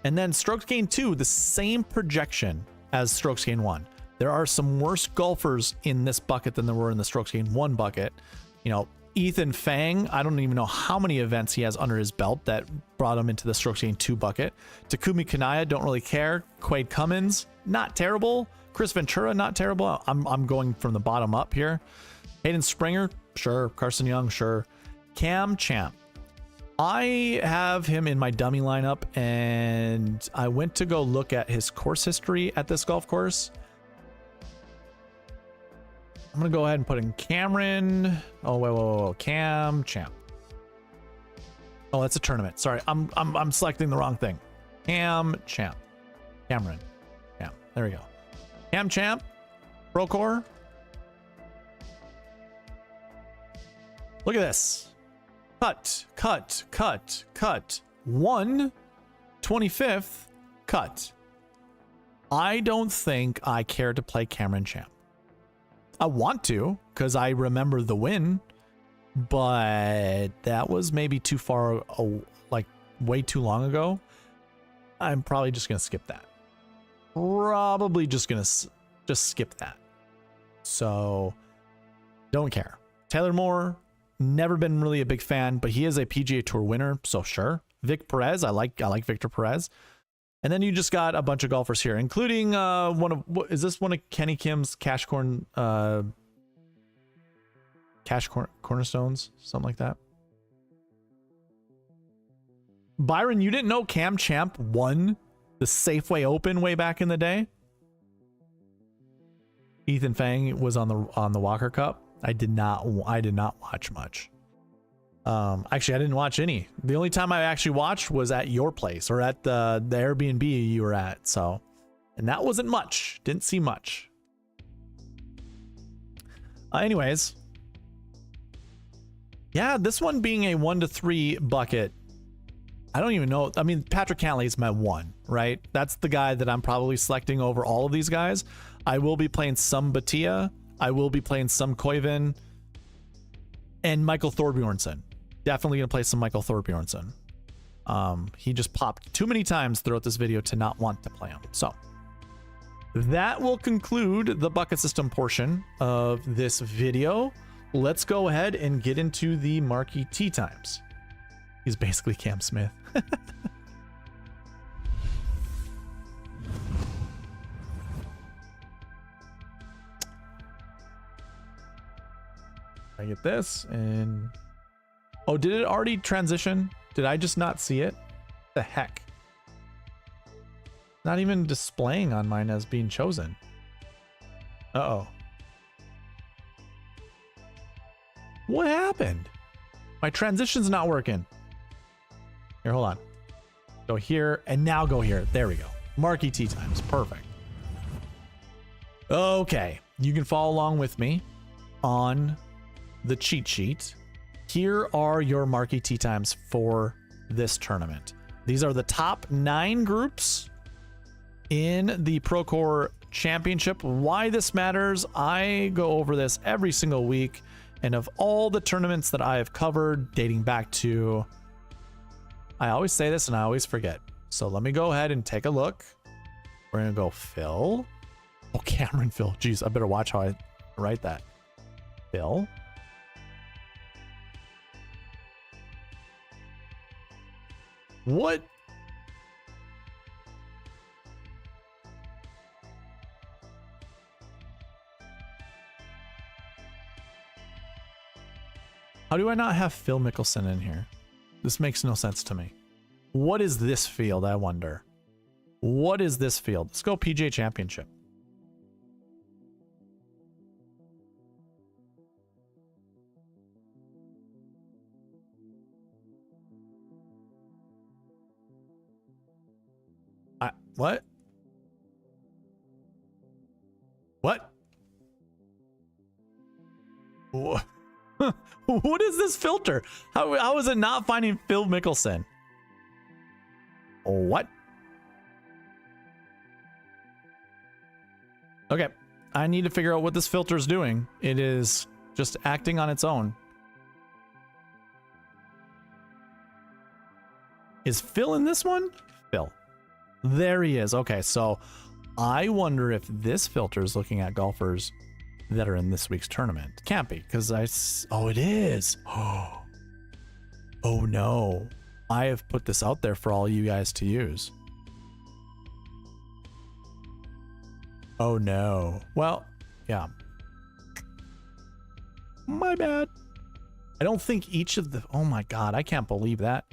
And then strokes gain 2, the same projection as strokes gain 1. There are some worse golfers in this bucket than there were in the strokes gain 1 bucket. You know, Ethan Fang, I don't even know how many events he has under his belt that brought him into the strokes gained 2 bucket. Takumi Kanaya, don't really care. Quade Cummins, not terrible. Chris Ventura, not terrible. I'm going from the bottom up here. Hayden Springer, sure. Carson Young, sure. Cam Champ. I have him in my dummy lineup, and I went to go look at his course history at this golf course. I'm gonna go ahead and put in Cameron. Oh, wait. Cam Champ. Oh, that's a tournament. Sorry, I'm selecting the wrong thing. Cam Champ. Cameron. Champ. There we go. Cam Champ. Procore. Look at this. Cut. 1/25th cut. I don't think I care to play Cameron Champ. I want to, because I remember the win, but that was maybe too far, like way too long ago. I'm probably just going to skip that. Probably just going to just skip that. So, don't care. Taylor Moore, never been really a big fan, but he is a PGA Tour winner, so sure. Vic Perez, I like Victor Perez. And then you just got a bunch of golfers here, including is this one of Kenny Kim's cornerstones, something like that. Byron, you didn't know Cam Champ won the Safeway Open way back in the day? Ethan Fang was on the Walker Cup. I did not watch much. Actually, I didn't watch any. The only time I actually watched was at your place or at the Airbnb you were at. So, and that wasn't much. Didn't see much. Anyways, yeah, this one being a 1 to 3 bucket. I don't even know. I mean, Patrick Cantlay is my 1, right? That's the guy that I'm probably selecting over all of these guys. I will be playing some Batia. I will be playing some Koiven and Michael Thorbjornsen. Definitely going to play some Michael Thorbjornsen. He just popped too many times throughout this video to not want to play him. So that will conclude the bucket system portion of this video. Let's go ahead and get into the Marquee Tee Times. He's basically Cam Smith. I get this and oh, did it already transition? Did I just not see it? The heck? Not even displaying on mine as being chosen. Uh-oh. What happened? My transition's not working. Here, hold on. Go here and now go here. There we go. Marquee Tee Times. Perfect. Okay. You can follow along with me on the cheat sheet. Here are your Marquee Tee Times for this tournament. These are the top 9 groups in the Procore Championship. Why this matters, I go over this every single week. And of all the tournaments that I have covered, dating back to, I always say this and I always forget. So let me go ahead and take a look. We're going to go Phil. Oh, Cameron Phil. Jeez, I better watch how I write that. Phil. What? How do I not have Phil Mickelson in here? This makes no sense to me. What is this field, I wonder? What is this field? Let's go PGA Championship. What? What? What is this filter? How is it not finding Phil Mickelson? What? Okay, I need to figure out what this filter is doing. It is just acting on its own. Is Phil in this one? Phil. There he is. Okay, so I wonder if this filter is looking at golfers that are in this week's tournament. Can't be, because oh, it is. Oh no. I have put this out there for all you guys to use. Oh no. Well, yeah. My bad. I don't think each of the... Oh my god, I can't believe that.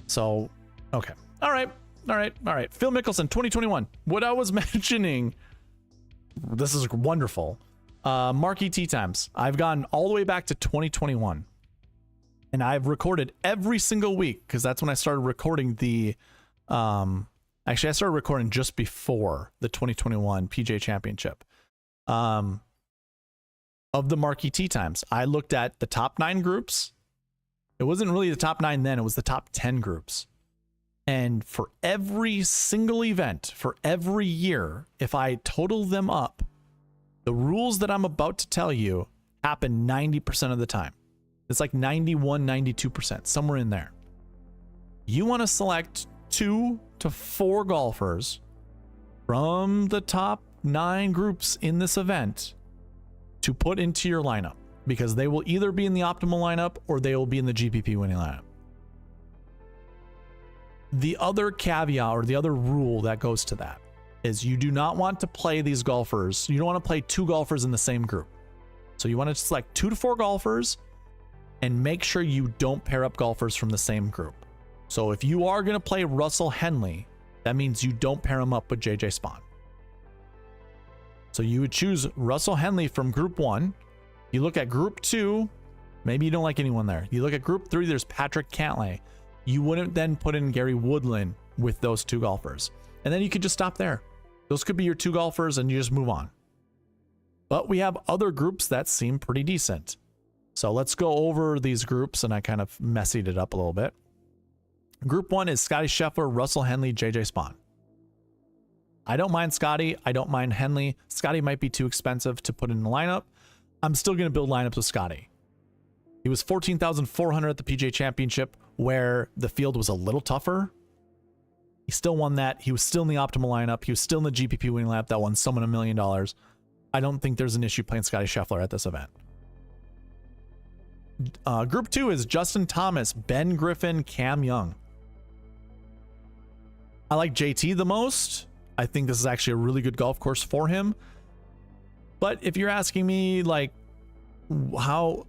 So, okay. All right. Phil Mickelson, 2021. What I was mentioning... This is wonderful. Marquee Tee Times. I've gone all the way back to 2021. And I've recorded every single week, because that's when I started recording the... Actually, I started recording just before the 2021 PGA Championship. Of the Marquee Tee Times. I looked at the top 9 groups. It wasn't really the top 9 then, it was the top 10 groups. And for every single event, for every year, if I total them up, the rules that I'm about to tell you happen 90% of the time. It's like 91, 92%, somewhere in there. You want to select 2 to 4 golfers from the top 9 groups in this event to put into your lineup, because they will either be in the optimal lineup or they will be in the GPP winning lineup. The other caveat, or the other rule that goes to that, is you do not want to play these golfers. You don't want to play 2 golfers in the same group. So you want to select 2 to 4 golfers and make sure you don't pair up golfers from the same group. So if you are going to play Russell Henley, that means you don't pair him up with JJ Spawn. So you would choose Russell Henley from group 1. You look at group 2, maybe you don't like anyone there. You look at group 3, there's Patrick Cantlay. You wouldn't then put in Gary Woodland with those 2 golfers. And then you could just stop there. Those could be your 2 golfers and you just move on. But we have other groups that seem pretty decent. So let's go over these groups, and I kind of messied it up a little bit. Group 1 is Scottie Scheffler, Russell Henley, JJ Spawn. I don't mind Scottie. I don't mind Henley. Scottie might be too expensive to put in the lineup. I'm still going to build lineups with Scottie. He was 14,400 at the PGA Championship, where the field was a little tougher. He still won that. He was still in the optimal lineup. He was still in the GPP winning lineup that won someone $1 million. I don't think there's an issue playing Scottie Scheffler at this event. Group 2 is Justin Thomas, Ben Griffin, Cam Young. I like JT the most. I think this is actually a really good golf course for him. But if you're asking me, like, how,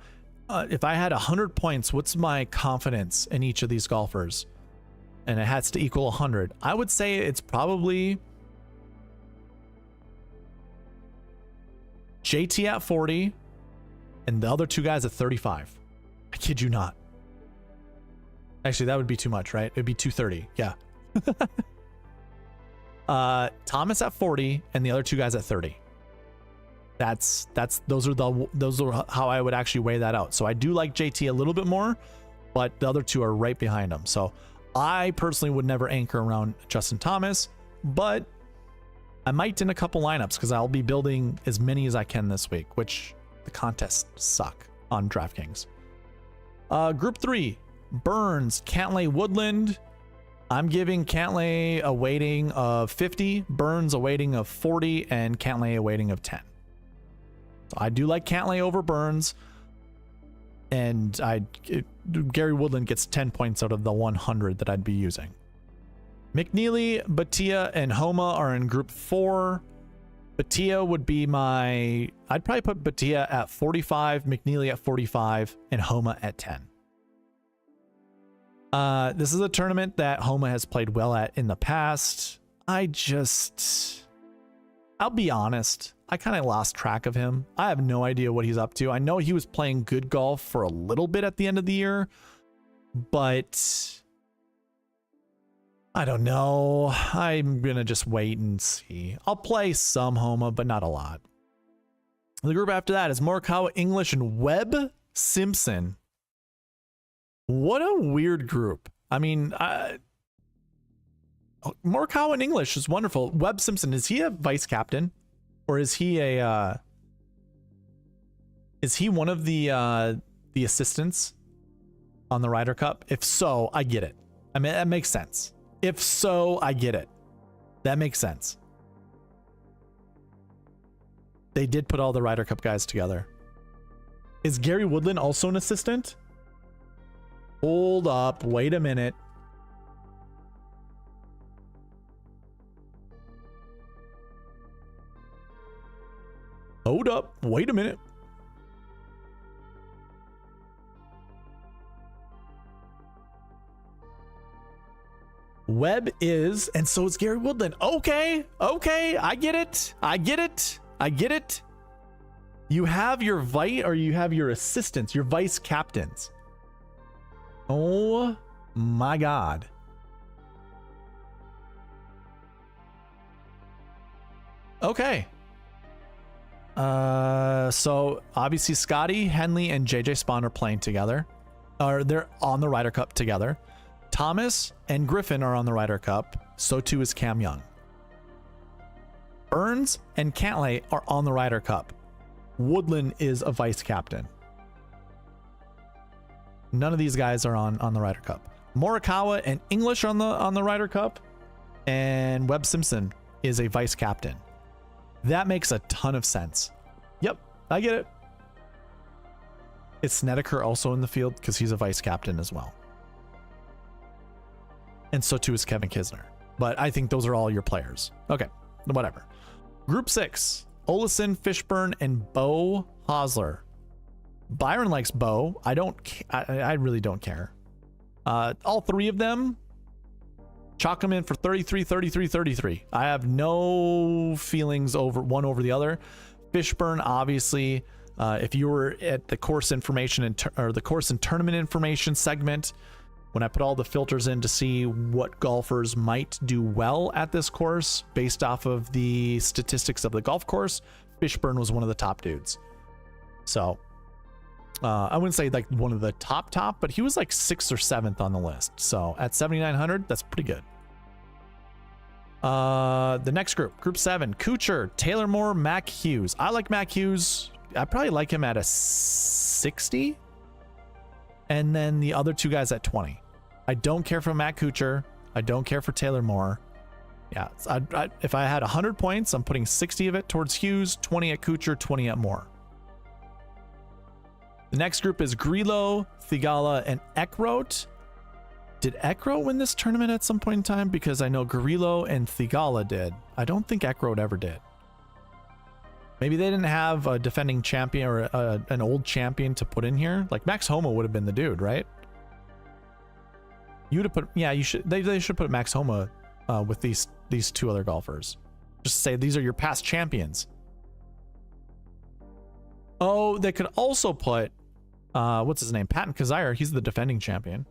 if I had 100 points, what's my confidence in each of these golfers? And it has to equal 100. I would say it's probably JT at 40 and the other 2 guys at 35. I kid you not. Actually, that would be too much, right? It'd be 230. Yeah. Thomas at 40 and the other 2 guys at 30. Those are how I would actually weigh that out. So I do like JT a little bit more, but the other 2 are right behind him. So I personally would never anchor around Justin Thomas, but I might in a couple lineups, because I'll be building as many as I can this week, which the contests suck on DraftKings. Group 3, Burns, Cantlay, Woodland. I'm giving Cantlay a weighting of 50, Burns a weighting of 40, and Cantlay a weighting of 10. So I do like Cantlay over Burns, and Gary Woodland gets 10 points out of the 100 that I'd be using. McNeely, Batia, and Homa are in group 4. Batia would be my... I'd probably put Batia at 45, McNeely at 45, and Homa at 10. This is a tournament that Homa has played well at in the past. I'll be honest, I kind of lost track of him. I have no idea what he's up to. I know he was playing good golf for a little bit at the end of the year, but I don't know. I'm going to just wait and see. I'll play some Homa, but not a lot. The group after that is Morikawa, English, and Webb Simpson. What a weird group. I mean, Morikawa and English is wonderful. Webb Simpson, is he a vice captain, or is he one of the assistants on the Ryder Cup? If so, I get it. I mean, that makes sense. If so, I get it. That makes sense. They did put all the Ryder Cup guys together. Is Gary Woodland also an assistant? Hold up. Wait a minute. Hold up. Wait a minute. Webb is, and so is Gary Woodland. Okay. Okay. I get it. I get it. I get it. You have your you have your assistants, your vice captains. Oh my God. Okay. So obviously Scottie, Henley, and JJ Spawn are playing together. They're on the Ryder Cup together. Thomas and Griffin are on the Ryder Cup. So too is Cam Young. Burns and Cantlay are on the Ryder Cup. Woodland is a vice captain. None of these guys are on the Ryder Cup. Morikawa and English on the Ryder Cup, and Webb Simpson is a vice captain. That makes a ton of sense. Yep, I get it. Is Snedeker also in the field because he's a vice captain as well? And so too is Kevin Kisner. But I think those are all your players. Okay, whatever. Group 6, Olesen, Fishburne, and Bo Hosler. Byron likes Bo. I really don't care. All three of them, chalk them in for 33, 33, 33. I have no feelings over one over the other. Fishburne, obviously, if you were at the course information or the course and tournament information segment, when I put all the filters in to see what golfers might do well at this course based off of the statistics of the golf course, Fishburne was one of the top dudes. So I wouldn't say like one of the top, but he was like 6th or 7th on the list. So at 7,900, that's pretty good. The next group 7, Kuchar, Taylor Moore, Mac Hughes. I like Mac Hughes. I probably like him at a 60. And then the other two guys at 20. I don't care for Matt Kuchar. I don't care for Taylor Moore. Yeah, if I had 100 points, I'm putting 60 of it towards Hughes, 20 at Kuchar, 20 at Moore. The next group is Grillo, Thigala, and Eckroat. Did Eckroat win this tournament at some point in time? Because I know Grillo and Thigala did. I don't think Eckroat ever did. Maybe they didn't have a defending champion or an old champion to put in here. Like Max Homa would have been the dude, right? You would have put, yeah, you should. They should put Max Homa with these two other golfers. Just say these are your past champions. Oh, they could also put, what's his name? Patton Kizzire. He's the defending champion.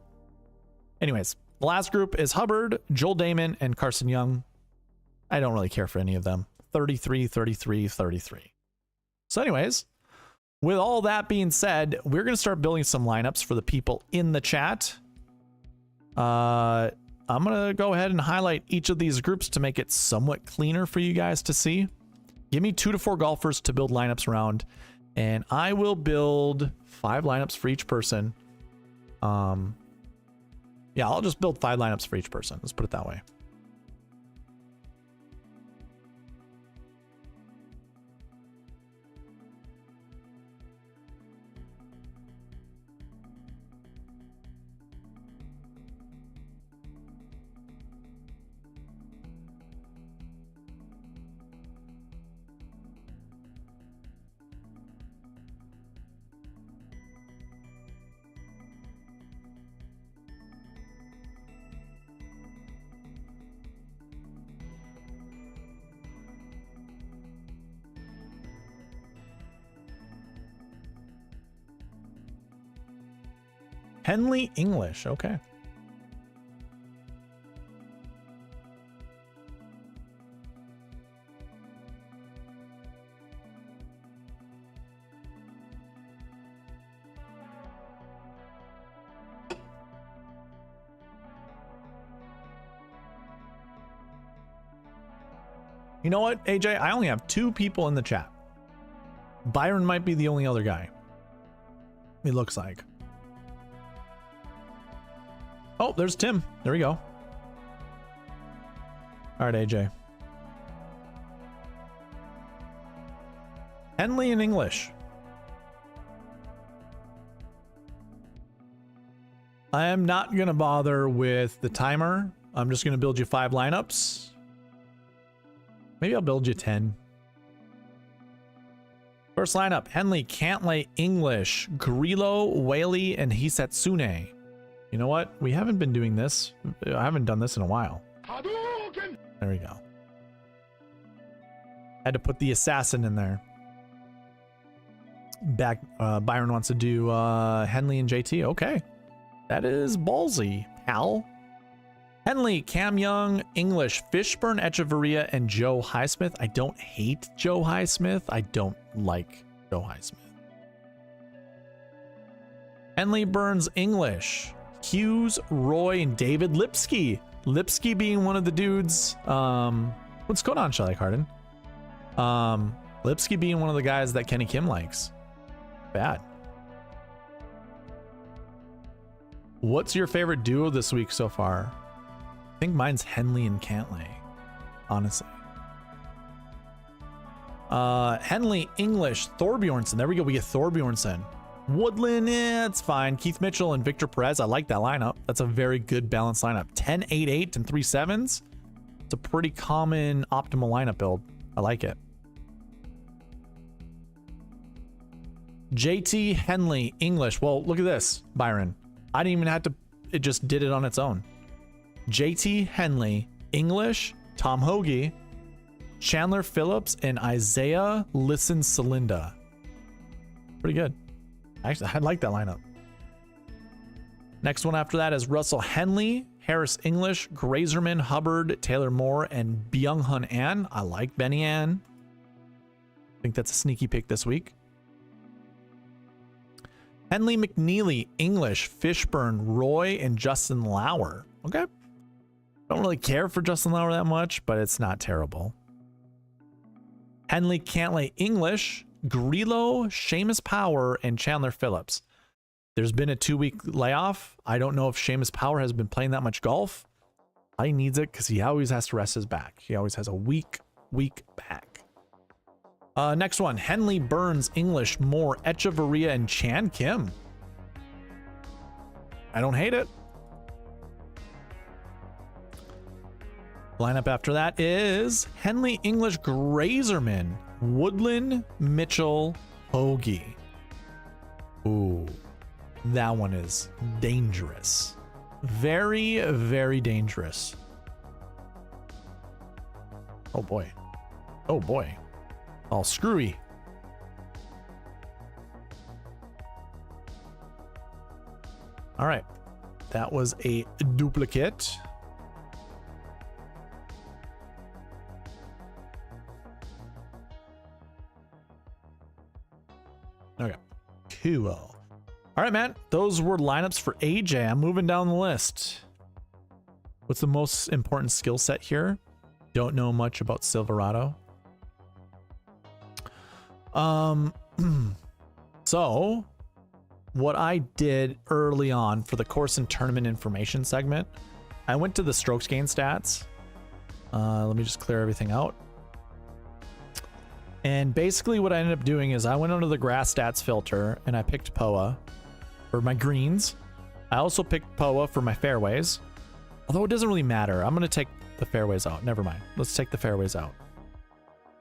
Anyways, the last group is Hubbard, Joel Damon, and Carson Young. I don't really care for any of them. 33, 33, 33. So anyways, with all that being said, we're going to start building some lineups for the people in the chat. I'm going to go ahead and highlight each of these groups to make it somewhat cleaner for you guys to see. Give me 2 to 4 golfers to build lineups around, and I will build 5 lineups for each person. Yeah, I'll just build 5 lineups for each person. Let's put it that way. Henley English, okay. You know what, AJ? I only have 2 people in the chat. Byron might be the only other guy. It looks like. Oh, there's Tim. There we go. All right, AJ. Henley in English. I am not going to bother with the timer. I'm just going to build you 5 lineups. Maybe I'll build you 10. First lineup, Henley, Cantlay, English, Grillo, Whaley, and Hisatsune. You know what? We haven't been doing this. I haven't done this in a while. There we go. Had to put the assassin in there. Byron wants to do Henley and JT. Okay. That is ballsy, pal. Henley, Cam Young, English, Fishburne, Echeverria, and Joe Highsmith. I don't hate Joe Highsmith. I don't like Joe Highsmith. Henley, Burns, English, Hughes, Roy, and David Lipsky. Lipsky being one of the dudes. What's going on, Shelly Harden? Lipsky being one of the guys that Kenny Kim likes. Bad. What's your favorite duo this week so far? I think mine's Henley and Cantlay, honestly. Henley, English, Thorbjornsen. There we go. We get Thorbjornsen. Woodland, it's fine. Keith Mitchell and Victor Perez. I like that lineup. That's a very good balanced lineup. 10, 8, 8, and 3 7s. It's a pretty common optimal lineup build. I like it. JT, Henley, English. Well, look at this, Byron. I didn't even have to. It just did it on its own. JT, Henley, English, Tom Hoagie, Chandler Phillips, and Isaiah Lisson-Salinda. Pretty good. Actually, I like that lineup. Next one after that is Russell Henley, Harris English, Grazerman, Hubbard, Taylor Moore, and Byung-Hun An. I like Benny An. I think that's a sneaky pick this week. Henley, McNeely, English, Fishburne, Roy, and Justin Lauer. Okay. Don't really care for Justin Lauer that much, but it's not terrible. Henley, Cantlay, English, Grillo, Seamus Power, and Chandler Phillips. There's been a 2-week layoff. I don't know if Seamus Power has been playing that much golf. He needs it because he always has to rest his back. He always has a weak back. Next one, Henley, Burns, English, Moore, Echeverria, and Chan Kim. I don't hate it. Lineup after that is Henley, English, Grazerman, Woodland, Mitchell, Hoagie. Ooh, that one is dangerous. Very, very dangerous. Oh boy. Oh boy. All screwy. All right. That was a duplicate. Okay. Cool. All right, man. Those were lineups for AJ. I'm moving down the list. What's the most important skill set here? Don't know much about Silverado. So what I did early on for the course and tournament information segment, I went to the strokes gain stats. Let me just clear everything out. And basically what I ended up doing is I went under the grass stats filter and I picked POA for my greens. I also picked POA for my fairways, although it doesn't really matter. I'm going to take the fairways out. Never mind. Let's take the fairways out.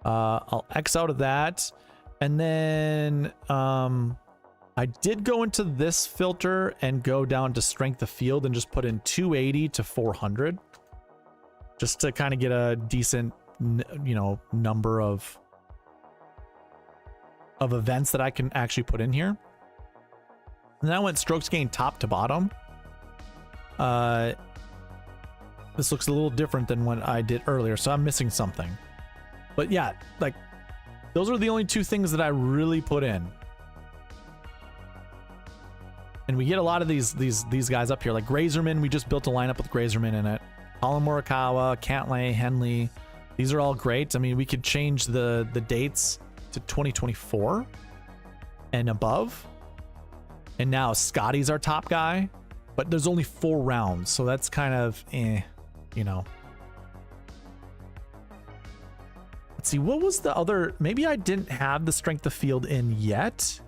I'll X out of that. And then I did go into this filter and go down to strength of field and just put in 280 to 400 just to kind of get a decent, number of events that I can actually put in here. And then I went strokes gain top to bottom. This looks a little different than what I did earlier, so I'm missing something. But yeah, like those are the only two things that I really put in. And we get a lot of these guys up here, like Grazerman. We just built a lineup with Grazerman in it. Colin Morikawa, Cantlay, Henley. These are all great. I mean, we could change the dates to 2024 and above. And now Scottie's our top guy, but there's only 4 rounds, so that's kind of Let's see, what was the other? Maybe I didn't have the strength of field in yet.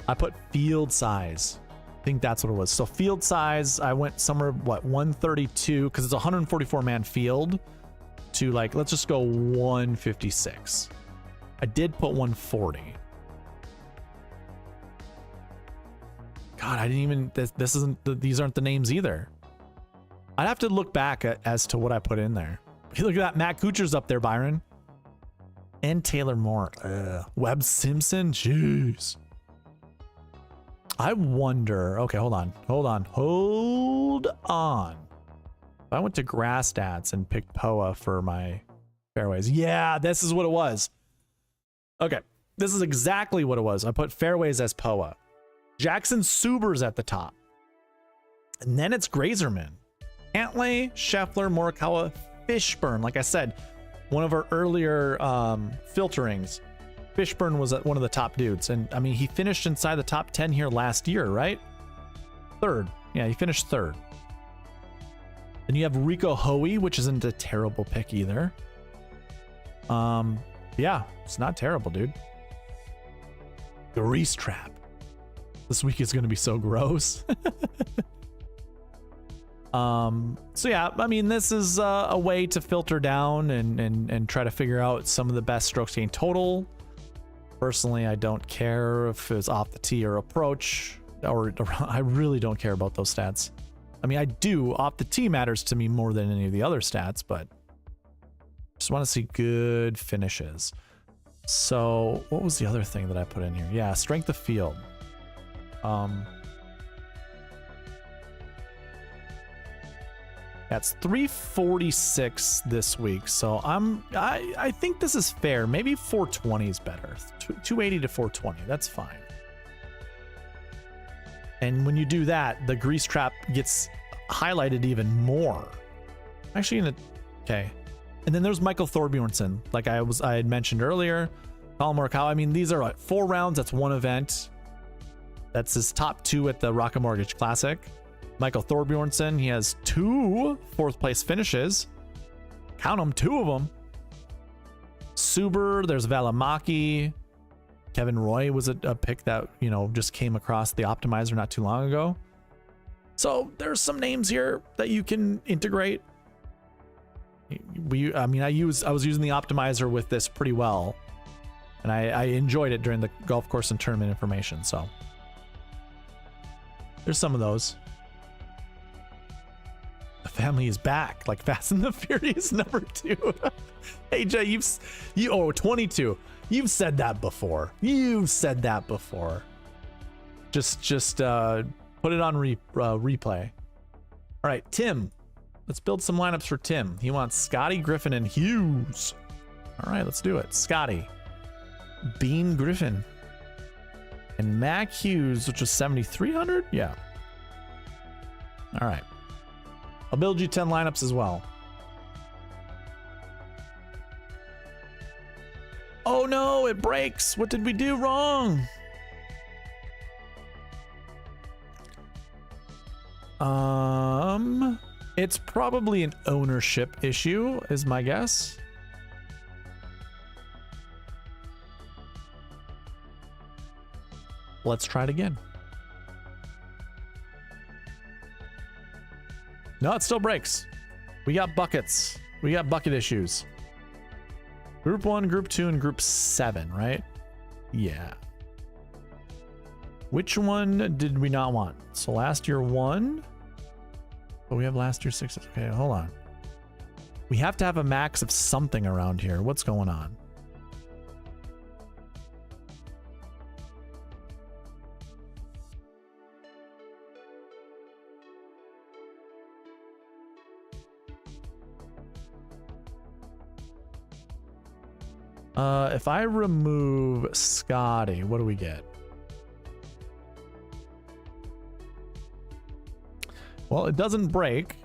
I put field size. I think that's what it was. So field size, I went somewhere, what, 132, because it's a 144 man field, to like, let's just go 156. I did put 140. God, I didn't even, this isn't, these aren't the names either. I'd have to look back as to what I put in there. Look at that, Matt Kuchar's up there, Byron. And Taylor Moore. Webb Simpson, jeez. I wonder, okay, hold on. If I went to Grass Stats and picked POA for my fairways. Yeah, this is what it was. Okay, this is exactly what it was. I put fairways as POA. Jackson Suber's at the top. And then it's Grazerman. Cantlay, Scheffler, Morikawa, Fishburne. Like I said, one of our earlier filterings. Fishburne was one of the top dudes. And I mean, he finished inside the top 10 here last year, right? Third. Yeah, he finished third. Then you have Rico Hoey, which isn't a terrible pick either. Yeah, it's not terrible, dude. Grease Trap. This week is going to be so gross. So yeah, I mean, this is a way to filter down and try to figure out some of the best strokes gained total. Personally, I don't care if it's off the tee or approach, or I really don't care about those stats. I mean, I do. Off the tee matters to me more than any of the other stats, but just want to see good finishes. So what was the other thing that I put in here? Yeah, strength of field. That's 346 this week, so I think this is fair. Maybe 420 is better. 280 to 420, that's fine. And when you do that, the grease trap gets highlighted even more. Actually, okay. And then there's Michael Thorbjornsen, like I had mentioned earlier. Colin Morikawa. I mean, these are like 4 rounds. That's one event. That's his top 2 at the Rocket Mortgage Classic. Michael Thorbjornsen, he has 2 4th place finishes. Count them, 2 of them. Suber, there's Valimaki. Kevin Roy was a pick that, you know, just came across the optimizer not too long ago. So there's some names here that you can integrate. I mean, I was using the optimizer with this pretty well, and I enjoyed it during the golf course and tournament information. So there's some of those. The family is back, like Fast and the Furious #2. Hey Jay, oh, 22. You've said that before. Just put it on replay. All right, Tim. Let's build some lineups for Tim. He wants Scottie, Griffin, and Hughes. All right, let's do it. Scottie, Bean, Griffin, and Mac Hughes, which is 7,300. Yeah. All right. I'll build you 10 lineups as well. Oh no, it breaks. What did we do wrong? It's probably an ownership issue, is my guess. Let's try it again. No, it still breaks. We got buckets. We got bucket issues. Group 1, Group 2, and Group 7, right? Yeah. Which one did we not want? So last year 1. But we have last year 6. Okay, hold on. We have to have a max of something around here. What's going on? If I remove Scottie, what do we get? Well, it doesn't break.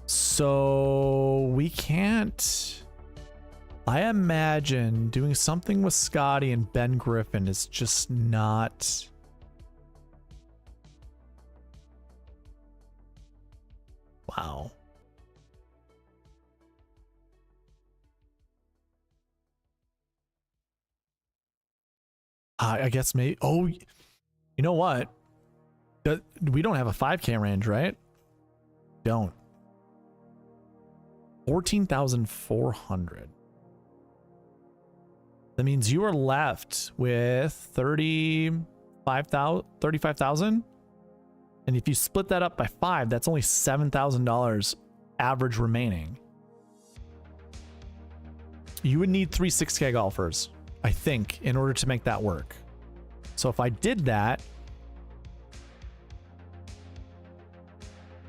So we can't. I imagine doing something with Scottie and Ben Griffin is just not. Wow. I guess maybe. Oh, you know what? We don't have a 5K range, right? Don't. 14,400. That means you are left with 35,000. And if you split that up by 5, that's only $7,000 average remaining. You would need 3 6K golfers, I think, in order to make that work. So if I did that,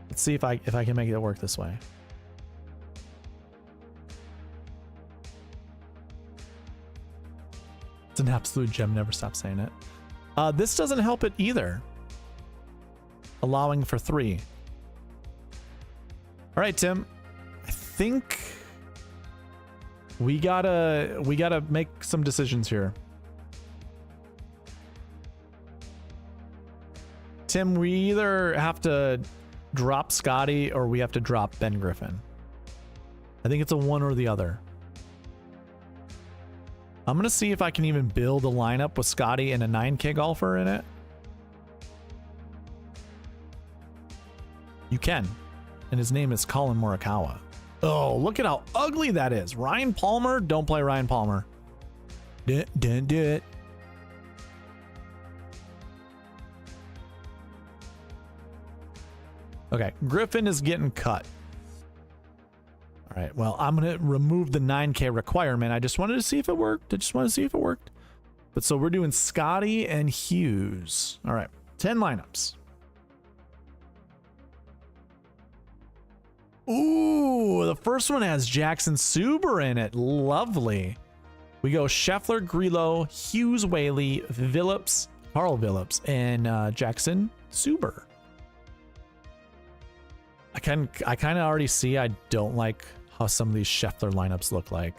let's see if I can make it work this way. It's an absolute gem. Never stop saying it. This doesn't help it either. Allowing for 3. All right, Tim. I think we gotta make some decisions here. Tim, we either have to drop Scottie or we have to drop Ben Griffin. I think it's a one or the other. I'm gonna see if I can even build a lineup with Scottie and a 9K golfer in it. You can. And his name is Colin Morikawa. Oh, look at how ugly that is. Ryan Palmer? Don't play Ryan Palmer. Don't do it. Okay, Griffin is getting cut. All right, well, I'm going to remove the 9K requirement. I just wanted to see if it worked. But so we're doing Scottie and Hughes. All right, 10 lineups. Ooh, the first one has Jackson Suber in it. Lovely. We go Scheffler, Grillo, Hughes, Whaley, Phillips, Carl Phillips, and Jackson Suber. I kind of already see I don't like how some of these Scheffler lineups look like.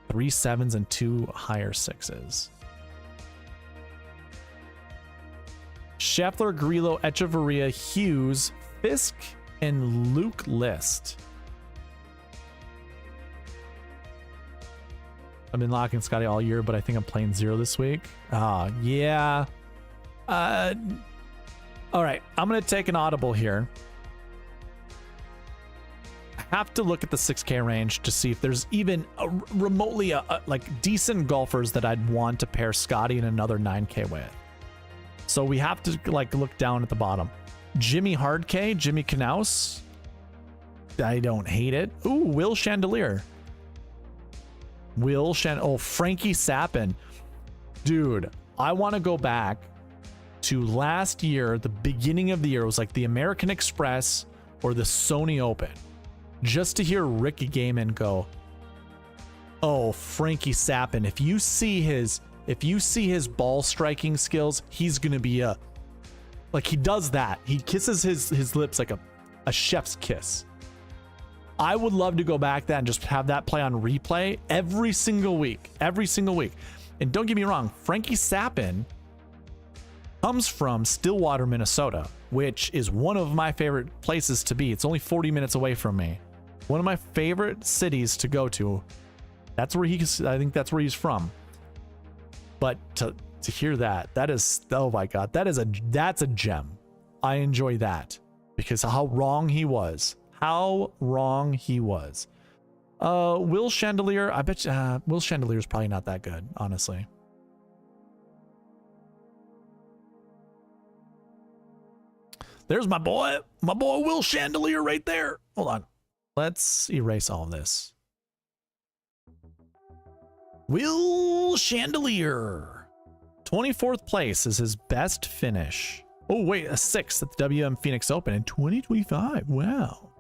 3 7s and 2 higher 6s. Scheffler, Grillo, Echeverria, Hughes, Fisk, and Luke List. I've been locking Scottie all year, but I think I'm playing 0 this week. Yeah. All right, I'm going to take an audible here. I have to look at the 6K range to see if there's even remotely like decent golfers that I'd want to pair Scottie and another 9K with. So we have to like look down at the bottom. Jimmy Hardkay, Jimmy Knaus. I don't hate it. Ooh, Will Chandelier. Oh, Frankie Sappin. Dude, I want to go back to last year, the beginning of the year. It was like the American Express or the Sony Open. Just to hear Ricky Gaiman go, oh, Frankie Sappin, if you see his ball striking skills, he's gonna be like, he does that. He kisses his lips like a chef's kiss. I would love to go back that and just have that play on replay every single week. And don't get me wrong, Frankie Sappin comes from Stillwater, Minnesota, which is one of my favorite places to be. It's only 40 minutes away from me. One of my favorite cities to go to. I think that's where he's from. But to hear that is, oh my God, that's a gem. I enjoy that because how wrong he was. Will Chandelier, I bet Will Chandelier is probably not that good, honestly. There's my boy Will Chandelier right there. Hold on. Let's erase all of this. Will Chandelier. 24th place is his best finish. Oh, wait, a 6th at the WM Phoenix Open in 2025. Wow.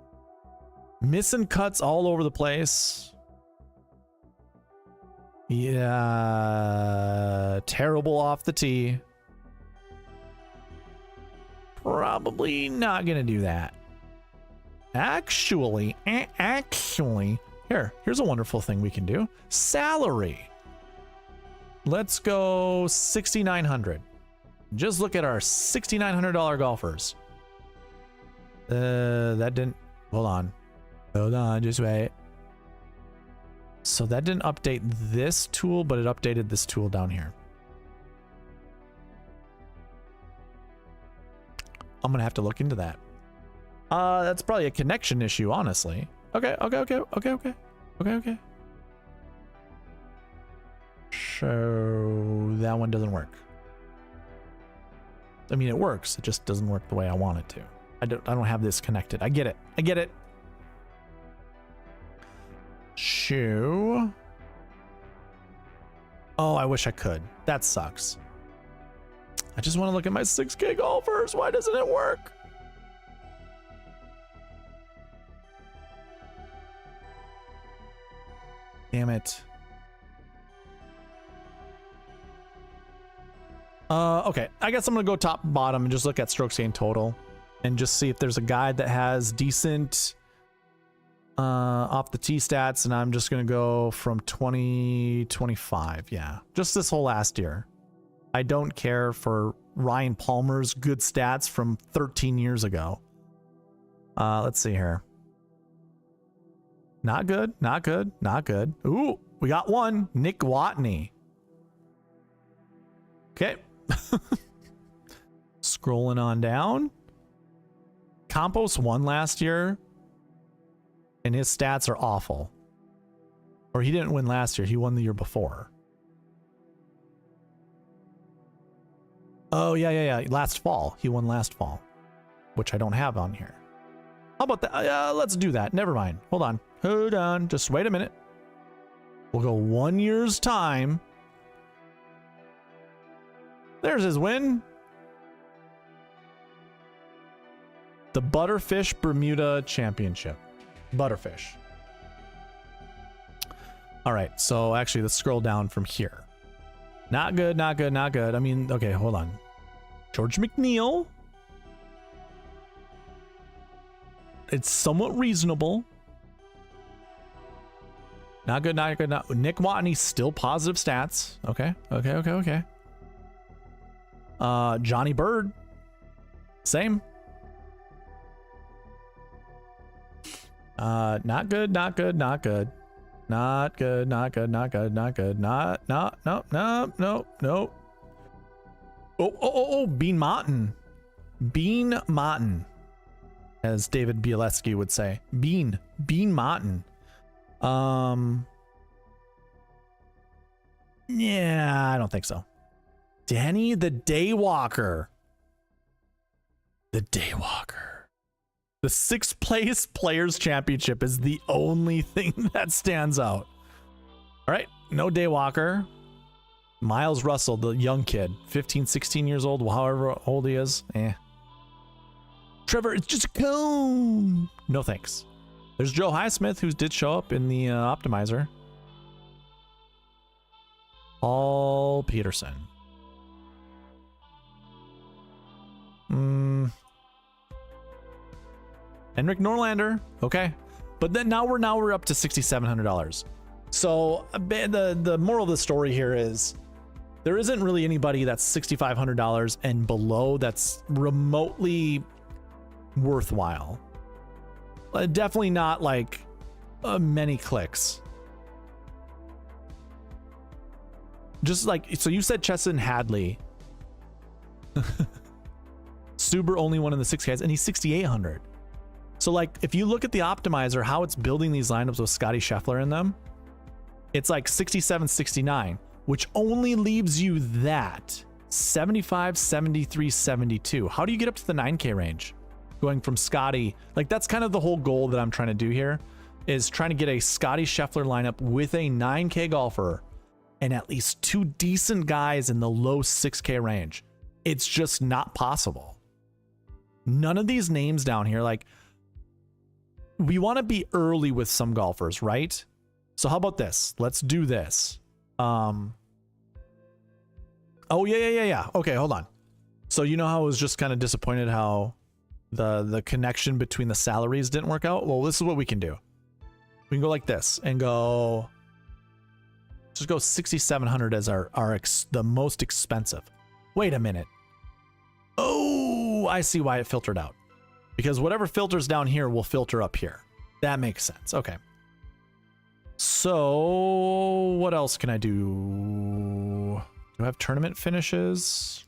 Missing cuts all over the place. Yeah. Terrible off the tee. Probably not going to do that. Actually, here's a wonderful thing we can do. Salary. Let's go 6,900. Just look at our $6,900 golfers. That didn't. Hold on. Hold on, just wait. So that didn't update this tool, but it updated this tool down here. I'm gonna have to look into that. That's probably a connection issue, honestly. Okay. So that one doesn't work. I mean, it works. It just doesn't work the way I want it to. I don't have this connected. I get it. Shoo. Oh, I wish I could. That sucks. I just want to look at my 6K golfers. Why doesn't it work? Damn it. Okay. I guess I'm going to go top and bottom and just look at strokes gained total and just see if there's a guide that has decent off the tee stats, and I'm just going to go from 2025. Yeah. Just this whole last year. I don't care for Ryan Palmer's good stats from 13 years ago. Let's see here. Not good. Ooh, we got one. Nick Watney. Okay. Scrolling on down. Campos won last year, and his stats are awful. Or he didn't win last year. He won the year before. Oh, yeah. Last fall. He won last fall, which I don't have on here. How about that? Let's do that. Never mind. Hold on. Just wait a minute. We'll go 1 year's time. There's his win. The Butterfish Bermuda Championship. Butterfish. All right. So actually, let's scroll down from here. Not good. I mean, okay, hold on. George McNeil. It's somewhat reasonable. Not good. Nick Watney, still positive stats. Okay. Johnny Bird. Same. Not good. No. Oh, Bean Martin. As David Bielewski would say. Bean Martin. Yeah, I don't think so. Danny the Daywalker. The 6th place Players Championship is the only thing that stands out. All right, no Daywalker. Miles Russell, the young kid, 15, 16 years old, however old he is. Trevor, it's just a cone. No thanks. There's Joe Highsmith, who did show up in the optimizer. Paul Peterson. Henrik Norlander. Okay. But then now we're up to $6,700. So the moral of the story here is there isn't really anybody that's $6,500 and below that's remotely worthwhile. Definitely not like many clicks. Just like, so you said Chesson Hadley. Suber only one in the 6Ks, and he's 6,800. So like, if you look at the optimizer, how it's building these lineups with Scottie Scheffler in them, it's like 67, 69, which only leaves you that 75, 73, 72. How do you get up to the 9K range? Going from Scottie, like that's kind of the whole goal that I'm trying to do here, is trying to get a Scottie Scheffler lineup with a 9K golfer and at least 2 decent guys in the low 6K range. It's just not possible. None of these names down here, like, we want to be early with some golfers, right? So how about this? Let's do this. Oh, yeah. Okay, hold on. So you know how I was just kind of disappointed how the connection between the salaries didn't work out? Well, this is what we can do. We can go like this and go, just go 6,700 as the most expensive. Wait a minute. Oh, I see why it filtered out. Because whatever filters down here will filter up here. That makes sense. Okay. So what else can I do? Do I have tournament finishes?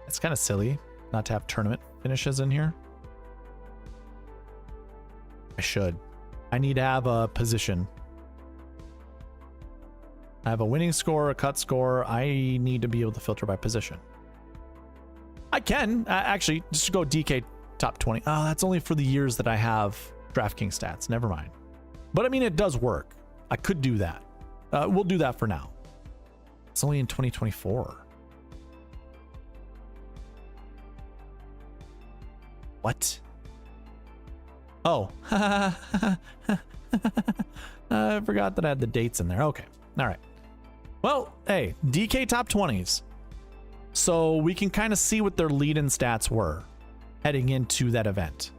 It's kind of silly not to have tournament finishes in here. I should. I need to have a position. I have a winning score, a cut score. I need to be able to filter by position. I can actually just go DK top 20. Oh, that's only for the years that I have DraftKings stats. Never mind. But I mean, it does work. I could do that. We'll do that for now. It's only in 2024. What? Oh. I forgot that I had the dates in there. Okay. All right. Well, hey, DK top 20s. So we can kind of see what their lead-in stats were heading into that event.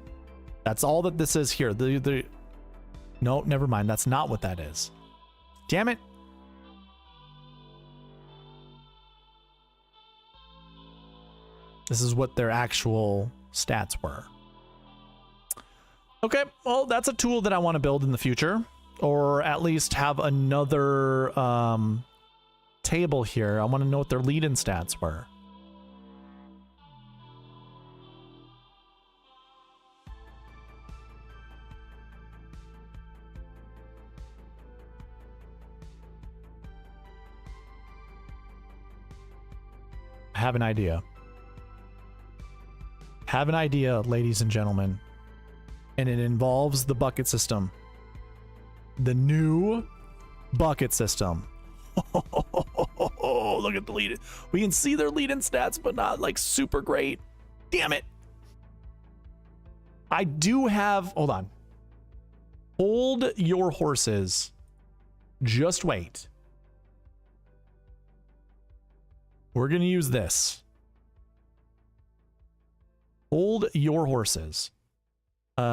That's all that this is here. No, never mind. That's not what that is. Damn it. This is what their actual stats were. Okay, well, that's a tool that I want to build in the future, or at least have another table here. I want to know what their lead-in stats were. I have an idea. Have an idea, ladies and gentlemen. And it involves the bucket system. The new bucket system. Oh, look at the lead. We can see their lead-in stats, but not like super great. Damn it. I do have, hold on. Hold your horses. Just wait. We're going to use this. Hold your horses. That's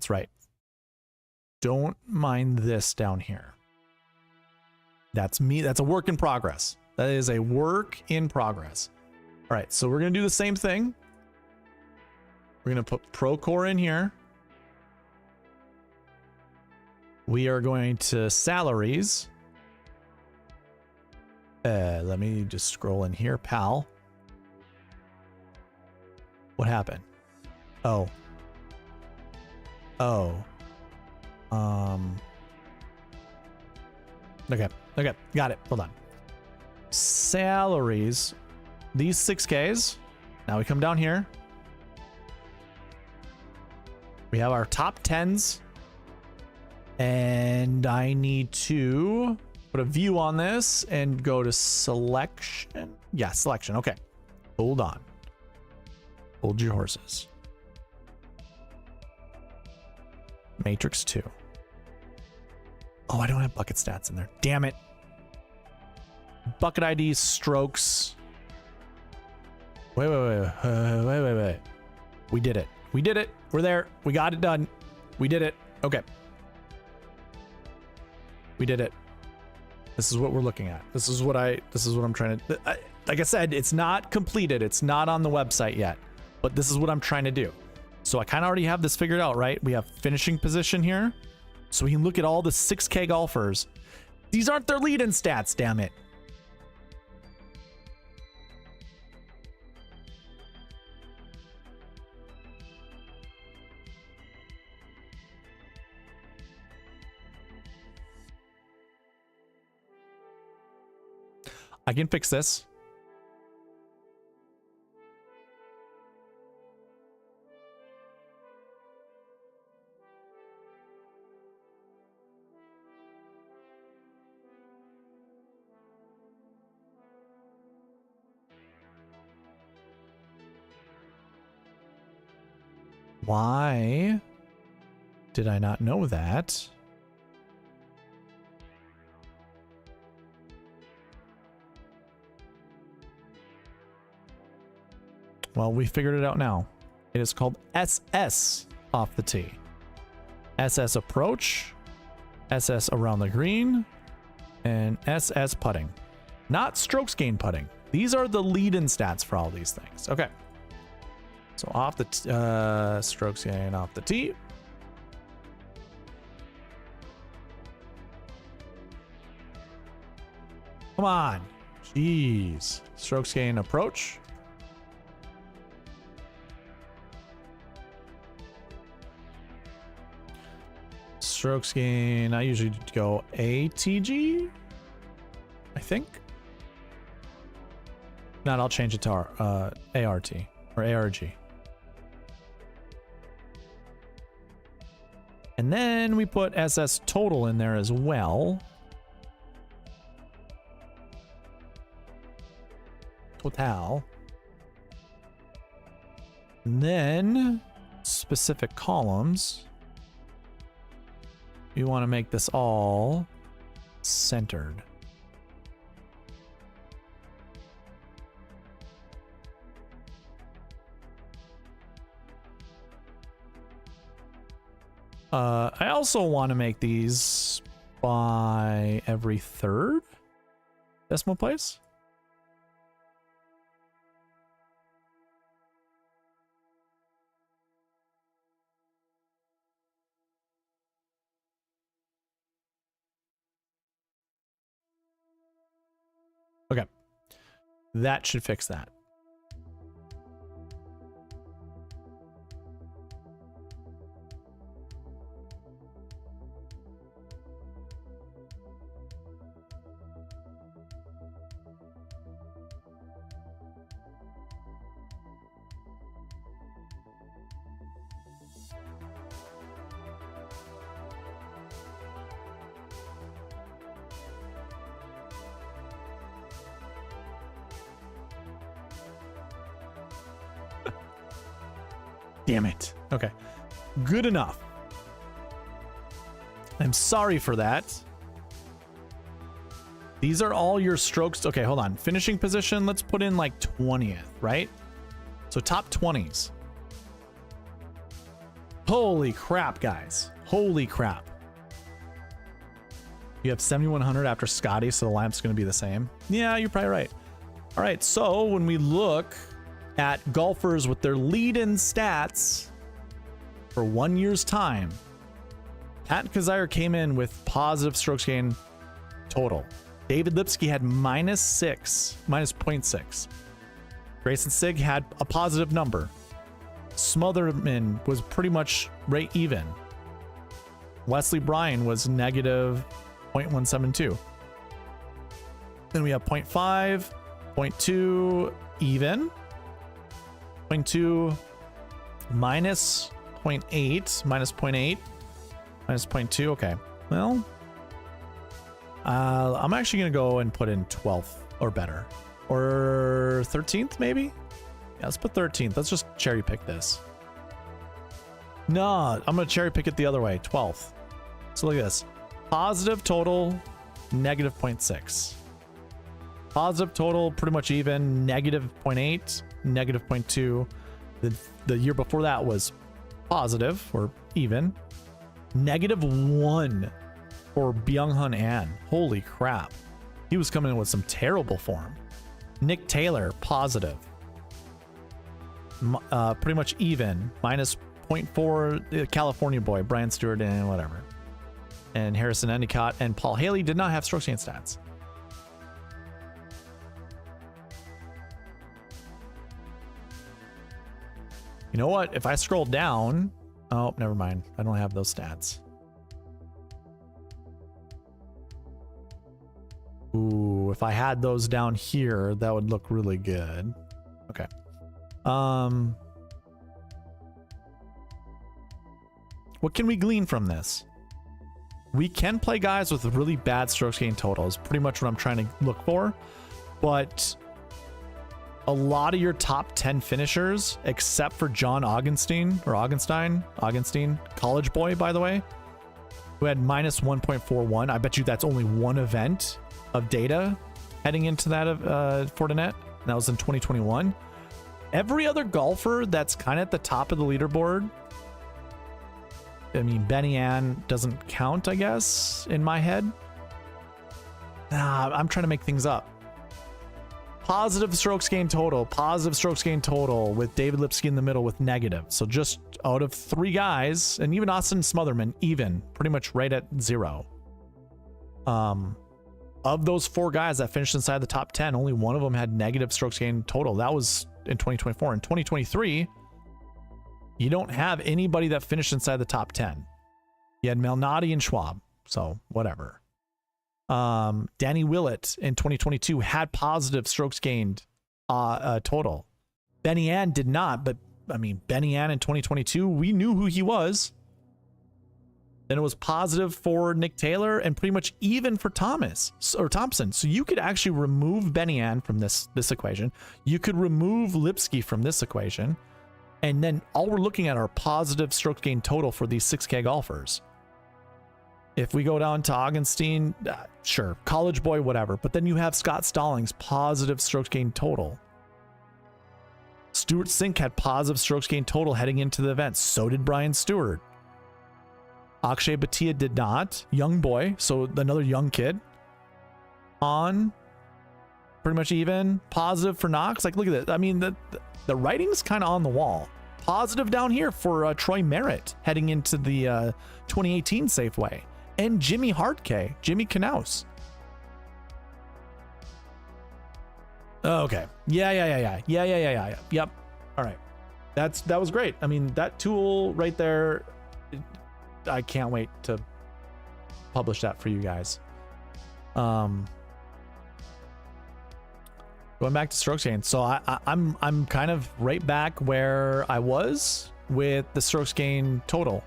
right. Don't mind this down here. That's me. That's a work in progress. That is a work in progress. All right, so we're going to do the same thing. We're going to put Procore in here. We are going to salaries. Let me just scroll in here, pal. What happened? Oh. Okay, got it. Hold on. Salaries. These 6Ks. Now we come down here. We have our top 10s. And I need to put a view on this and go to selection. Yeah, selection. Okay. Hold on. Hold your horses. Matrix 2. Oh, I don't have bucket stats in there. Damn it. Bucket IDs, strokes. Wait. We did it. We're there. We got it done. We did it. Okay. We did it. This is what we're looking at. This is what I'm trying to, like I said, it's not completed. It's not on the website yet, but this is what I'm trying to do. So I kind of already have this figured out, right? We have finishing position here. So we can look at all the 6K golfers. These aren't their lead-in stats, damn it. I can fix this. Why did I not know that? Well, we figured it out now. It is called SS off the tee. SS approach, SS around the green, and SS putting, not strokes gain putting. These are the lead-in stats for all these things. Okay. So off the strokes gain off the tee. Come on. Jeez. Strokes gain approach. Strokes gain, I usually go ATG, I think. Not, I'll change it to ART or ARG. And then we put SS total in there as well. Total. And then specific columns. You want to make this all centered. I also want to make these by every third decimal place. Okay, that should fix that. Damn it. Okay. Good enough. I'm sorry for that. These are all your strokes. Okay, hold on. Finishing position, let's put in like 20th, right? So top 20s. Holy crap, guys. Holy crap. You have 7,100 after Scottie, so the lineup's going to be the same. Yeah, you're probably right. All right, so when we look at golfers with their lead-in stats for 1 year's time, Pat Kazire came in with positive strokes gain total. David Lipsky had -0.6. Grayson Sigg had a positive number. Smotherman was pretty much right even. Wesley Bryan was -0.172. Then we have 0.5, 0.2 even. 0.2 minus 0.8, minus 0.8, minus 0.2. Okay, well, I'm actually going to go and put in 12th or better. Or 13th, maybe? Yeah, let's put 13th. Let's just cherry pick this. No, I'm going to cherry pick it the other way, 12th. So look at this. Positive total, -0.6. Positive total, pretty much even, -0.8, -0.2. The year before that was positive or even. -1 for Byung-Hun An. Holy crap. He was coming in with some terrible form. Nick Taylor, positive. Pretty much even. -0.4, California boy, Brian Stewart, and whatever. And Harrison Endicott and Paul Haley did not have strokes gain stats. You know what? If I scroll down... Oh, never mind. I don't have those stats. Ooh, if I had those down here, that would look really good. Okay. What can we glean from this? We can play guys with really bad strokes gain totals. Pretty much what I'm trying to look for. But a lot of your top 10 finishers, except for John Augenstein, college boy, by the way, who had -1.41. I bet you that's only one event of data heading into that for the net. That was in 2021. Every other golfer that's kind of at the top of the leaderboard, I mean, Benny Ann doesn't count, I guess, in my head. I'm trying to make things up. Positive strokes gained total with David Lipsky in the middle with negative. So just out of 3 guys, and even Austin Smotherman, even pretty much right at 0. Of those 4 guys that finished inside the top 10, only one of them had negative strokes gained total. That was in 2024. In 2023, you don't have anybody that finished inside the top 10. You had Malnati and Schwab, so whatever. Danny Willett in 2022 had positive strokes gained total. Benny Ann did not, but I mean, Benny Ann in 2022, we knew who he was. Then it was positive for Nick Taylor and pretty much even for Thompson. So you could actually remove Benny Ann from this equation. You could remove Lipsky from this equation. And then all we're looking at are positive strokes gained total for these 6K golfers. If we go down to Augenstein, sure, college boy, whatever. But then you have Scott Stallings, positive strokes gained total. Stuart Sink had positive strokes gained total heading into the event. So did Brian Stewart. Akshay Bhatia did not. Young boy, so another young kid. On, pretty much even. Positive for Knox. Like, look at that. I mean, the writing's kind of on the wall. Positive down here for Troy Merritt heading into the 2018 Safeway. And Jimmy Hartke, Jimmy Knaus. Okay. Yeah. Yep. All right. That was great. I mean, that tool right there, I can't wait to publish that for you guys. Going back to strokes gained. So I'm kind of right back where I was with the strokes gained total.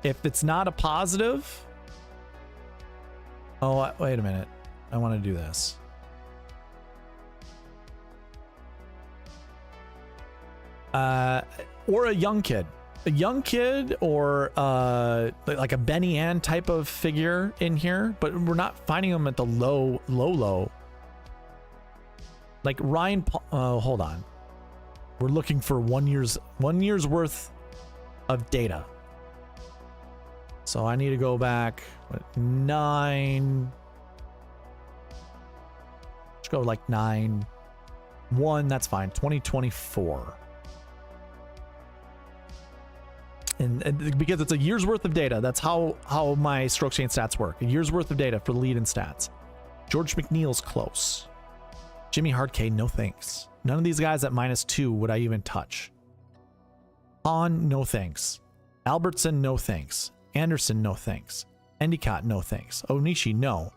If it's not a positive, wait a minute. I want to do this. Or a young kid. Or like a Benny Ann type of figure in here, but we're not finding them at the low. Like Ryan, hold on. We're looking for 1 year's worth of data. So I need to go back 9. Let's go like 9-1. That's fine. 2024. And because it's a year's worth of data, that's how my strokes gained stats work. A year's worth of data for the lead and stats. George McNeil's close. Jimmy Hartke, no thanks. None of these guys at -2 would I even touch. Hahn, no thanks. Albertson, no thanks. Anderson, no thanks. Endicott, no thanks. Onishi, no.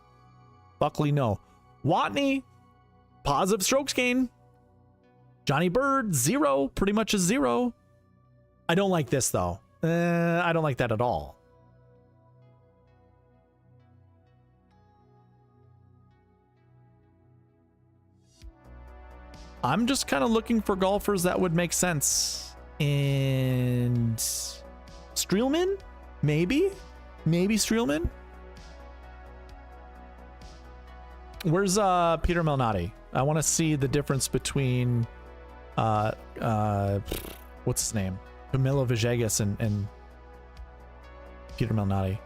Buckley, no. Watney, positive strokes gain. Johnny Bird, 0, pretty much a 0. I don't like this though. I don't like that at all. I'm just kind of looking for golfers that would make sense. And Streelman? Maybe Streelman? Where's Peter Malnati? I want to see the difference between what's his name? Camilo Villegas and Peter Malnati.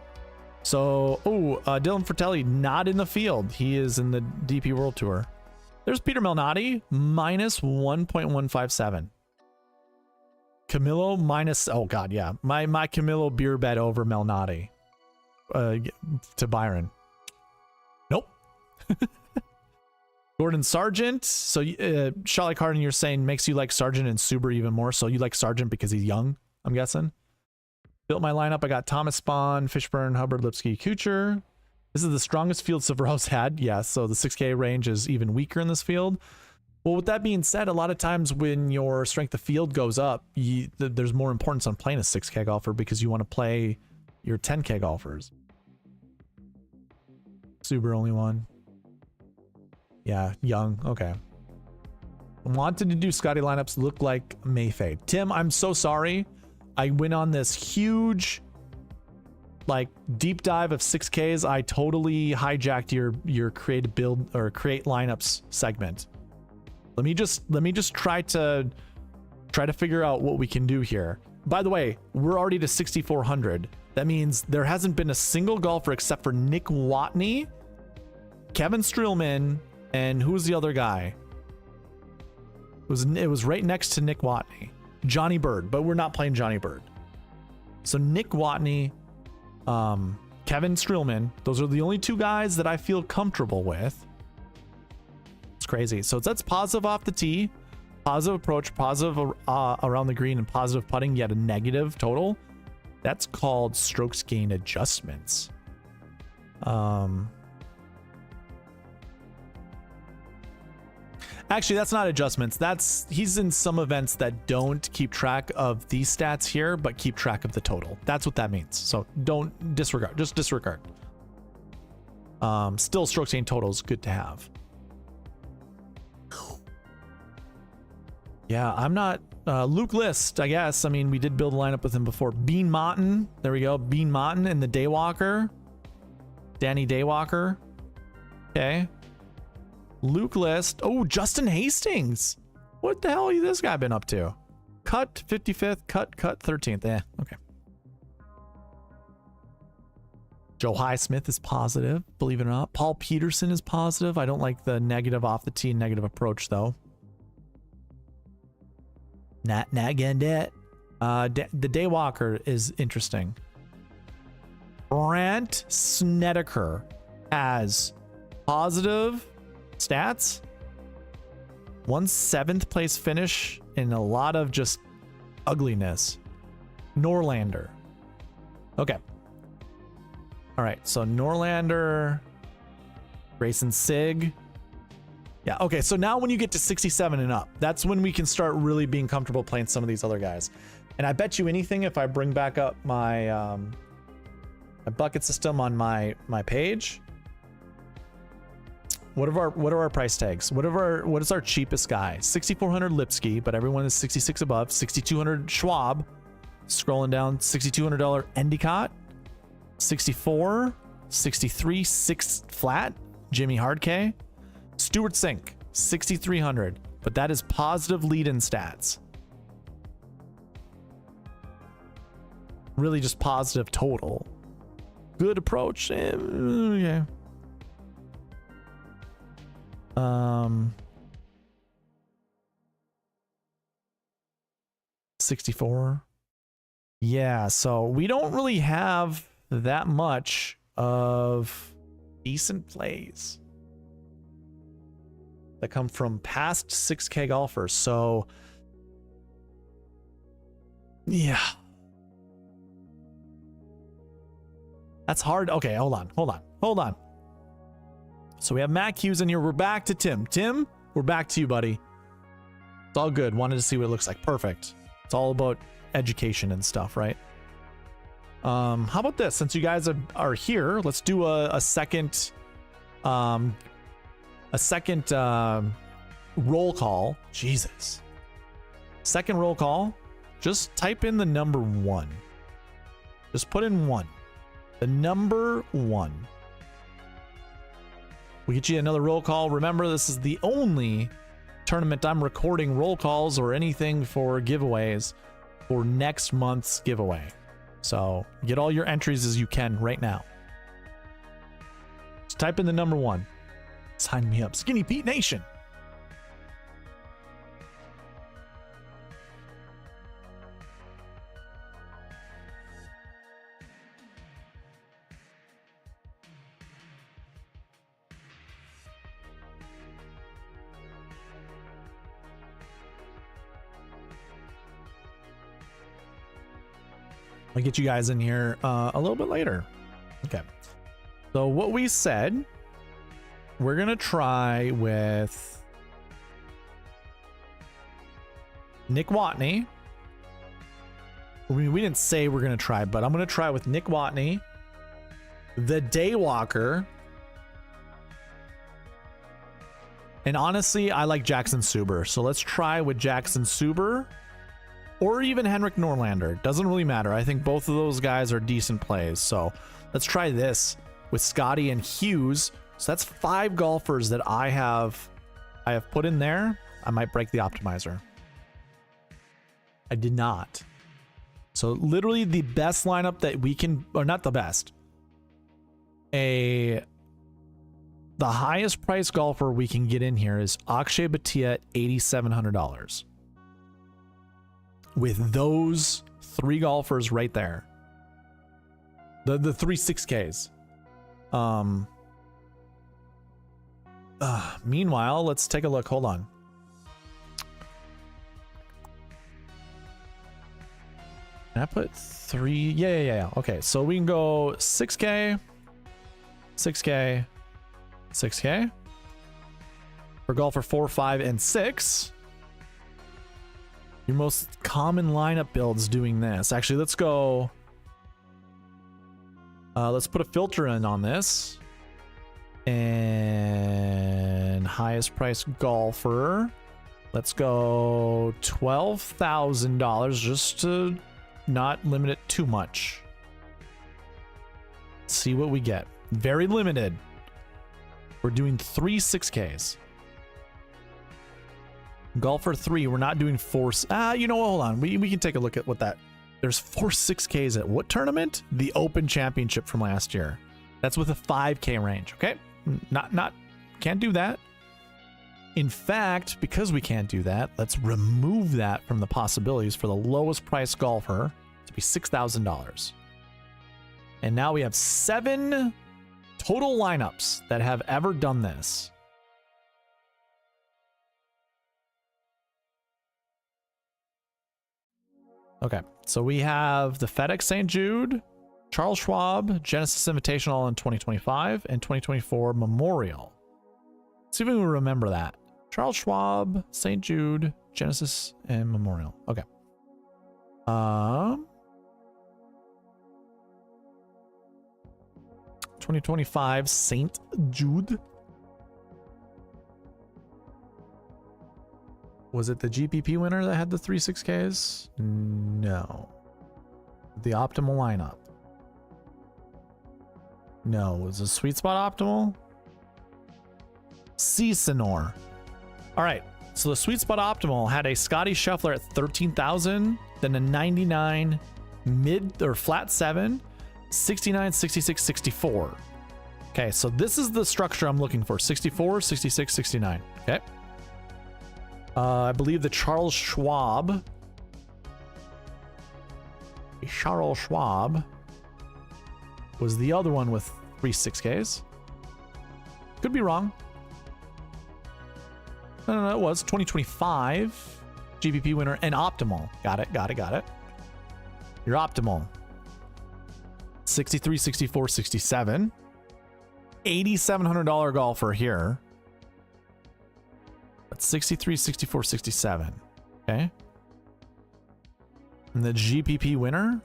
So, Dylan Fratelli not in the field. He is in the DP World Tour. There's Peter Malnati, -1.157. Camilo minus, oh god, yeah. My Camilo beer bet over Malnati to Byron. Nope. Gordon Sargent. So Charlie Carden, you're saying makes you like Sargent and Suber even more. So you like Sargent because he's young, I'm guessing. Built my lineup. I got Thomas Spahn, Fishburne, Hubbard, Lipsky, Kuchar. This is the strongest field Severo's had. Yes, so the 6K range is even weaker in this field. Well, with that being said, a lot of times when your strength of field goes up, there's more importance on playing a 6K golfer because you want to play your 10K golfers. Suber only one. Yeah, young. Okay. Wanted to do Scottie lineups look like Mayfade. Tim, I'm so sorry. I went on this huge like deep dive of 6Ks. I totally hijacked your create build or create lineups segment. Let me just try to figure out what we can do here. By the way, we're already to 6,400. That means there hasn't been a single golfer except for Nick Watney, Kevin Streelman, and who was the other guy? It was right next to Nick Watney. Johnny Bird, but we're not playing Johnny Bird. So Nick Watney, Kevin Streelman, those are the only two guys that I feel comfortable with. It's crazy. So that's positive off the tee, positive approach, positive around the green, and positive putting, yet a negative total. That's called strokes gain adjustments. Actually, that's not adjustments. He's in some events that don't keep track of these stats here, but keep track of the total. That's what that means. So don't disregard, just disregard. Still, strokes gain total is good to have. Yeah, I'm not Luke List, I guess. I mean, we did build a lineup with him before. Bean Motton, there we go. Bean Motton and the Daywalker. Danny Daywalker. Okay. Luke List. Oh, Justin Hastings. What the hell has this guy been up to? Cut 55th, cut 13th. Okay. Joe Highsmith is positive, believe it or not. Paul Peterson is positive. I don't like the negative off the tee, negative approach, though. Not getting it. The Daywalker is interesting. Brant Snedeker has positive stats, 7th place finish in a lot of just ugliness. Norlander. Okay. All right, so Norlander, Grayson Sig. Yeah, okay, so now when you get to 67 and up, that's when we can start really being comfortable playing some of these other guys. And I bet you anything, if I bring back up my my bucket system on my page, what are our price tags? What is our cheapest guy? 6,400 Lipsky, but everyone is 66 above. 6,200 Schwab. Scrolling down, $6,200 Endicott. 64, 63, 6 flat. Jimmy Hardkay. Stuart Sink, 6,300, but that is positive lead-in stats. Really just positive total. Good approach. Yeah. 64. Yeah, so we don't really have that much of decent plays that come from past 6K golfers. So yeah, that's hard. Okay, hold on. So we have Matt Hughes in here. We're back to Tim. Tim, we're back to you, buddy. It's all good. Wanted to see what it looks like. Perfect. It's all about education and stuff, right? How about this? Since you guys are here, let's do a second roll call. Jesus. Second roll call. Just type in the number 1. Just put in 1. The number 1. We get you another roll call. Remember, this is the only tournament I'm recording roll calls or anything for giveaways for next month's giveaway. So get all your entries as you can right now. Just type in the number 1. Sign me up. Skinny Pete Nation. I'll get you guys in here a little bit later. Okay. So what we said, we're going to try with Nick Watney. We didn't say we're going to try, but I'm going to try with Nick Watney, the Daywalker, and honestly, I like Jackson Suber. So let's try with Jackson Suber. Or even Henrik Norlander. Doesn't really matter. I think both of those guys are decent plays. So let's try this with Scottie and Hughes. So that's 5 golfers that I have put in there. I might break the optimizer. I did not. So literally the best lineup that we can, or not the best. The the highest price golfer we can get in here is Akshay Bhatia at $8,700. With those three golfers right there. The three 6Ks. Meanwhile, let's take a look. Hold on. Can I put three? Yeah. Okay, so we can go 6K, 6K, 6K. For golfer 4, 5, and 6. Your most common lineup builds doing this. Actually, let's go. Let's put a filter in on this. And highest price golfer. Let's go $12,000 just to not limit it too much. See what we get. Very limited. We're doing 3 6Ks. Golfer 3, we're not doing 4. You know what? Hold on. We can take a look at what that. There's 4 6Ks at what tournament? The Open Championship from last year. That's with a 5K range. Okay. Can't do that. In fact, because we can't do that, let's remove that from the possibilities for the lowest price golfer to be $6,000. And now we have 7 total lineups that have ever done this. Okay, so we have the FedEx St. Jude, Charles Schwab, Genesis Invitational in 2025, and 2024 Memorial. Let's see if we can remember that. Charles Schwab, St. Jude, Genesis, and Memorial. Okay. 2025 St. Jude. Was it the GPP winner that had the 3 6Ks? No. The optimal lineup. No. Was it SweetSpot optimal? Cecinor. All right. So the SweetSpot optimal had a Scottie Scheffler at 13,000, then a 99 mid or flat 7, 69, 66, 64. Okay. So this is the structure I'm looking for. 64, 66, 69. Okay. I believe the Charles Schwab was the other one with 3 6Ks. Could be wrong. No, it was 2025 GPP winner and optimal. Got it. Your optimal. 63, 64, 67. $8,700 golfer here. That's 63, 64, 67. Okay. And the GPP winner?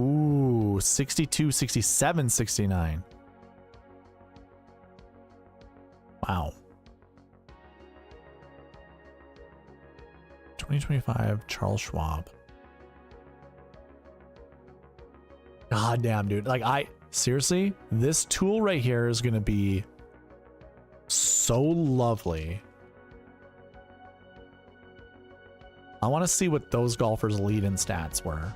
Ooh, 62, 67, 69. Wow. 2025 Charles Schwab. God damn, dude. Like, seriously, this tool right here is going to be so lovely. I want to see what those golfers' lead-in stats were.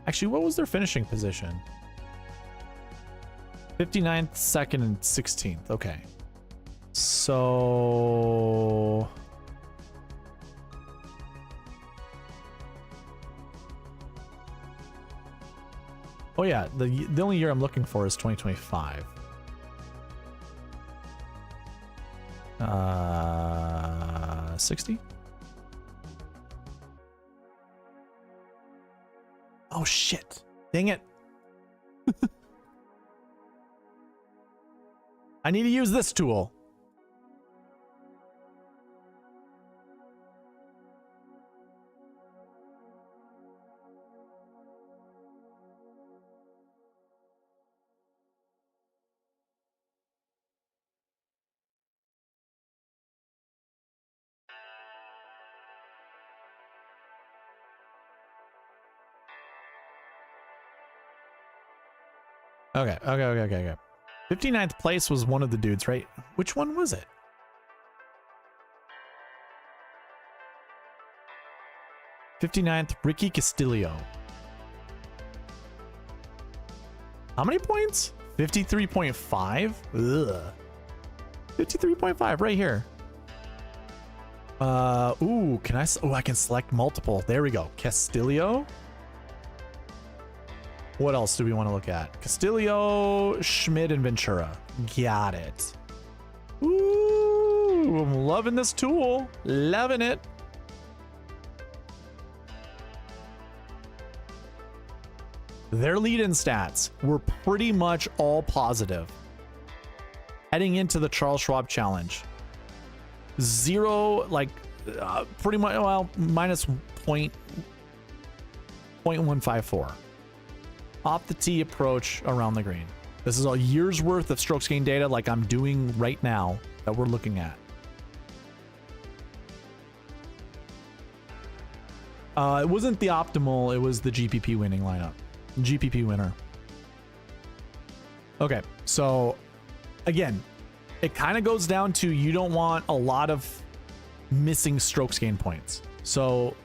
Actually, what was their finishing position? 59th, 2nd, and 16th. Okay. So... oh yeah, the only year I'm looking for is 2025. 60? Oh shit. Dang it. I need to use this tool. Okay. 59th place was one of the dudes, right? Which one was it? 59th, Ricky Castillo. How many points? 53.5? Ugh. 53.5 right here. Ooh, can I? Oh, I can select multiple. There we go. Castillo. What else do we want to look at? Castillo, Schmidt, and Ventura. Got it. Ooh, I'm loving this tool. Loving it. Their lead-in stats were pretty much all positive. Heading into the Charles Schwab Challenge. Zero, like, pretty much, well, minus 0.154. Off the tee approach around the green. This is a year's worth of strokes gained data like I'm doing right now that we're looking at. It wasn't the optimal, it was the GPP winning lineup. GPP winner. Okay, so again, it kind of goes down to you don't want a lot of missing strokes gain points. So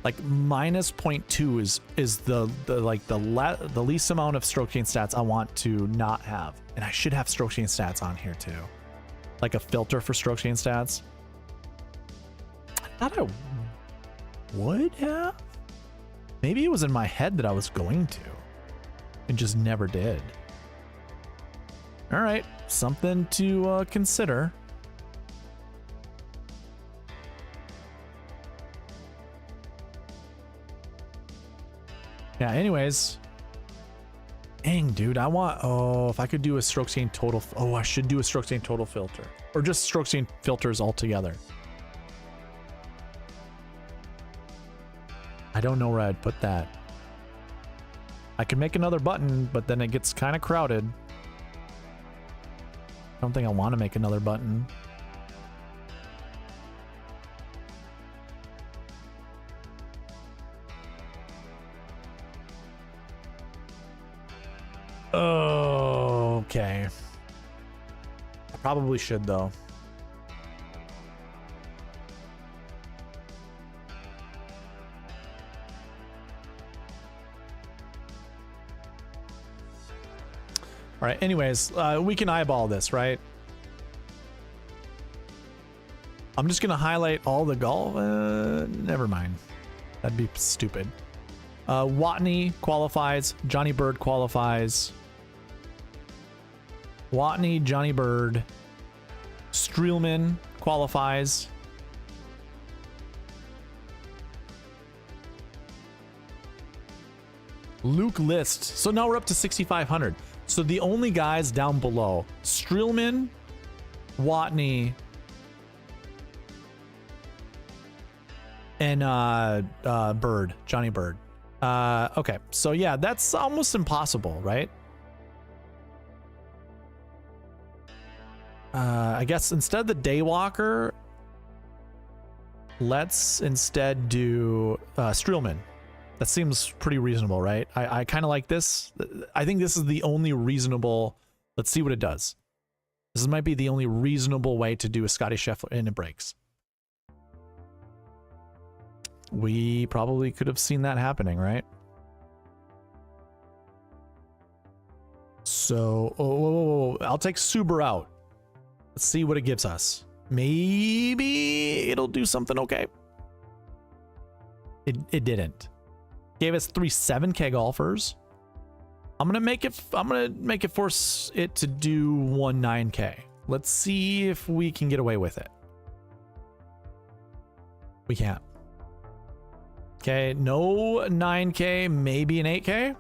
like minus 0.2 is the least amount of stroke gain stats I want to not have. And I should have stroke gain stats on here too. Like a filter for stroke gain stats. I thought I would have. Maybe it was in my head that I was going to and just never did. All right, something to consider. Yeah, anyways. Dang, dude, I want, oh, if I could do a strokes gain total, oh, I should do a strokes gain total filter. Or just strokes gain filters altogether. I don't know where I'd put that. I could make another button, but then it gets kind of crowded. I don't think I want to make another button. Oh, okay. I probably should though. All right, anyways, we can eyeball this, right? I'm just gonna highlight all the golf. Never mind. That'd be stupid. Watney qualifies. Johnny Bird qualifies. Watney, Johnny Bird. Streelman qualifies. Luke List. So now we're up to 6,500. So the only guys down below, Streelman, Watney, and Bird, Johnny Bird. Okay, so yeah, that's almost impossible, right? I guess instead of the Daywalker, let's instead do Streelman. That seems pretty reasonable, right? I kind of like this. I think this is the only reasonable. Let's see what it does. This might be the only reasonable way to do a Scottie Scheffler, and it breaks. We probably could have seen that happening, right? So, oh, I'll take Suber out. Let's see what it gives us. Maybe it'll do something okay. It didn't. Gave us 3 7K golfers. I'm gonna make it force it to do 1 9K. Let's see if we can get away with it. We can't. Okay, no 9K, maybe an 8K.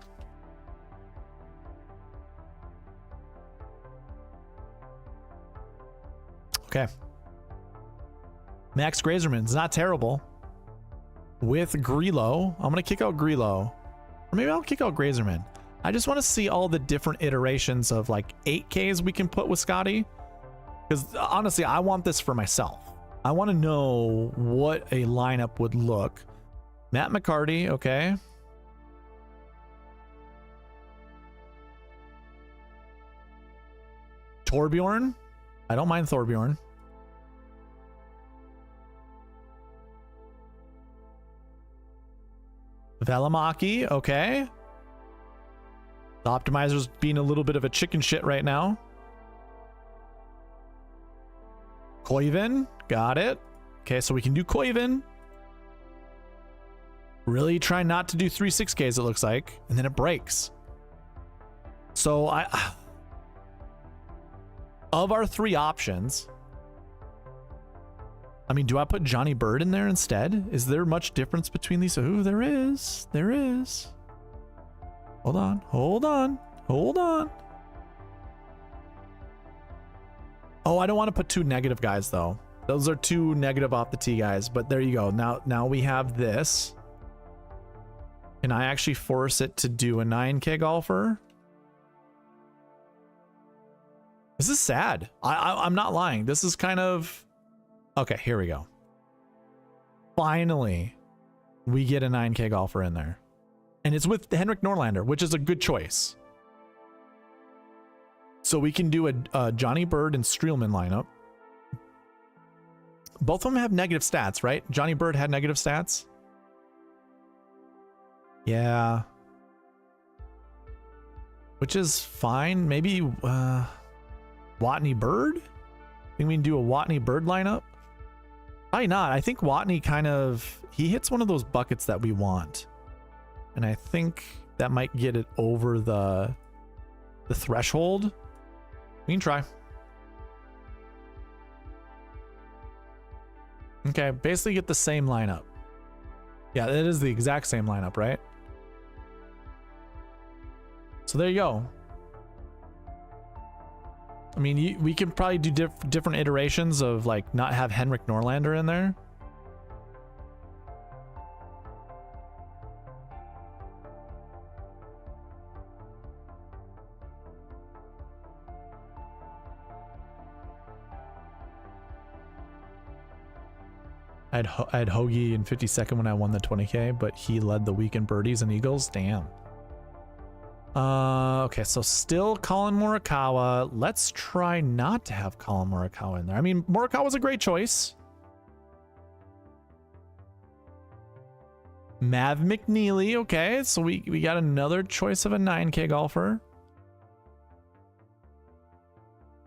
Okay. Max Grazerman's not terrible. With Grillo, I'm gonna kick out Grillo, or maybe I'll kick out Grazerman. I just want to see all the different iterations of like 8Ks we can put with Scottie, because honestly, I want this for myself. I want to know what a lineup would look. Matt McCarty, okay. Thorbjorn, I don't mind Thorbjorn. Velamaki, okay. The optimizer's being a little bit of a chicken shit right now. Koiven, got it. Okay, so we can do Koiven. Really try not to do 3-6Ks, it looks like. And then it breaks. So of our 3 options, I mean, do I put Johnny Bird in there instead? Is there much difference between these? Ooh, there is. There is. Hold on. Hold on. Hold on. Oh, I don't want to put 2 negative guys, though. Those are 2 negative off the tee guys. But there you go. Now we have this. Can I actually force it to do a 9K golfer? This is sad. I'm not lying. This is kind of... Okay, here we go. Finally, we get a 9K golfer in there. And it's with Henrik Norlander, which is a good choice. So we can do a Johnny Bird and Streelman lineup. Both of them have negative stats, right? Johnny Bird had negative stats. Yeah. Which is fine. Maybe Watney Bird? Think we can do a Watney Bird lineup? Probably not. I think Watney kind of... He hits one of those buckets that we want. And I think that might get it over the threshold. We can try. Okay, basically get the same lineup. Yeah, it is the exact same lineup, right? So there you go. I mean, we can probably do different iterations of like not have Henrik Norlander in there. I had Hoagie in 52nd when I won the 20K, but he led the weekend birdies and eagles. Damn. Okay, so still Colin Morikawa. Let's try not to have Colin Morikawa in there. I mean, Morikawa's a great choice. Mav McNeely. Okay, so we got another choice of a 9K golfer.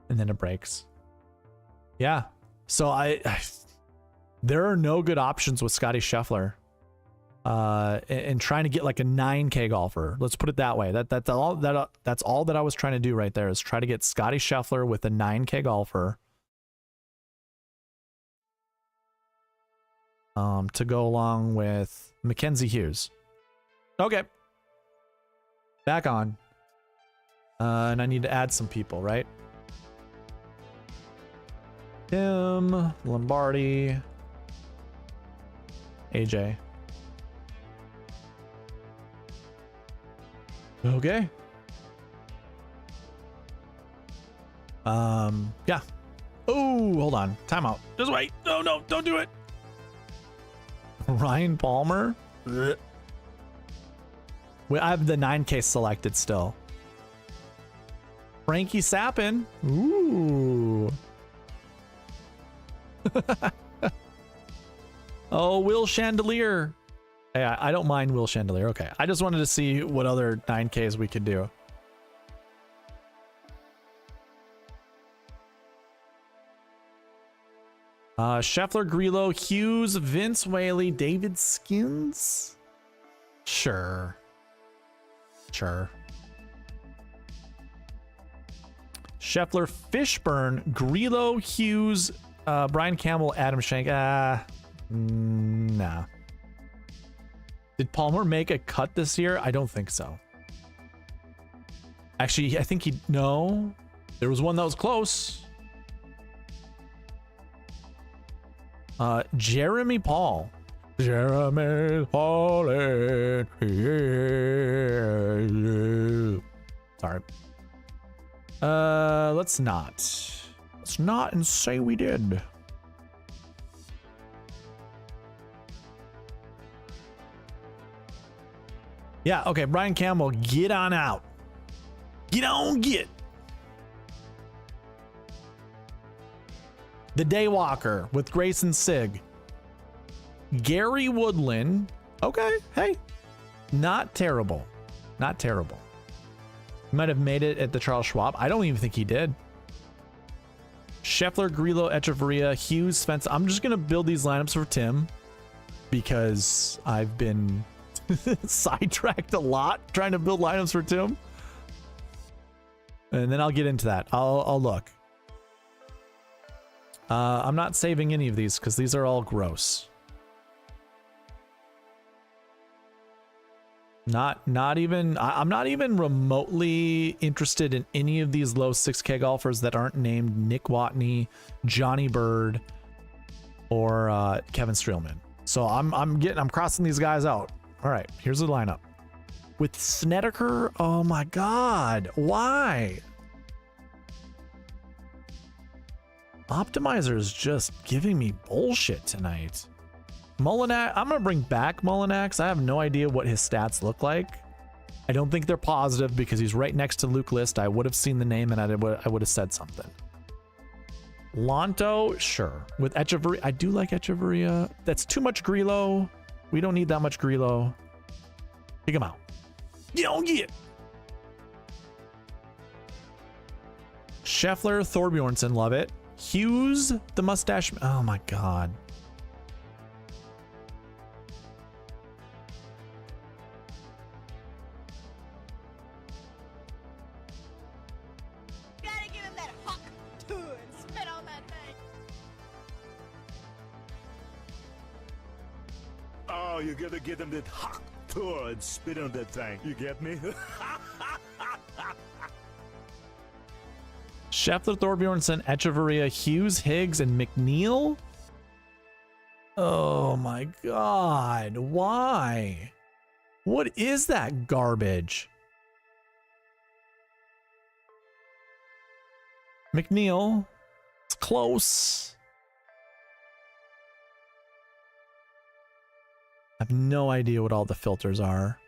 And then it breaks. Yeah. So there are no good options with Scottie Scheffler. And trying to get like a 9K golfer. Let's put it that way. That's all that I was trying to do right there, is try to get Scottie Scheffler with a 9K golfer. To go along with Mackenzie Hughes. Okay. Back on. And I need to add some people, right? Tim, Lombardi, AJ. Okay. Yeah. Oh, hold on. Timeout. Just wait. No, don't do it. Ryan Palmer. Ugh. I have the 9K selected still. Frankie Sappin. Ooh. Oh, Will Chandelier. Hey, I don't mind Will Chandelier. Okay. I just wanted to see what other 9Ks we could do. Scheffler, Grillo, Hughes, Vince Whaley, David Skins. Sure. Sure. Scheffler, Fishburne, Grillo, Hughes, Brian Campbell, Adam Shank. Nah. Did Palmer make a cut this year? I don't think so. Actually, I think no. There was one that was close. Jeremy Paul. Jeremy Paul. Sorry. Let's not. Let's not and say we did. Yeah, okay, Brian Campbell, get on out. Get on, get. The Daywalker with Grayson Sig. Gary Woodland. Okay, hey. Not terrible. Not terrible. He might have made it at the Charles Schwab. I don't even think he did. Scheffler, Grillo, Echeverria, Hughes, Spence. I'm just going to build these lineups for Tim because I've been sidetracked a lot trying to build lineups for Tim. And then I'll get into that. I'll look. I'm not saving any of these because these are all gross. Not even, I'm not even remotely interested in any of these low 6K golfers that aren't named Nick Watney, Johnny Bird, or Kevin Streelman. So I'm crossing these guys out. All right, here's the lineup. With Snedeker, oh my God, why? Optimizer is just giving me bullshit tonight. Mullinax, I'm going to bring back Mullinax. I have no idea what his stats look like. I don't think they're positive because he's right next to Luke List. I would have seen the name and I would have said something. Lonto, sure. With Echeverria, I do like Echeverria. That's too much Grillo. We don't need that much Grillo. Take him out. Yeah. Scheffler, Thorbjornsen, love it. Hughes, the mustache. Oh my God. Gotta give him that hawk too and spit on that thing. Oh, you gotta give him that hawk tour and spit on that thing. You get me? Scheffler, Thorbjornsen, Echeverria, Hughes, Higgs, and McNeil? Oh my God. Why? What is that garbage? McNeil. It's close. I have no idea what all the filters are.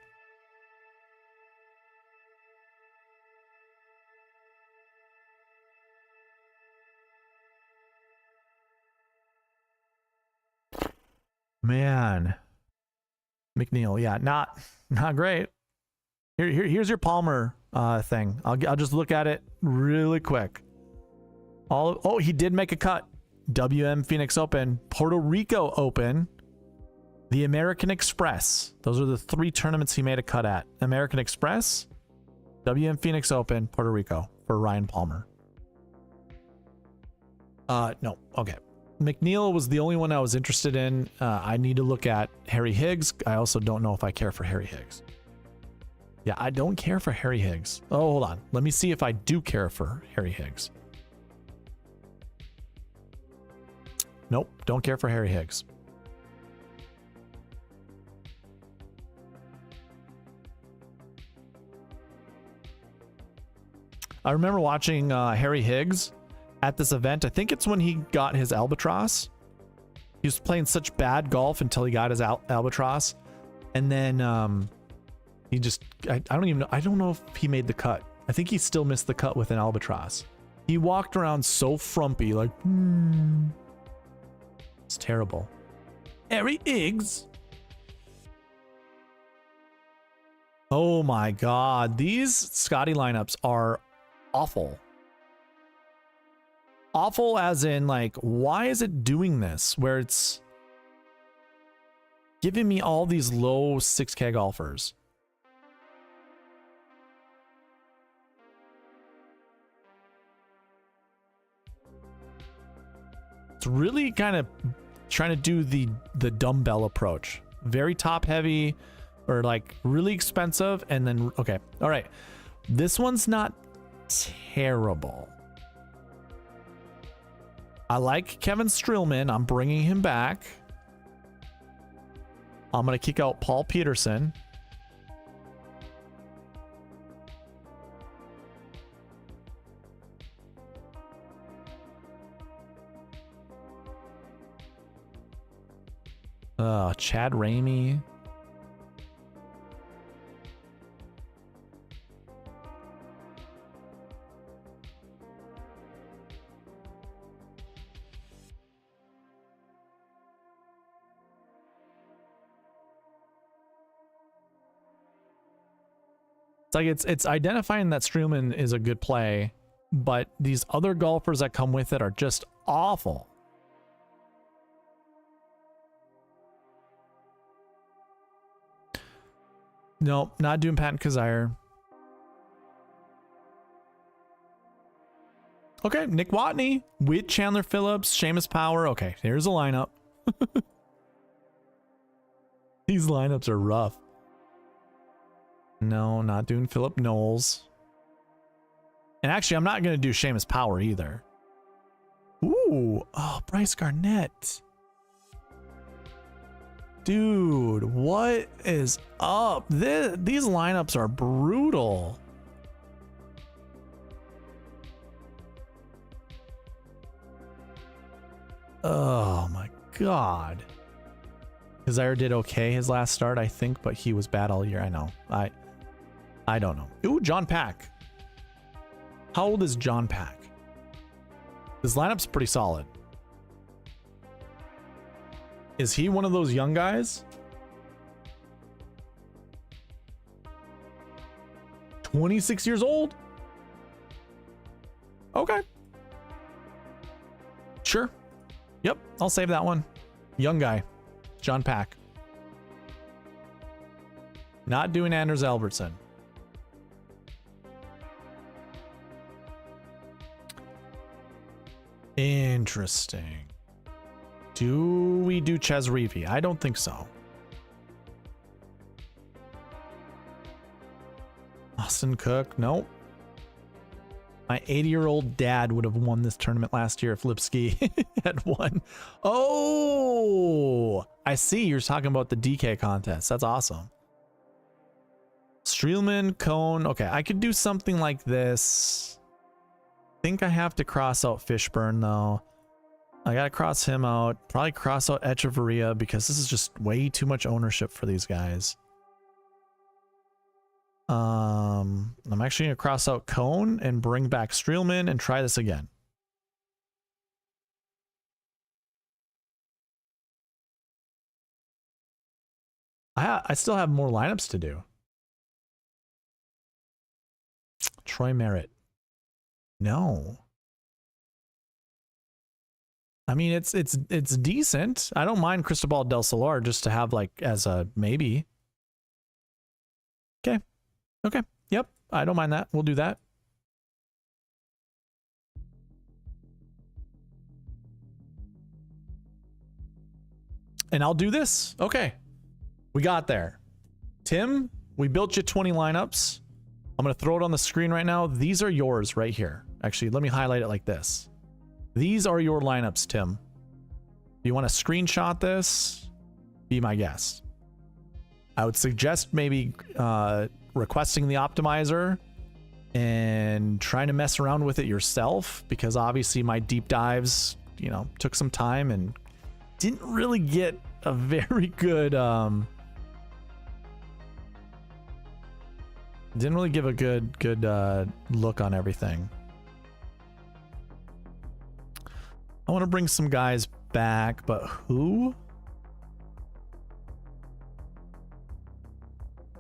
Man, McNeil, yeah, not great. Here's your Palmer thing. I'll just look at it really quick. Oh, he did make a cut. WM Phoenix Open, Puerto Rico Open, the American Express. Those are the 3 tournaments he made a cut at. American Express, WM Phoenix Open, Puerto Rico for Ryan Palmer. No, okay. McNeil was the only one I was interested in. I need to look at Harry Higgs. I also don't know if I care for Harry Higgs. Yeah, I don't care for Harry Higgs. Oh, hold on. Let me see if I do care for Harry Higgs. Nope, don't care for Harry Higgs. I remember watching Harry Higgs at this event. I think it's when he got his albatross. He was playing such bad golf until he got his albatross, and then he just I don't know if he made the cut. I think he still missed the cut with an albatross. He walked around so frumpy, like it's terrible. Harry Higgs. Oh my God, these Scottie lineups are awful. Awful as in, like, why is it doing this? Where it's giving me all these low 6K golfers. It's really kind of trying to do the dumbbell approach. Very top heavy or like really expensive and then, okay. All right. This one's not terrible. I like Kevin Streelman. I'm bringing him back. I'm going to kick out Paul Peterson. Chad Ramey. It's like it's identifying that Streelman is a good play, but these other golfers that come with it are just awful. Nope, not doing Patton Kizzire. Okay, Nick Watney with Chandler Phillips, Seamus Power. Okay, here's a lineup. These lineups are rough. No, not doing Phillip Knowles. And actually, I'm not going to do Seamus Power either. Ooh, oh, Bryce Garnett. Dude, what is up? These lineups are brutal. Oh my god. Kizzire did okay his last start, I think, but he was bad all year. I know. I don't know. Ooh, John Pack. How old is John Pack? His lineup's pretty solid. Is he one of those young guys? 26 years old? Okay. Sure. Yep, I'll save that one. Young guy. John Pack. Not doing Anders Albertson. Interesting. Do we do Ches Reavie? I don't think so. Austin Cook? Nope. My 80-year-old dad would have won this tournament last year if Lipsky had won. Oh, I see. You're talking about the DK contest. That's awesome. Streelman, Cone. Okay, I could do something like this. I think I have to cross out Fishburne, though. I got to cross him out. Probably cross out Echeverria because this is just way too much ownership for these guys. I'm actually going to cross out Cone and bring back Streelman and try this again. I still have more lineups to do. Troy Merritt. No. I mean, it's decent. I don't mind Cristobal Del Solar just to have like as a maybe. Okay. Okay. Yep. I don't mind that. We'll do that. And I'll do this. Okay. We got there. Tim, we built you 20 lineups. I'm going to throw it on the screen right now. These are yours right here. Actually, let me highlight it like this. These are your lineups, Tim. You want to screenshot this? Be my guest. I would suggest maybe requesting the optimizer and trying to mess around with it yourself, because obviously my deep dives, you know, took some time and didn't really get a very good didn't really give a good look on everything. I want to bring some guys back, but who?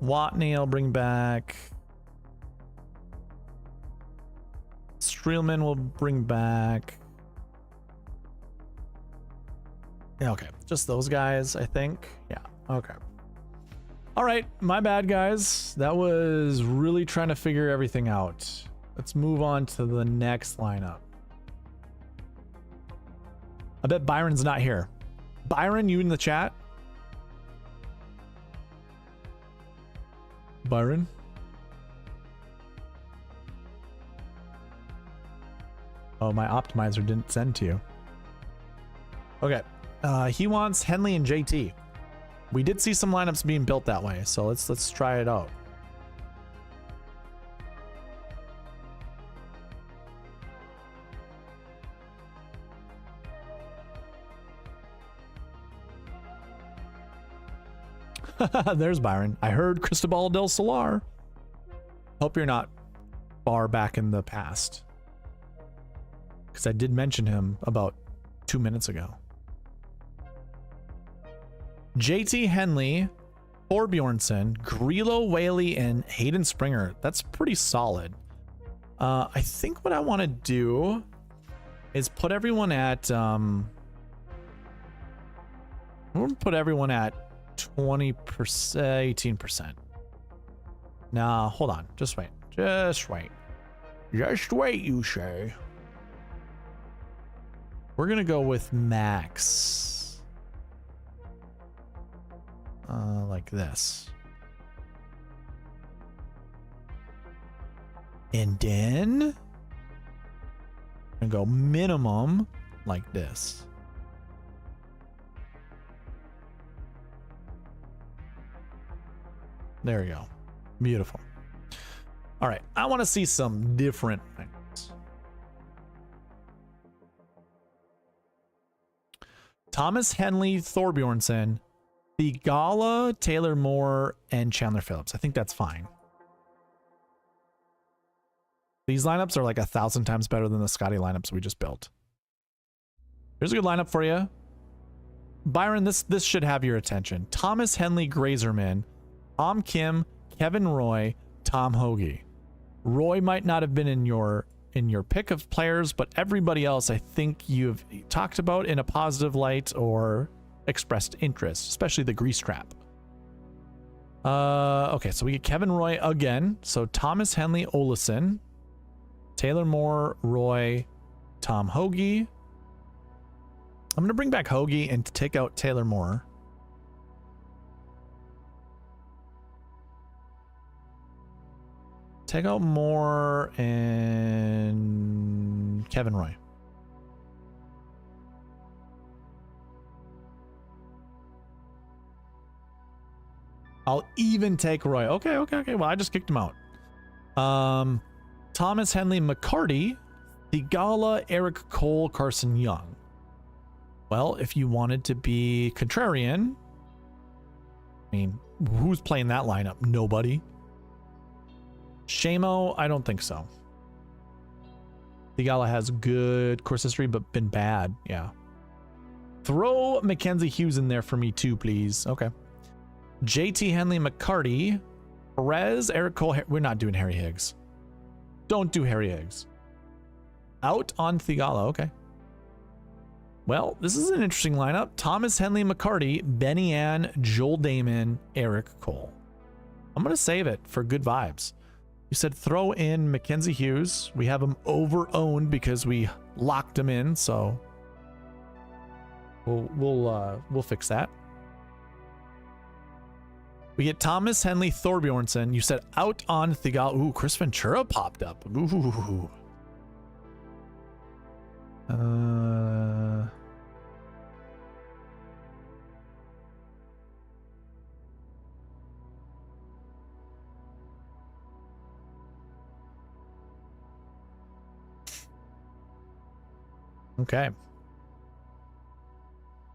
Watney I'll bring back. Streelman will bring back. Yeah, okay. Just those guys, I think. Yeah, okay. All right, my bad, guys. That was really trying to figure everything out. Let's move on to the next lineup. I bet Byron's not here. Byron, you in the chat? Byron? Oh, my optimizer didn't send to you. Okay. He wants Henley and JT. We did see some lineups being built that way, so let's try it out. There's Byron. I heard Cristobal Del Solar. Hope you're not far back in the past, because I did mention him about 2 minutes ago. JT Henley Thorbjornsen, Grillo, Whaley, and Hayden Springer. That's pretty solid. I think what I want to do is put everyone at I'm gonna put everyone at 20%, 18%. Nah, hold on. Just wait. Just wait. Just wait, you say. We're gonna go with max. Like this. And then I'm gonna go minimum like this. There we go. Beautiful. All right, I want to see some different things. Thomas Henley, Thorbjornsen, Thigala, Taylor Moore, and Chandler Phillips. I think that's fine. These lineups are like 1,000 times better than the Scottie lineups we just built. Here's a good lineup for you. Byron, this should have your attention. Thomas Henley, Grazerman, Tom Kim, Kevin Roy, Tom Hoagie. Roy might not have been in your pick of players, but everybody else I think you've talked about in a positive light or expressed interest, especially the grease trap. Okay, so we get Kevin Roy again. So Thomas Henley, Olesen, Taylor Moore, Roy, Tom Hoagie. I'm going to bring back Hoagie and take out Taylor Moore. Take out Moore and Kevin Roy. I'll even take Roy. Okay. Well, I just kicked him out. Thomas Henley, McCarty, Thigala, Eric Cole, Carson Young. Well, if you wanted to be contrarian, I mean, who's playing that lineup? Nobody. Shamo, I don't think so. Thigala has good course history, but been bad. Yeah. Throw Mackenzie Hughes in there for me too, please. Okay. JT Henley, McCarty, Perez, Eric Cole. We're not doing Harry Higgs. Don't do Harry Higgs. Out on Thigala. Okay. Well, this is an interesting lineup. Thomas Henley, McCarty, Benny Ann, Joel Damon, Eric Cole. I'm going to save it for good vibes. You said throw in Mackenzie Hughes. We have him over-owned because we locked him in, so we'll fix that. We get Thomas Henley, Thorbjornsen. You said out on Thigala. Ooh, Chris Ventura popped up. Ooh. Okay.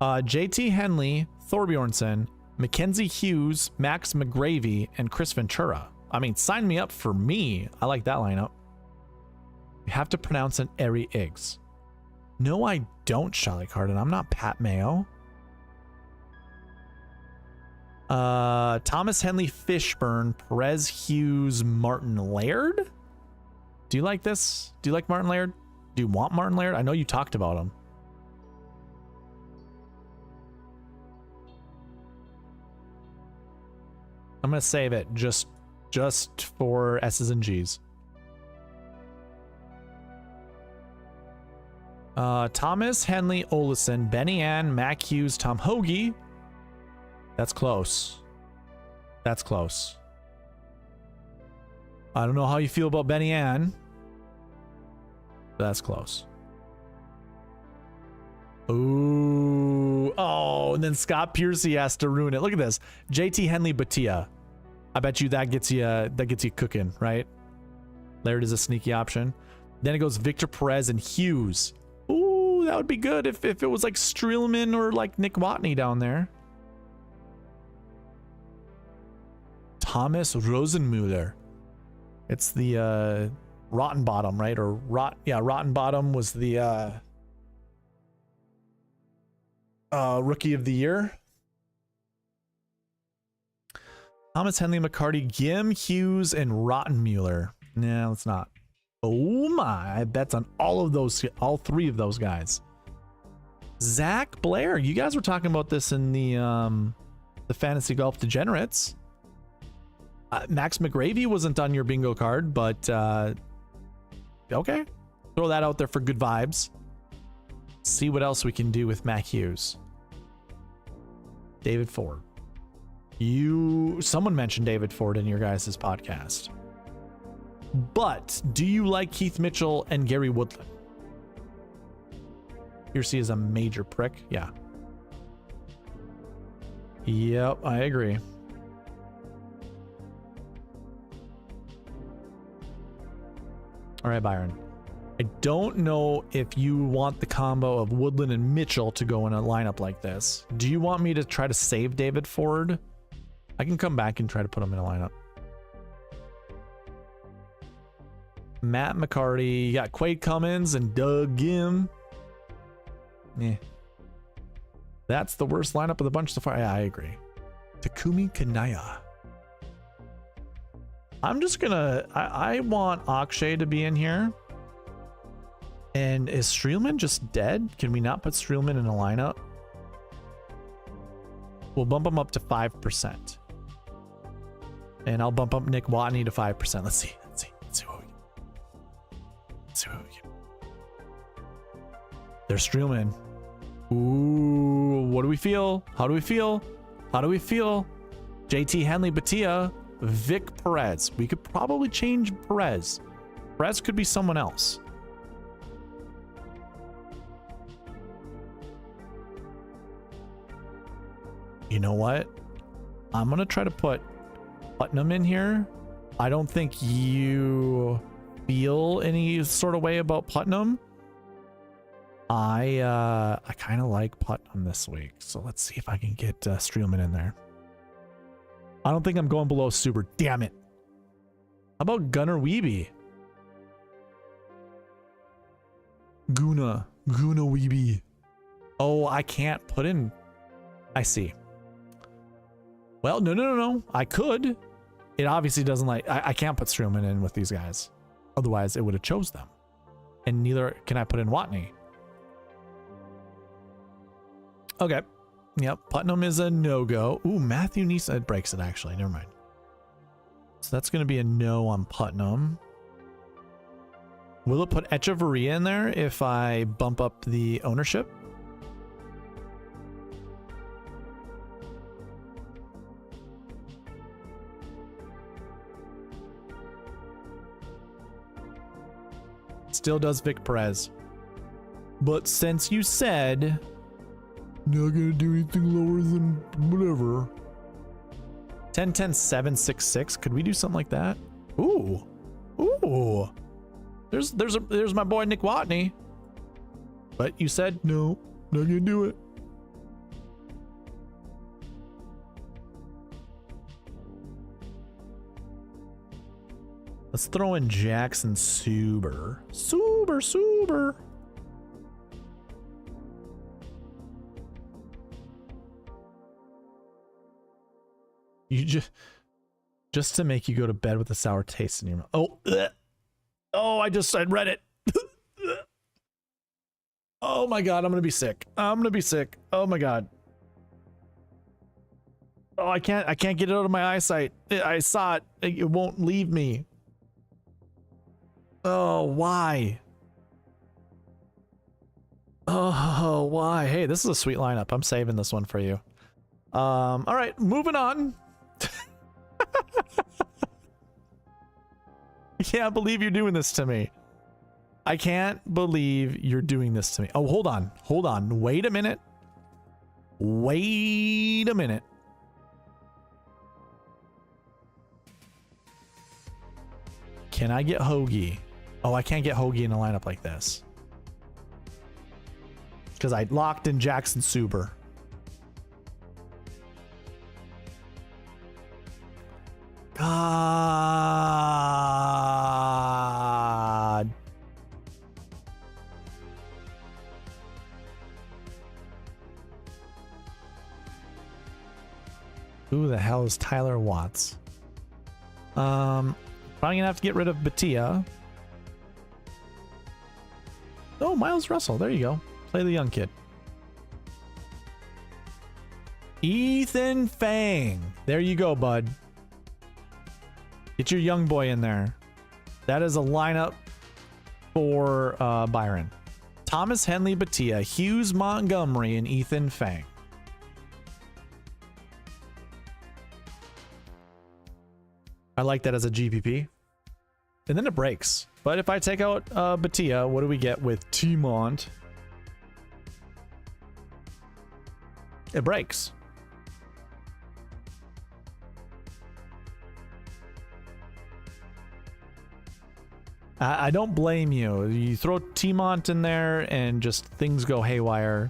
JT Henley, Thorbjornsen, Mackenzie Hughes, Max McGravy, and Chris Ventura. I mean, sign me up for me. I like that lineup. You have to pronounce an Airy Iggs. No, I don't, Shelly Carden. I'm not Pat Mayo. Thomas Henley, Fishburne, Perez Hughes, Martin Laird. Do you like this? Do you like Martin Laird? Do you want Martin Laird? I know you talked about him. I'm going to save it just for S's and G's. Thomas Henley, Olesen, Benny Ann, Mac Hughes, Tom Hoagie. That's close. That's close. I don't know how you feel about Benny Ann. That's close. Ooh. Oh, and then Scott Piercy has to ruin it. Look at this. JT Henley, Batia. I bet you that gets you cooking, right? Laird is a sneaky option. Then it goes Victor Perez and Hughes. Ooh, that would be good if it was like Streelman or like Nick Watney down there. Thomas Rosenmuller. It's the Rotten Bottom, right? Or Rotten Bottom was the Rookie of the Year. Thomas, Henley, McCarty, Gim, Hughes, and Rottenmuller. Nah, let's not. Oh my, I bet on all of those, all three of those guys. Zach Blair, you guys were talking about this in the Fantasy Golf Degenerates. Max McGravy wasn't on your bingo card, but okay. Throw that out there for good vibes. See what else we can do with Mac Hughes. David Ford. Someone mentioned David Ford in your guys' podcast. But do you like Keith Mitchell and Gary Woodland? Piercy is a major prick. Yeah. Yep, I agree. All right, Byron. I don't know if you want the combo of Woodland and Mitchell to go in a lineup like this. Do you want me to try to save David Ford? I can come back and try to put him in a lineup. Matt McCarty. You got Quade Cummins and Doug Gim. Yeah. That's the worst lineup of the bunch so far. Yeah, I agree. Takumi Kanaya. I'm just gonna... I want Akshay to be in here. And is Streelman just dead? Can we not put Streelman in a lineup? We'll bump him up to 5%. And I'll bump up Nick Watney to 5%. Let's see what we get. Let's see what we get. There's Streelman. Ooh, what do we feel? How do we feel? How do we feel? JT Henley, Batia, Vic Perez. We could probably change Perez. Perez could be someone else. You know what? I'm going to try to put Putnam in here. I don't think you feel any sort of way about Putnam. I kind of like Putnam this week. So let's see if I can get Streelman in there. I don't think I'm going below Suber. Damn it. How about Gunnar Wiebe? Guna Wiebe. Oh, I can't put in. I see. Well, no. I could. It obviously doesn't like... I can't put Streelman in with these guys. Otherwise, it would have chose them. And neither can I put in Watney. Okay. Yep. Putnam is a no-go. Ooh, Matthew Neeson breaks it, actually. Never mind. So that's going to be a no on Putnam. Will it put Echeverria in there if I bump up the ownership? Still does Vic Perez. But since you said not gonna do anything lower than whatever. 10-10-7-6-6. Could we do something like that? Ooh. There's my boy Nick Watney. But you said no, not gonna do it. Let's throw in Jackson Suber. Suber. You just to make you go to bed with a sour taste in your mouth. Oh, I read it. Oh my God, I'm gonna be sick. Oh my God. Oh, I can't get it out of my eyesight. I saw it. It won't leave me. Oh, why? Oh, why? Hey, this is a sweet lineup. I'm saving this one for you. All right, moving on. I can't believe you're doing this to me. I can't believe you're doing this to me. Oh, hold on. Wait a minute. Can I get Hoagie? Oh, I can't get Hoagie in a lineup like this. Because I locked in Jackson Suber. God. Who the hell is Tyler Watts? Probably gonna have to get rid of Batia. Oh, Miles Russell. There you go. Play the young kid. Ethan Fang. There you go, bud. Get your young boy in there. That is a lineup for Byron. Thomas Henley Batia, Hughes Montgomery, and Ethan Fang. I like that as a GPP. And then it breaks. But if I take out Batia, what do we get with T-Mont? It breaks. I don't blame you. You throw T-Mont in there and just things go haywire.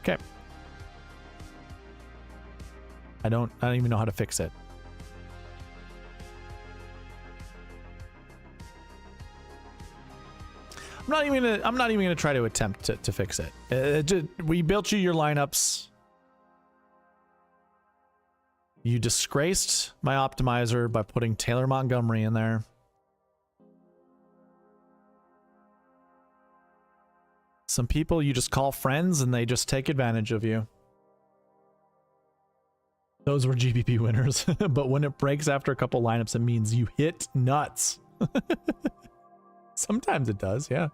Okay. I don't even know how to fix it. I'm not even gonna try to attempt to fix it. We built you your lineups. You disgraced my optimizer by putting Taylor Montgomery in there. Some people you just call friends and they just take advantage of you. Those were GPP winners. But when it breaks after a couple lineups, it means you hit nuts. Sometimes it does, yeah.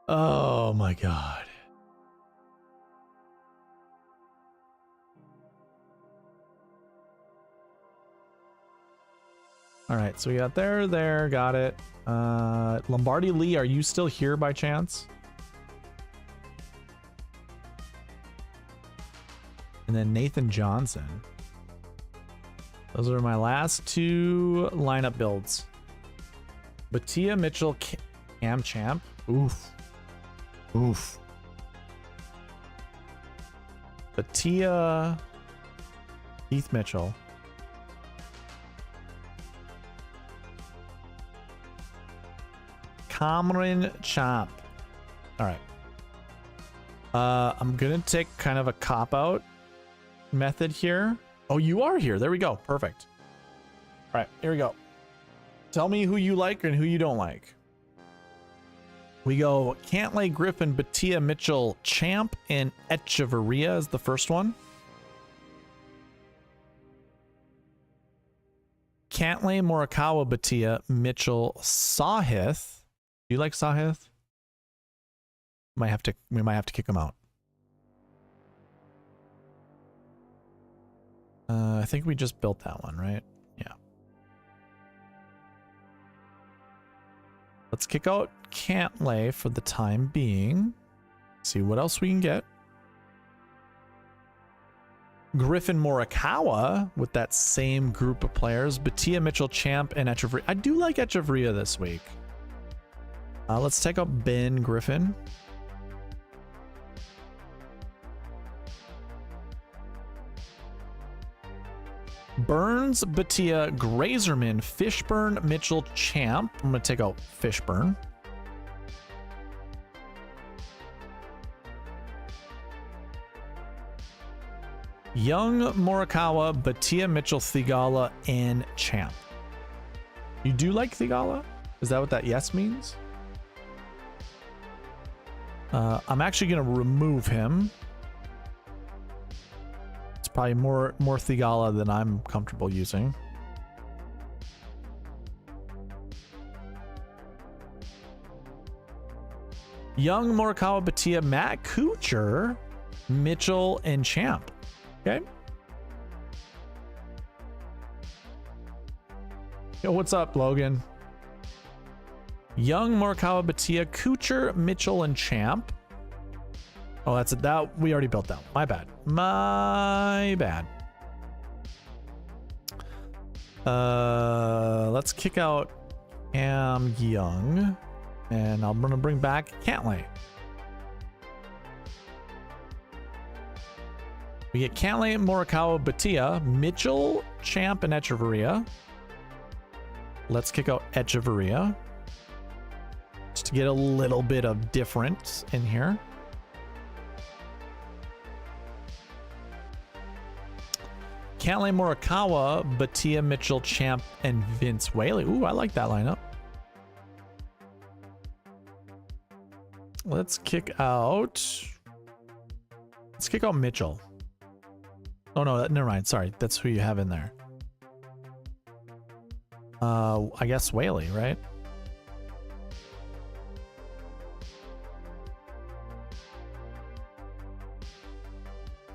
Oh my god. All right, so we got there, got it. Lombardi Lee, are you still here by chance? And then Nathan Johnson. Those are my last two lineup builds. Batia, Mitchell, Cam Champ. Oof. Oof. Batia, Keith Mitchell. Cameron Champ. All right. I'm gonna take kind of a cop-out method here. Oh, you are here. There we go. Perfect. All right, here we go. Tell me who you like and who you don't like. We go Cantlay, Griffin, Batia, Mitchell, Champ, and Echeverria is the first one. Cantlay, Morikawa, Batia, Mitchell, Sahith. Do you like Sahith? We might have to kick him out. I think we just built that one, right? Yeah. Let's kick out Cantlay for the time being. See what else we can get. Griffin, Morikawa with that same group of players. Batia, Mitchell, Champ, and Echeverria. I do like Echeverria this week. Let's take out Ben Griffin. Burns, Batia, Grazerman, Fishburne, Mitchell, Champ. I'm going to take out Fishburne. Young, Morikawa, Batia, Mitchell, Thigala, and Champ. You do like Thigala? Is that what that yes means? I'm actually going to remove him. It's probably more Thigala than I'm comfortable using. Young, Morikawa, Batia, Matt Kuchar, Mitchell, and Champ. Okay. Yo, what's up, Logan? Young, Morikawa, Batia, Kuchar, Mitchell, and Champ. Oh, that's it. That we already built that one. My bad. My bad. Let's kick out Cam Young, and I'm gonna bring back Cantlay. We get Cantlay, Morikawa, Batia, Mitchell, Champ, and Echeverria. Let's kick out Echeverria. Just to get a little bit of difference in here. Cantlay Morikawa, Batia Mitchell, Champ, and Vince Whaley. Ooh, I like that lineup. Let's kick out Mitchell. Oh no, never mind. Sorry, that's who you have in there. I guess Whaley, right?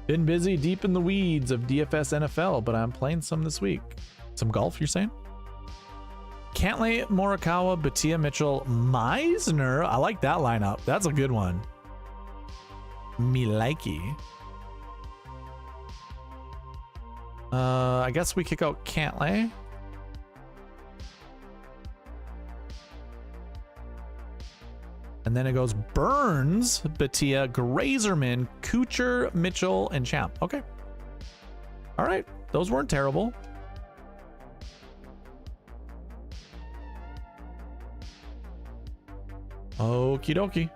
Been busy deep in the weeds of DFS NFL, but I'm playing some this week. Some golf, you're saying? Cantlay Morikawa, Batia Mitchell, Meisner. I like that lineup. That's a good one. Me likey. I guess we kick out Cantlay. And then it goes Burns, Batia, Grazerman, Kuchar, Mitchell, and Champ. Okay. All right. Those weren't terrible. Okie dokie.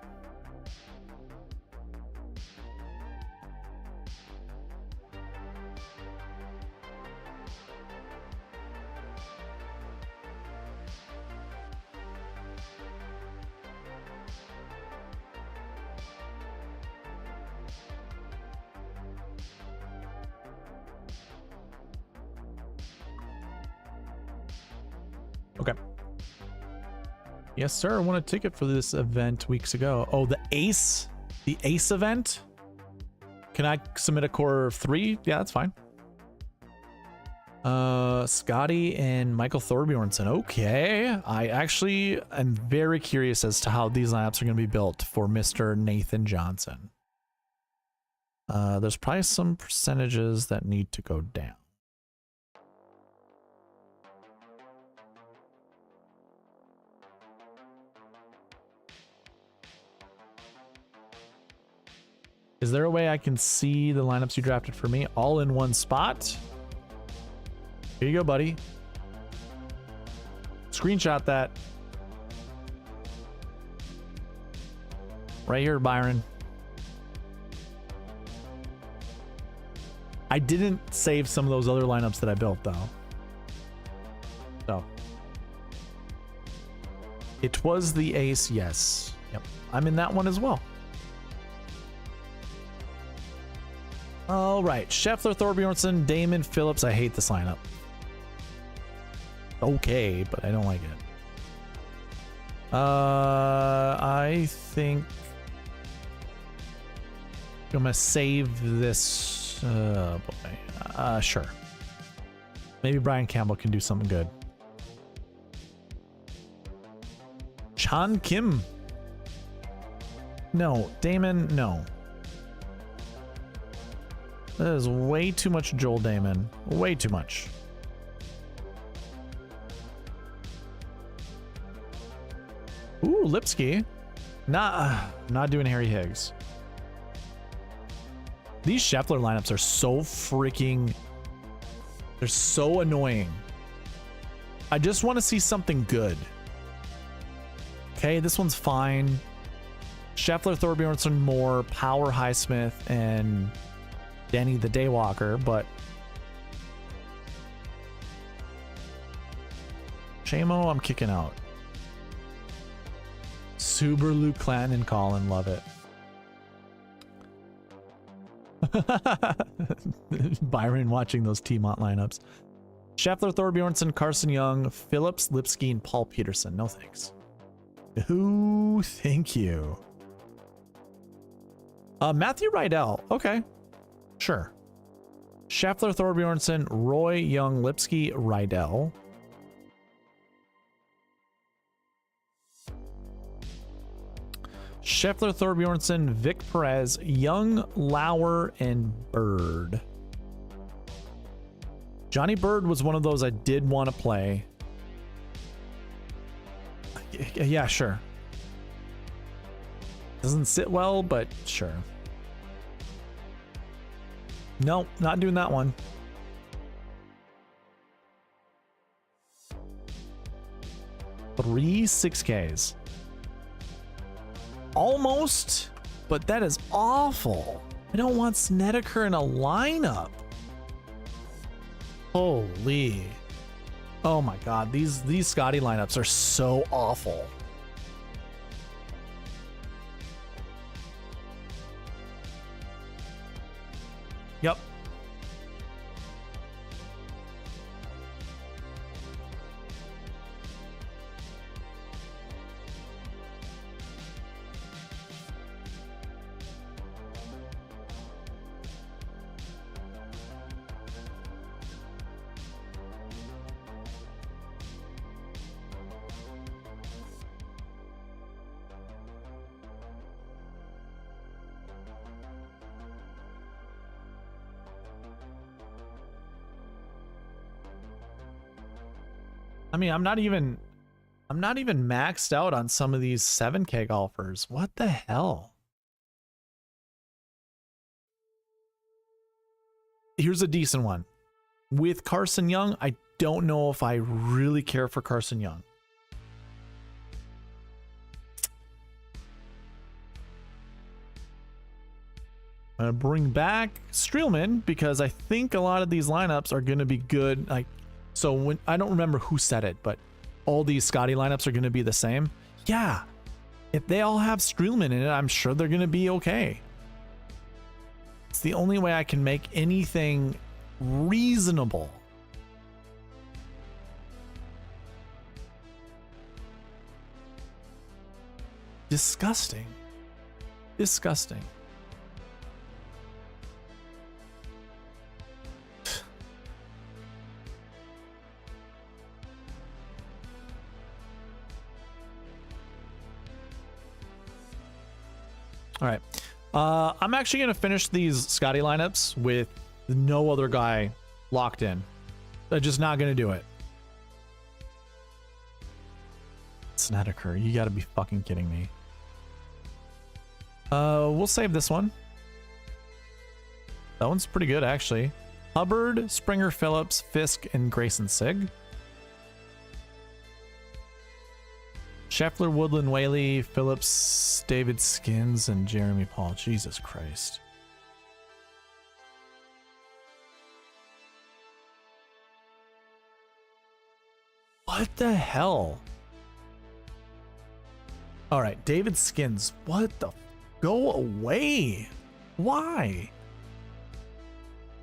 Okay. Yes, sir. I won a ticket for this event weeks ago. Oh, the Ace event. Can I submit a core of 3? Yeah, that's fine. Scottie and Michael Thorbjornsen. Okay. I actually am very curious as to how these lineups are going to be built for Mr. Nathan Johnson. There's probably some percentages that need to go down. Is there a way I can see the lineups you drafted for me all in one spot? Here you go, buddy. Screenshot that. Right here, Byron. I didn't save some of those other lineups that I built, though. So. It was the Ace, yes. Yep. I'm in that one as well. All right, Scheffler, Thorbjornsen, Damon, Phillips. I hate this lineup. Okay, but I don't like it. I think I'm gonna save this. Boy. Sure. Maybe Brian Campbell can do something good. Chan Kim. No, Damon. No. That is way too much Joel Damon. Way too much. Ooh, Lipsky. Not doing Harry Higgs. These Scheffler lineups are so freaking... They're so annoying. I just want to see something good. Okay, this one's fine. Scheffler, Thorbjornsen, Moore, Power, Highsmith, and... Danny the Daywalker, but Shamo, I'm kicking out. Suber, Luke Clanton, and Colin, love it. Byron watching those T-Mont lineups. Scheffler, Thorbjornsen, Carson Young, Phillips, Lipsky, and Paul Peterson. No thanks. Ooh, thank you. Matthew Rydell. Okay. Sure. Scheffler, Thorbjornsen, Roy, Young, Lipsky, Rydell. Scheffler, Thorbjornsen, Vic Perez, Young, Lauer, and Bird. Johnny Bird was one of those I did want to play. Yeah, sure. Doesn't sit well, but sure. No, not doing that one. Three 6Ks. Almost, but that is awful. I don't want Snedeker in a lineup. Holy. Oh my god, these Scottie lineups are so awful. Yep. I mean, I'm not even maxed out on some of these 7K golfers. What the hell? Here's a decent one. With Carson Young, I don't know if I really care for Carson Young. I'm gonna bring back Streelman because I think a lot of these lineups are gonna be good. Like, so when I don't remember who said it, but all these Scottie lineups are gonna be the same. Yeah, if they all have Streelman in it, I'm sure they're gonna be okay. It's the only way I can make anything reasonable. Disgusting. Disgusting. All right. I'm actually going to finish these Scottie lineups with no other guy locked in. I'm just not going to do it. Snedeker, you got to be fucking kidding me. We'll save this one. That one's pretty good, actually. Hubbard, Springer, Phillips, Fisk, and Grayson Sig. Scheffler, Woodland, Whaley, Phillips, David Skins, and Jeremy Paul. Jesus Christ. What the hell? All right, David Skins. What the? Go away. Why?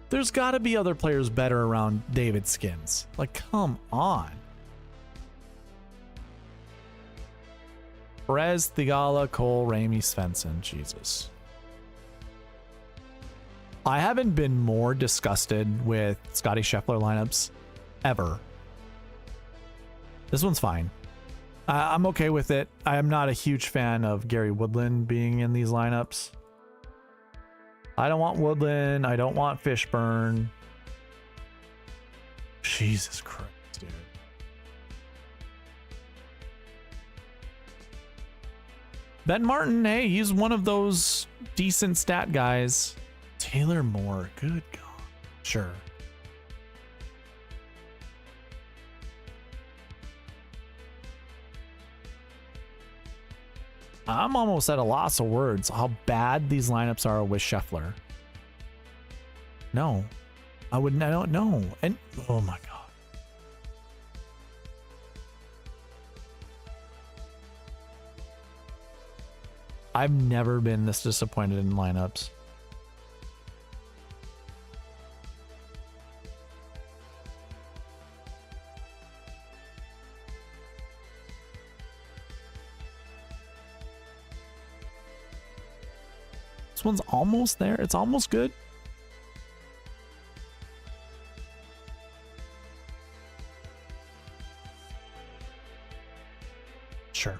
There's got to be other players better around David Skins. Like, come on. Perez, Thigala, Cole, Ramey, Svensson. Jesus. I haven't been more disgusted with Scottie Scheffler lineups ever. This one's fine. I'm okay with it. I am not a huge fan of Gary Woodland being in these lineups. I don't want Woodland. I don't want Fishburne. Jesus Christ, dude. Ben Martin, hey, he's one of those decent stat guys. Taylor Moore, good God. Sure. I'm almost at a loss of words how bad these lineups are with Scheffler. No. I don't know. And oh my God. I've never been this disappointed in lineups. This one's almost there. It's almost good. Sure.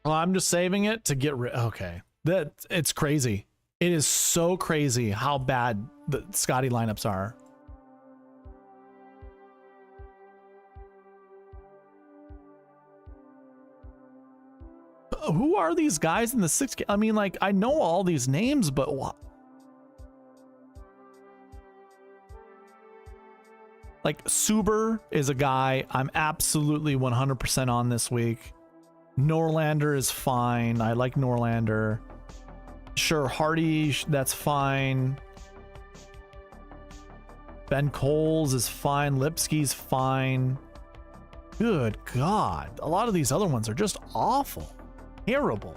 Well, I'm just saving it to get rid. Okay, it's crazy. It is so crazy how bad the Scottie lineups are. Who are these guys in the 6K? I mean, like, I know all these names, but what? Like, Suber is a guy I'm absolutely 100% on this week. Norlander is fine. I like Norlander. Sure, Hardy, that's fine. Ben Coles is fine. Lipsky's fine. Good God. A lot of these other ones are just awful. Terrible.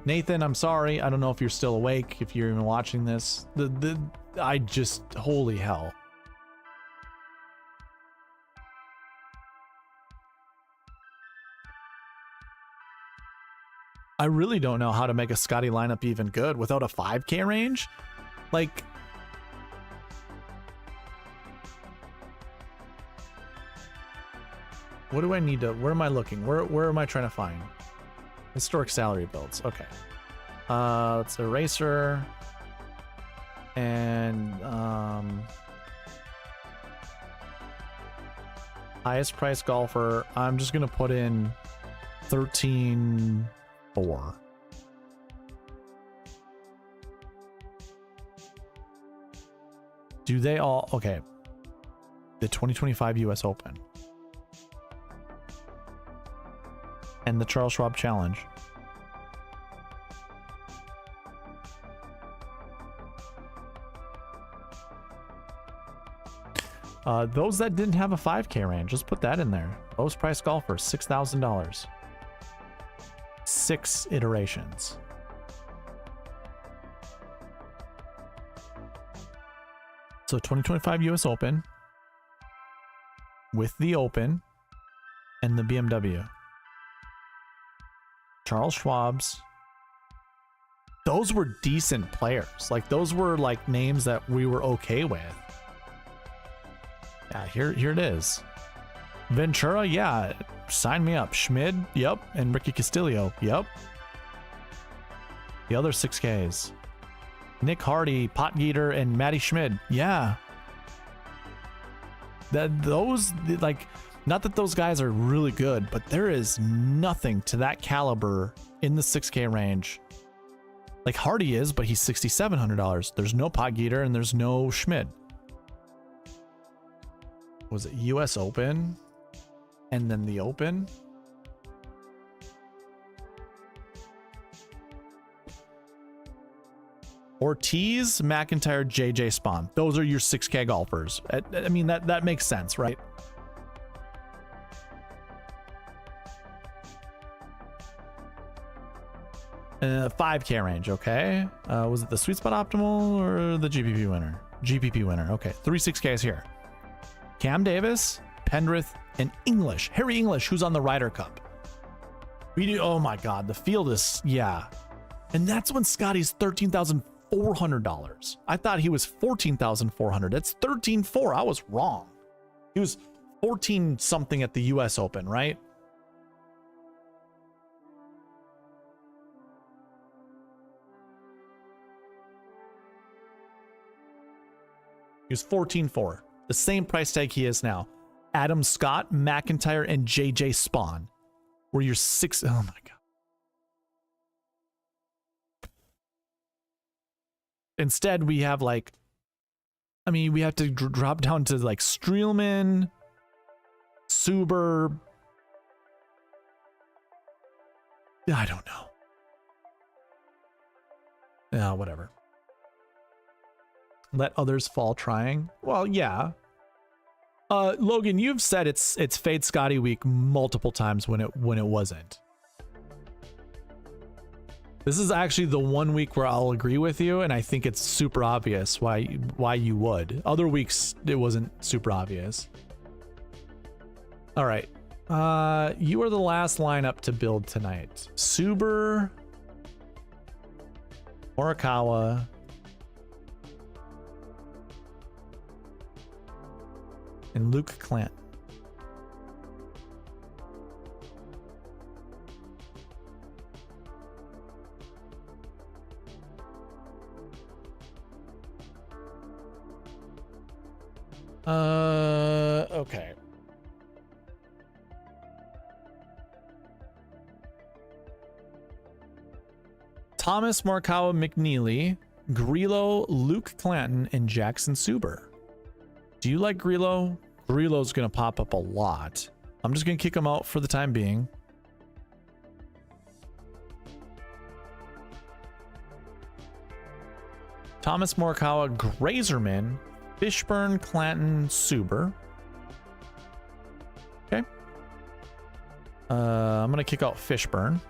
Nathan, I'm sorry. I don't know if you're still awake, if you're even watching this. I just, holy hell. I really don't know how to make a Scottie lineup even good without a 5K range. Like, what do I need to, where am I looking? Where am I trying to find? Historic salary builds. Okay. It's Eraser. And, highest price golfer. I'm just going to put in 13-4. Do they all, okay. The 2025 US Open. And the Charles Schwab Challenge. Those that didn't have a 5K range, just put that in there. Lowest price golfer, $6,000. 6 iterations. So 2025 US Open with the Open and the BMW. Charles Schwab's. Those were decent players. Like, those were like names that we were okay with. Yeah, here it is. Ventura, yeah, sign me up. Schmid, yep, and Ricky Castillo, yep. The other 6Ks. Nick Hardy, Potgieter, and Matty Schmid, yeah. Those, like, not that those guys are really good, but there is nothing to that caliber in the 6K range. Like, Hardy is, but he's $6,700. There's no Potgieter and there's no Schmid. Was it US Open? And then the Open? Ortiz, McIntyre, JJ Spawn. Those are your 6K golfers. I mean, that makes sense, right? Uh, 5K range, okay. Was it the Sweet Spot Optimal or the GPP winner? GPP winner, okay. 3 6Ks here. Cam Davis, Pendrith, and English. Harry English, who's on the Ryder Cup. We do, oh my God, the field is, yeah. And that's when Scottie's $13,400. I thought he was $14,400. That's 13.4. I was wrong. He was 14 something at the US Open, right? He was 14.4. The same price tag he is now. Adam Scott, McIntyre, and JJ Spawn were your 6. Oh my God. Instead, we have like, I mean, we have to drop down to like Streelman, Suber. I don't know. Yeah, whatever. Let others fall trying. Well, yeah. Logan, you've said it's Fade Scottie week multiple times when it wasn't. This is actually the one week where I'll agree with you, and I think it's super obvious why you would. Other weeks it wasn't super obvious. All right. You are the last lineup to build tonight. Suber, Morikawa, and Luke Clanton. Okay. Thomas, Morikawa, McNeely, Grillo, Luke Clanton, and Jackson Suber. Do you like Grillo? Grillo's going to pop up a lot. I'm just going to kick him out for the time being. Thomas, Morikawa, Grazerman, Fishburne, Clanton, Suber. Okay. I'm going to kick out Fishburne.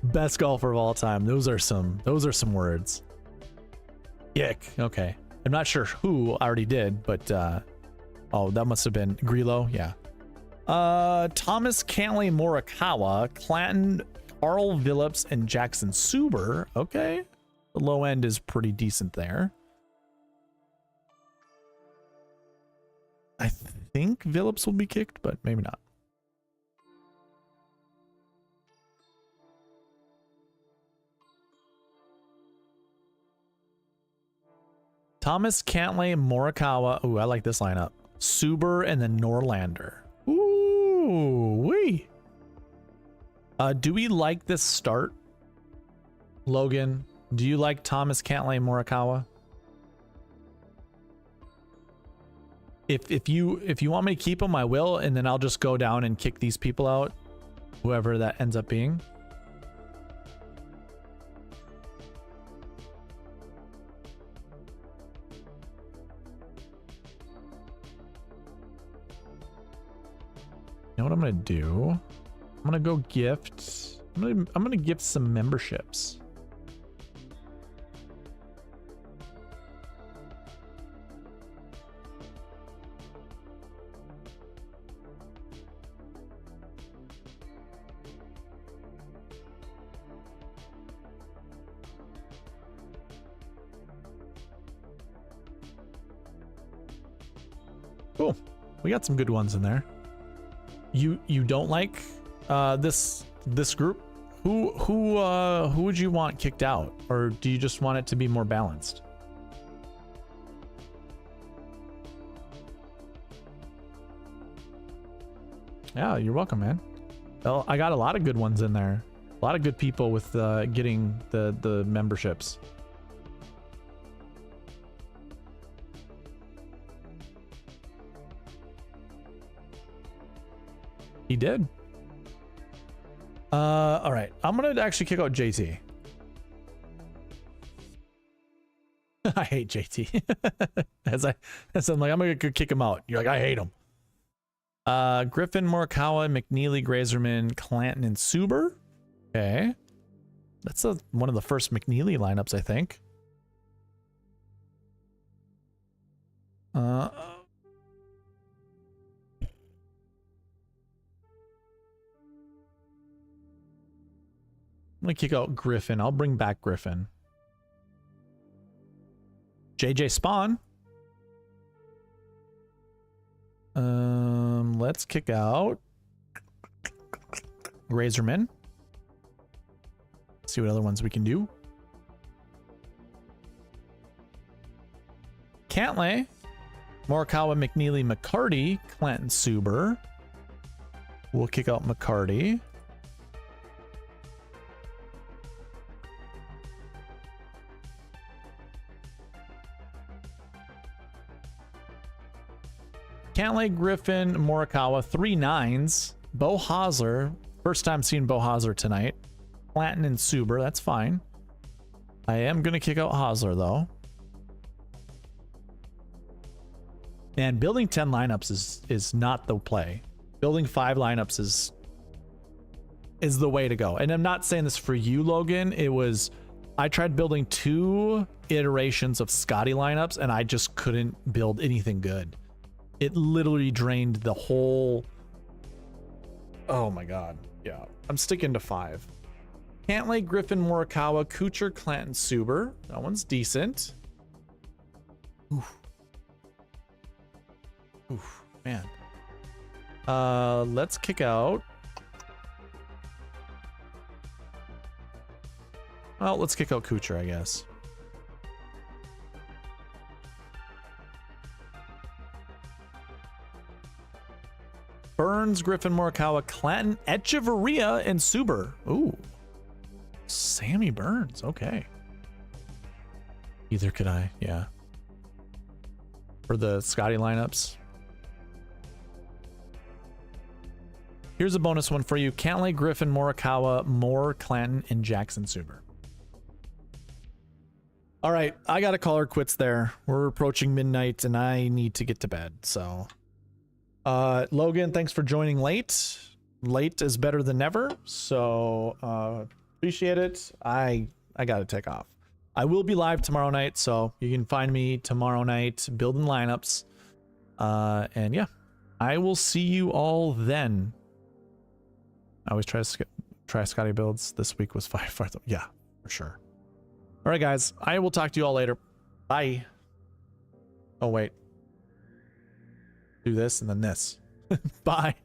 Best golfer of all time. Those are some words. Yick. Okay. I'm not sure who already did, but oh, that must have been Grillo. Yeah. Thomas, Cantley, Morikawa, Clanton, Carl Phillips, and Jackson Suber. Okay. The low end is pretty decent there. I think Phillips will be kicked, but maybe not. Thomas, Cantley, Morikawa. Ooh, I like this lineup. Suber and then Norlander. Ooh, wee. Do we like this start? Logan, do you like Thomas, Cantley, Morikawa? If you want me to keep them, I will, and then I'll just go down and kick these people out, whoever that ends up being. You know what I'm gonna do? I'm gonna go gift. I'm gonna gift some memberships. Cool. We got some good ones in there. You don't like this group? Who would you want kicked out, or do you just want it to be more balanced? Yeah, you're welcome, man. Well, I got a lot of good ones in there. A lot of good people with getting the memberships. He did. All right. I'm gonna actually kick out JT. I hate JT. as I'm like, I'm gonna kick him out. You're like, I hate him. Griffin, Morikawa, McNeely, Grazerman, Clanton, and Suber. Okay. That's one of the first McNeely lineups, I think. I'm gonna kick out Griffin. I'll bring back Griffin. JJ Spawn. Let's kick out Grazerman. See what other ones we can do. Cantley, Morikawa, McNeely, McCarty, Clanton, Suber. We'll kick out McCarty. Cantley, Griffin, Morikawa, 3 9s. Bo Hosler. First time seeing Bo Hosler tonight. Clanton and Suber. That's fine. I am going to kick out Hosler, though. And building 10 lineups is not the play. Building 5 lineups is the way to go. And I'm not saying this for you, Logan. I tried building 2 iterations of Scottie lineups, and I just couldn't build anything good. It literally drained the whole... Oh my god. Yeah. I'm sticking to 5. Cantley, Griffin, Morikawa, Kuchar, Clanton, Suber. That one's decent. Oof. Oof, man. Let's kick out... Well, let's kick out Kuchar, I guess. Burns, Griffin, Morikawa, Clanton, Echeverria, and Suber. Ooh. Sammy Burns. Okay. Either could I. Yeah. For the Scottie lineups. Here's a bonus one for you. Cantlay, Griffin, Morikawa, Moore, Clanton, and Jackson Suber. All right. I got to call her quits there. We're approaching midnight and I need to get to bed. So, Logan, thanks for joining late. Late is better than never. So, appreciate it. I got to take off. I will be live tomorrow night, so you can find me tomorrow night building lineups. And yeah, I will see you all then. I always try Scottie builds. This week was 5. Yeah, for sure. All right, guys. I will talk to you all later. Bye. Oh, wait. Do this and then this. Bye.